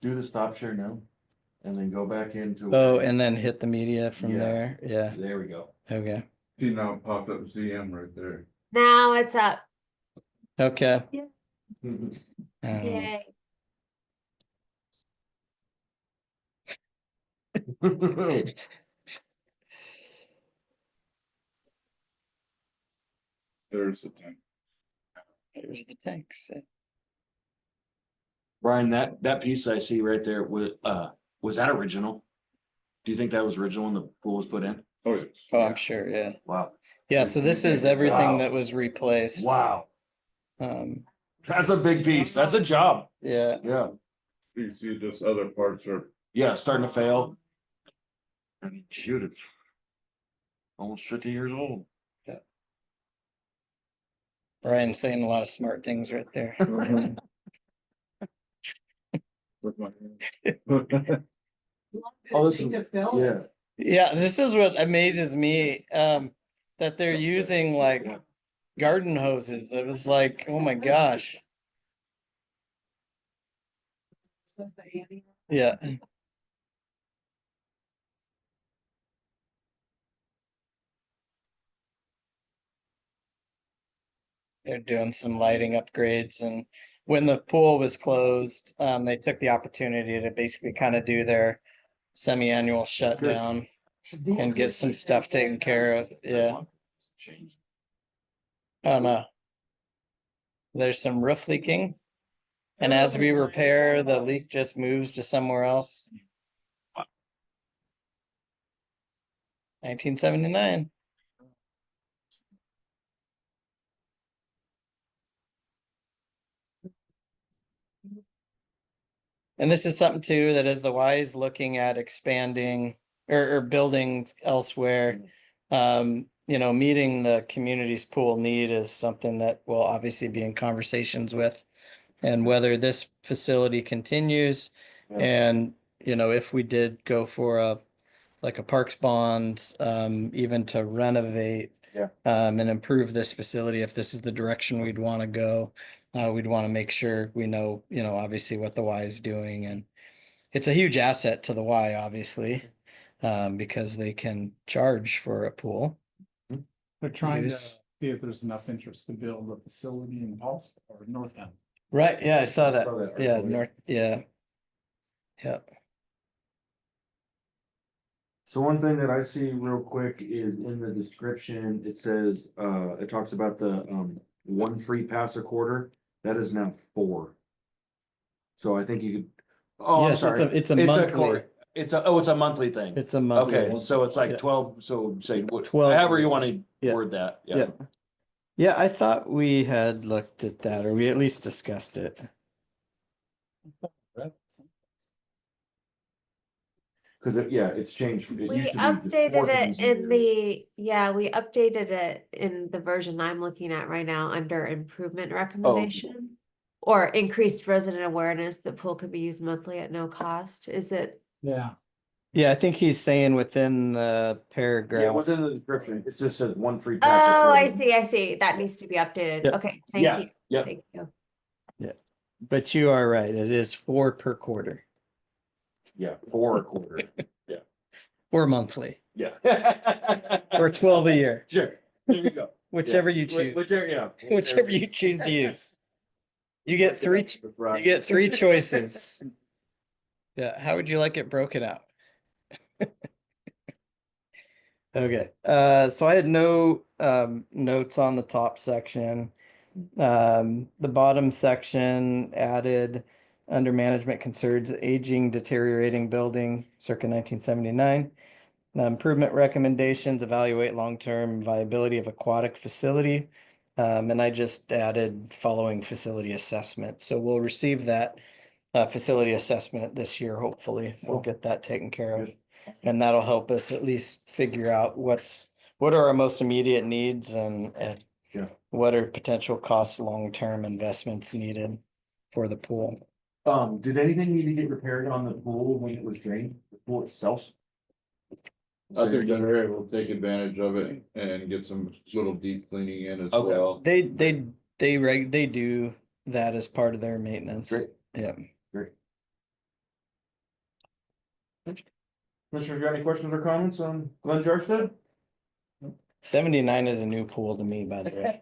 [SPEAKER 1] Do the stop share now, and then go back into.
[SPEAKER 7] Oh, and then hit the media from
[SPEAKER 1] Yeah.
[SPEAKER 7] there. Yeah.
[SPEAKER 1] There we go.
[SPEAKER 7] Okay.
[SPEAKER 6] See, now it popped up ZM right there.
[SPEAKER 2] Now it's up.
[SPEAKER 7] Okay.
[SPEAKER 2] Yay.
[SPEAKER 6] There's the thing.
[SPEAKER 7] Here's the tanks.
[SPEAKER 1] Brian, that piece I see right there, was that original? Do you think that was original when the pool was put in?
[SPEAKER 6] Oh, yes.
[SPEAKER 7] Oh, I'm sure. Yeah.
[SPEAKER 1] Wow.
[SPEAKER 7] Yeah. So this is everything
[SPEAKER 1] Wow.
[SPEAKER 7] that was replaced.
[SPEAKER 1] Wow,
[SPEAKER 7] That's
[SPEAKER 1] a big piece. That's a job.
[SPEAKER 7] Yeah.
[SPEAKER 1] Yeah,
[SPEAKER 6] You see just other parts are,
[SPEAKER 1] yeah, starting to fail. I mean, shoot, it's almost 50 years old.
[SPEAKER 7] Brian's saying a lot of smart things right there.
[SPEAKER 6] with my.
[SPEAKER 1] Oh, this is-
[SPEAKER 3] To fill
[SPEAKER 1] Yeah.
[SPEAKER 3] it.
[SPEAKER 7] Yeah, this is what amazes me, that they're using like garden hoses. It was like, oh my gosh.
[SPEAKER 3] Says the Annie.
[SPEAKER 7] Yeah. They're doing some lighting upgrades, and when the pool was closed, they took the opportunity to basically kind of do their semi-annual shutdown and get some stuff taken care of. Yeah. Oh no. There's some roof leaking. And as we repair, the leak just moves to somewhere else. 1979. And this is something too, that as the Y is looking at expanding or building elsewhere, meeting the community's pool need is something that we'll obviously be in conversations with. And whether this facility continues,
[SPEAKER 1] Yeah.
[SPEAKER 7] and, if we did go for a parks bond, even to renovate.
[SPEAKER 1] Yeah.
[SPEAKER 7] And improve this facility, if this is the direction we'd want to go, we'd want to make sure we know, obviously what the Y is doing, and it's a huge asset to the Y, obviously. because they can charge for a pool.
[SPEAKER 4] They're trying to
[SPEAKER 7] Use.
[SPEAKER 4] see if there's enough interest to build a facility in Paul's or North End.
[SPEAKER 7] Right, yeah, I saw that.
[SPEAKER 1] Saw that
[SPEAKER 7] Yeah,
[SPEAKER 1] article, yeah.
[SPEAKER 7] north, yeah. Yeah,
[SPEAKER 1] So one thing that I see real quick is in the description, it says, it talks about the, one free pass a quarter. That is now 4. So I think you could, oh, I'm
[SPEAKER 7] yes,
[SPEAKER 1] sorry.
[SPEAKER 7] it's a monthly,
[SPEAKER 1] quarter. It's a monthly thing.
[SPEAKER 7] it's a monthly.
[SPEAKER 1] Okay, so it's
[SPEAKER 7] Yeah.
[SPEAKER 1] like 12, so say,
[SPEAKER 7] 12.
[SPEAKER 1] however you wanna
[SPEAKER 7] Yeah.
[SPEAKER 1] word that,
[SPEAKER 7] Yeah. Yeah, I thought we had looked at that, or we at least discussed it.
[SPEAKER 1] Cause it's changed. It
[SPEAKER 2] We
[SPEAKER 1] used to be just
[SPEAKER 2] updated
[SPEAKER 1] 4
[SPEAKER 2] it
[SPEAKER 1] times a
[SPEAKER 2] in
[SPEAKER 1] year.
[SPEAKER 2] we updated it in the version I'm looking at right now under improvement recommendation. Or increased resident awareness that pool could be used monthly at no cost. Is it?
[SPEAKER 4] Yeah.
[SPEAKER 7] Yeah, I think he's saying within the
[SPEAKER 1] Yeah,
[SPEAKER 7] paragraph.
[SPEAKER 1] within the description, it just says 1 free pass a
[SPEAKER 2] Oh,
[SPEAKER 1] quarter.
[SPEAKER 2] I see. That needs to be updated.
[SPEAKER 7] Yep.
[SPEAKER 2] Okay,
[SPEAKER 1] Yeah,
[SPEAKER 2] thank you.
[SPEAKER 1] yep.
[SPEAKER 2] Thank you.
[SPEAKER 7] But you are right, it is 4 per quarter
[SPEAKER 1] Yeah, 4 a quarter.
[SPEAKER 7] or monthly,
[SPEAKER 1] Yeah.
[SPEAKER 7] or 12 a year,
[SPEAKER 1] Sure, there you go.
[SPEAKER 7] whichever
[SPEAKER 1] Yeah.
[SPEAKER 7] you choose,
[SPEAKER 1] Whichever, yeah.
[SPEAKER 7] whichever you choose to use. You get 3, you get 3 choices. Yeah, how would you like it broken out? Okay, so I had no notes on the top section. The bottom section added under management concerns aging, deteriorating building circa 1979. Improvement recommendations, evaluate long-term viability of aquatic facility. And I just added following facility assessment. So we'll receive that facility assessment this year, hopefully. We'll get that taken care of. And that'll help us at least figure out what are our most immediate needs and
[SPEAKER 1] Yeah.
[SPEAKER 7] what are potential costs, long-term investments needed for the pool.
[SPEAKER 1] Did anything need to get repaired on the pool when it was drained, the pool itself?
[SPEAKER 6] I think that area will take advantage of it and get some little deep cleaning in as
[SPEAKER 1] Okay.
[SPEAKER 6] well.
[SPEAKER 7] They do that as part of their maintenance.
[SPEAKER 1] Great.
[SPEAKER 7] Yeah.
[SPEAKER 1] Commissioners, got any questions or comments on Glen Jarstead?
[SPEAKER 7] 79 is a new pool to me, by the way.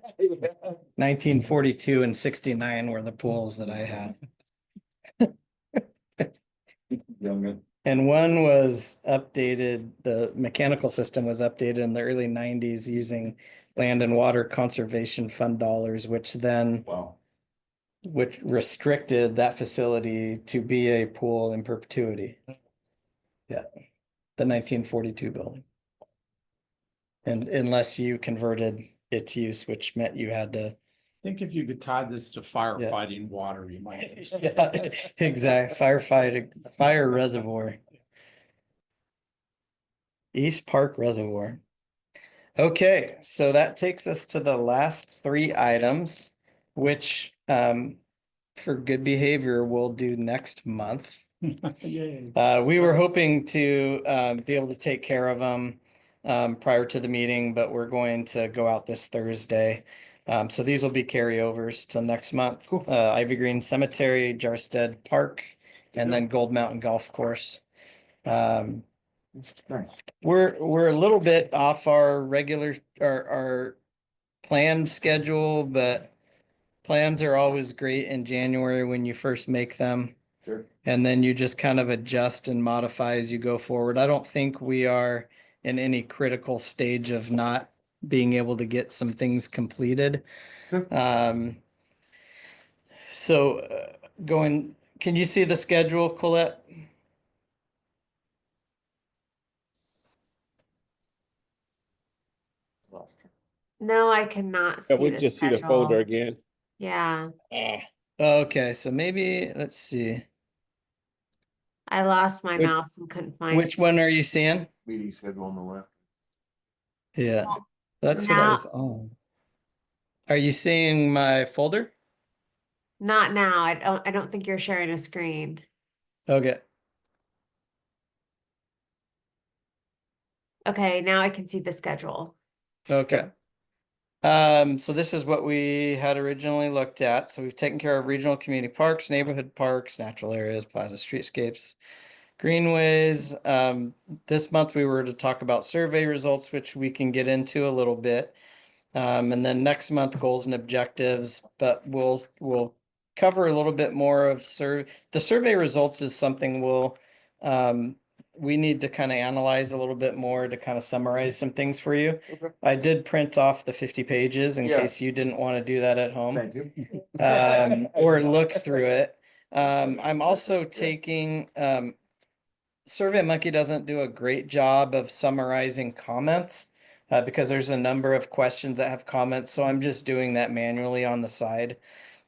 [SPEAKER 7] 1942 and 69 were the pools that I had.
[SPEAKER 1] Young.
[SPEAKER 7] And one was updated, the mechanical system was updated in the early 90s using Land and Water Conservation Fund dollars, which restricted that facility to be a pool in perpetuity. Yeah, the 1942 building. And unless you converted its use, which meant you had to.
[SPEAKER 4] I think if you could tie this to firefighting water, you might.
[SPEAKER 7] Yeah, exactly, fire reservoir. East Park Reservoir. Okay, so that takes us to the last 3 items, which for good behavior we'll do next month.
[SPEAKER 4] Yay.
[SPEAKER 7] We were hoping to be able to take care of them prior to the meeting, but we're going to go out this Thursday. So these will be carryovers till next month. Ivy Green Cemetery, Jarstead Park, and then Gold Mountain Golf Course.
[SPEAKER 1] Nice.
[SPEAKER 7] We're a little bit off our regular, our planned schedule, but plans are always great in January when you first make them.
[SPEAKER 1] Sure.
[SPEAKER 7] And then you just kind of adjust and modify as you go forward. I don't think we are in any critical stage of not being able to get some things completed.
[SPEAKER 1] Sure.
[SPEAKER 7] So can you see the schedule, Colette?
[SPEAKER 2] No, I cannot see.
[SPEAKER 8] Yeah, we just see the folder
[SPEAKER 2] schedule.
[SPEAKER 8] again.
[SPEAKER 2] Yeah,
[SPEAKER 7] Okay, so maybe, let's see.
[SPEAKER 2] I lost my
[SPEAKER 7] Which-
[SPEAKER 2] mouse and couldn't find
[SPEAKER 7] Which
[SPEAKER 2] it.
[SPEAKER 7] one are you seeing?
[SPEAKER 1] Meeting schedule on the left.
[SPEAKER 7] Yeah, that's what I
[SPEAKER 2] Now-
[SPEAKER 7] was on. Are you seeing my folder?
[SPEAKER 2] Not now. I don't think you're sharing a screen.
[SPEAKER 7] Okay,
[SPEAKER 2] Okay, now I can see the schedule.
[SPEAKER 7] okay. So this is what we had originally looked at. So we've taken care of regional community parks, neighborhood parks, natural areas, plaza streetscapes. Greenways, this month we were to talk about survey results, which we can get into a little bit. And then next month, goals and objectives, but we'll cover a little bit more of the survey results is something we need to kind of analyze a little bit more to kind of summarize some things for you.
[SPEAKER 1] Okay.
[SPEAKER 7] I did print off the 50 pages in
[SPEAKER 1] Yeah.
[SPEAKER 7] case you didn't want to do that at home.
[SPEAKER 1] Thank you.
[SPEAKER 7] Or look through it. I'm also taking, SurveyMonkey doesn't do a great job of summarizing comments because there's a number of questions that have comments. So I'm just doing that manually on the side.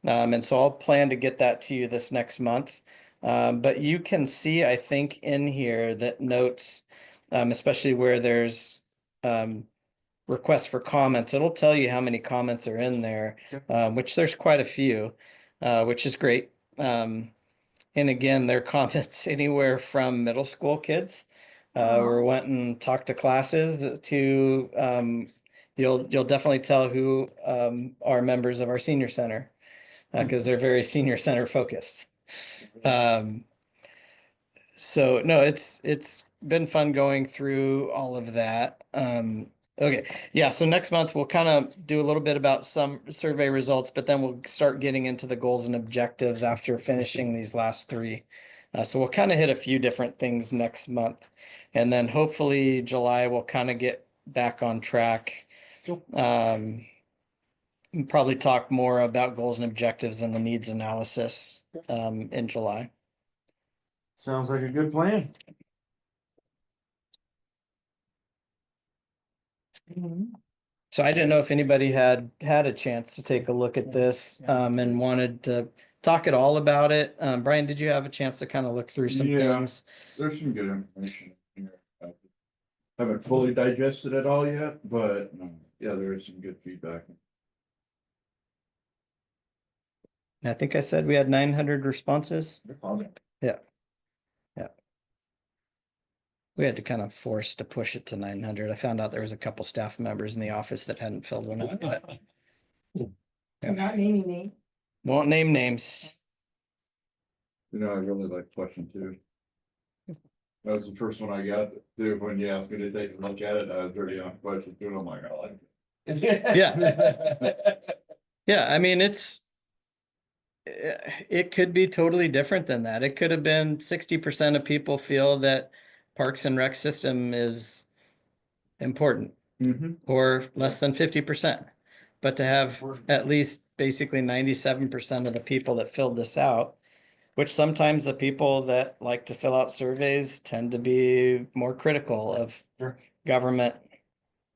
[SPEAKER 7] And so I'll plan to get that to you this next month. But you can see, I think, in here that notes, especially where there's requests for comments, it'll tell you how many comments are in there, which there's quite a few, which is great. And again, their comments anywhere from middle school kids. We're wanting to talk to classes to you'll definitely tell who are members of our senior center because they're very senior center focused. So no, it's been fun going through all of that. Okay, yeah, so next month we'll kind of do a little bit about some survey results, but then we'll start getting into the goals and objectives after finishing these last three. So we'll kind of hit a few different things next month. And then hopefully July we'll kind of get back on track. And probably talk more about goals and objectives and the needs analysis in July.
[SPEAKER 1] Sounds like a good plan.
[SPEAKER 7] So I didn't know if anybody had a chance to take a look at this and wanted to talk at all about it. Brian, did you have a chance to kind of look through some
[SPEAKER 6] Yeah.
[SPEAKER 7] things?
[SPEAKER 6] There's some good information here. Haven't fully digested it all yet, but yeah, there is some good feedback.
[SPEAKER 7] I think I said we had 900 responses. Yeah. We had to kind of force to push it to 900. I found out there was a couple staff members in the office that hadn't filled one out yet.
[SPEAKER 3] Not naming me.
[SPEAKER 7] Won't name names.
[SPEAKER 6] You know, I really like question 2. That was the first one I got, dude, when you asked me to take a look at it, I was already on question 2, and I'm like, I like it.
[SPEAKER 7] Yeah. Yeah, I mean, it could be totally different than that. It could have been 60% of people feel that Parks and Rec system is important, or less than 50%. But to have at least basically 97% of the people that filled this out, which sometimes the people that like to fill out surveys tend to be more critical of government.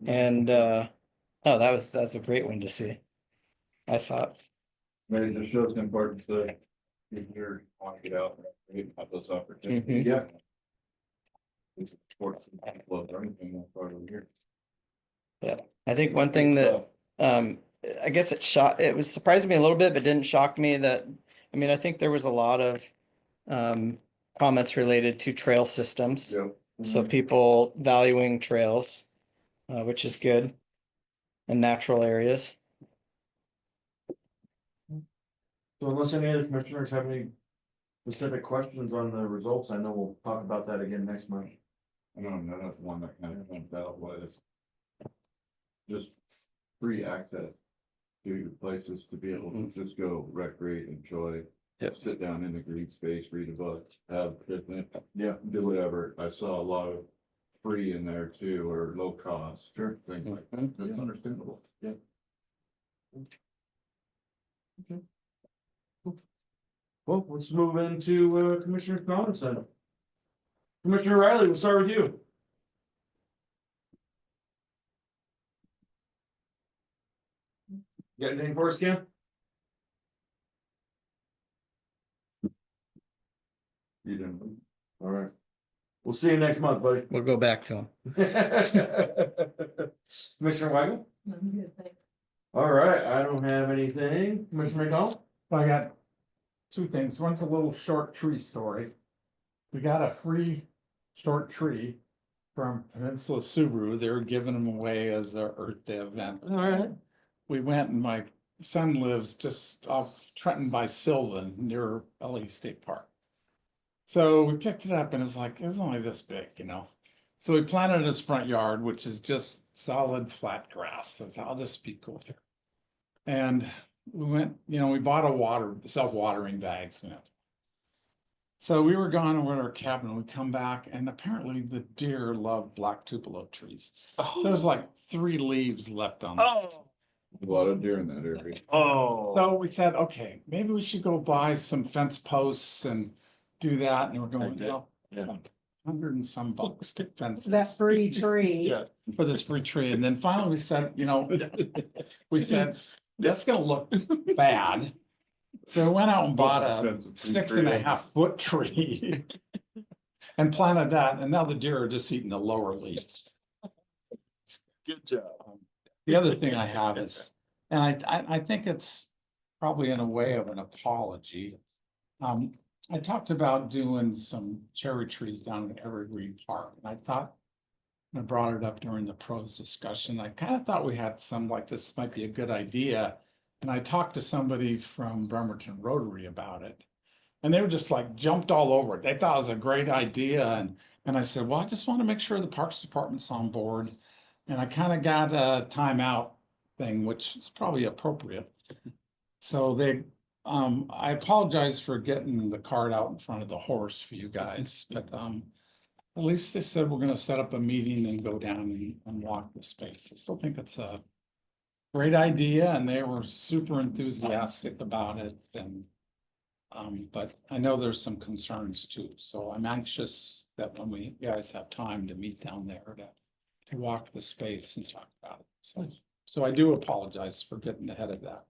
[SPEAKER 7] And that's a great one to see, I thought.
[SPEAKER 6] Maybe it just shows the importance of if you're want to get out and have those opportunities.
[SPEAKER 1] Yeah.
[SPEAKER 6] It's important for people or anything that part of the year.
[SPEAKER 7] Yeah, I think one thing that I guess it was surprising me a little bit, but didn't shock me that, I mean, I think there was a lot of comments related to trail systems.
[SPEAKER 6] Yeah.
[SPEAKER 7] So people valuing trails, which is good, and natural areas.
[SPEAKER 1] So unless any other commissioners have any specific questions on the results, I know we'll talk about that again next month.
[SPEAKER 6] I know another one that kind of jumped out was just free access to places to be able to just go recreate, enjoy.
[SPEAKER 7] Yep.
[SPEAKER 6] Sit down in the green space, read a book, have picnic,
[SPEAKER 1] Yeah.
[SPEAKER 6] do whatever. I saw a lot of free in there too, or low cost.
[SPEAKER 1] Sure.
[SPEAKER 6] Things like that. That's understandable.
[SPEAKER 1] Yeah. Well, let's move into Commissioner's comments then. Commissioner Riley, we'll start with you. Got anything for us, Cam?
[SPEAKER 6] You didn't.
[SPEAKER 1] All right. We'll see you next month, buddy.
[SPEAKER 7] We'll go back to them.
[SPEAKER 1] Commissioner Weigel? All right, I don't have anything. Commissioner McDonald?
[SPEAKER 4] I got two things. One's a little short tree story. We got a free short tree from Peninsula Subaru. They were giving them away as a Earth Day event.
[SPEAKER 1] All right.
[SPEAKER 4] We went and my son lives just off Trenton by Sylvan near LA State Park. So we picked it up and it's like, it was only this big, you know? So we planted it in his front yard, which is just solid flat grass. So I thought, oh, this would be cool here. And we went, you know, we bought self-watering bags. You know. So we were gone over at our cabin and we come back and apparently the deer love black tupelo trees. There was like 3 leaves left on them.
[SPEAKER 6] A lot of deer in that area.
[SPEAKER 4] So we said, okay, maybe we should go buy some fence posts and do that. And we're going, you know,
[SPEAKER 9] Yeah.
[SPEAKER 4] like $100 and some bucks to fence.
[SPEAKER 3] That free tree.
[SPEAKER 9] Yeah.
[SPEAKER 4] For this free tree. And then finally we said, you know, we said, that's gonna look bad. So we went out and bought a
[SPEAKER 6] Expensive free
[SPEAKER 4] 6.5-foot tree. And planted that, and now the deer are just eating the lower leaves.
[SPEAKER 9] Good job.
[SPEAKER 4] The other thing I have is, and I think it's probably in a way of an apology. I talked about doing some cherry trees down at Evergreen Park, and I thought, I brought it up during the pros discussion. I kind of thought we had some like this might be a good idea. And I talked to somebody from Bremerton Rotary about it. And they were just like jumped all over it. They thought it was a great idea. And I said, well, I just want to make sure the Parks Department's on board. And I kind of got a timeout thing, which is probably appropriate. So I apologize for getting the cart out in front of the horse for you guys, but at least they said we're gonna set up a meeting and go down and walk the space. I still think it's a great idea and they were super enthusiastic about it and but I know there's some concerns too, so I'm anxious that when you guys have time to meet down there to walk the space and talk about it. So I do apologize for getting ahead of that.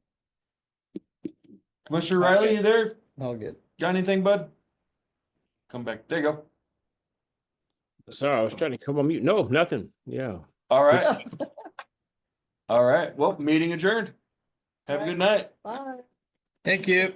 [SPEAKER 9] Commissioner Riley, you there?
[SPEAKER 7] All good.
[SPEAKER 9] Got anything, bud? Come back. There you go.
[SPEAKER 8] Sorry, I was trying to come on mute. No, nothing. Yeah.
[SPEAKER 9] All right. All right. Well, meeting adjourned. Have a good night.
[SPEAKER 3] Bye.
[SPEAKER 7] Thank you.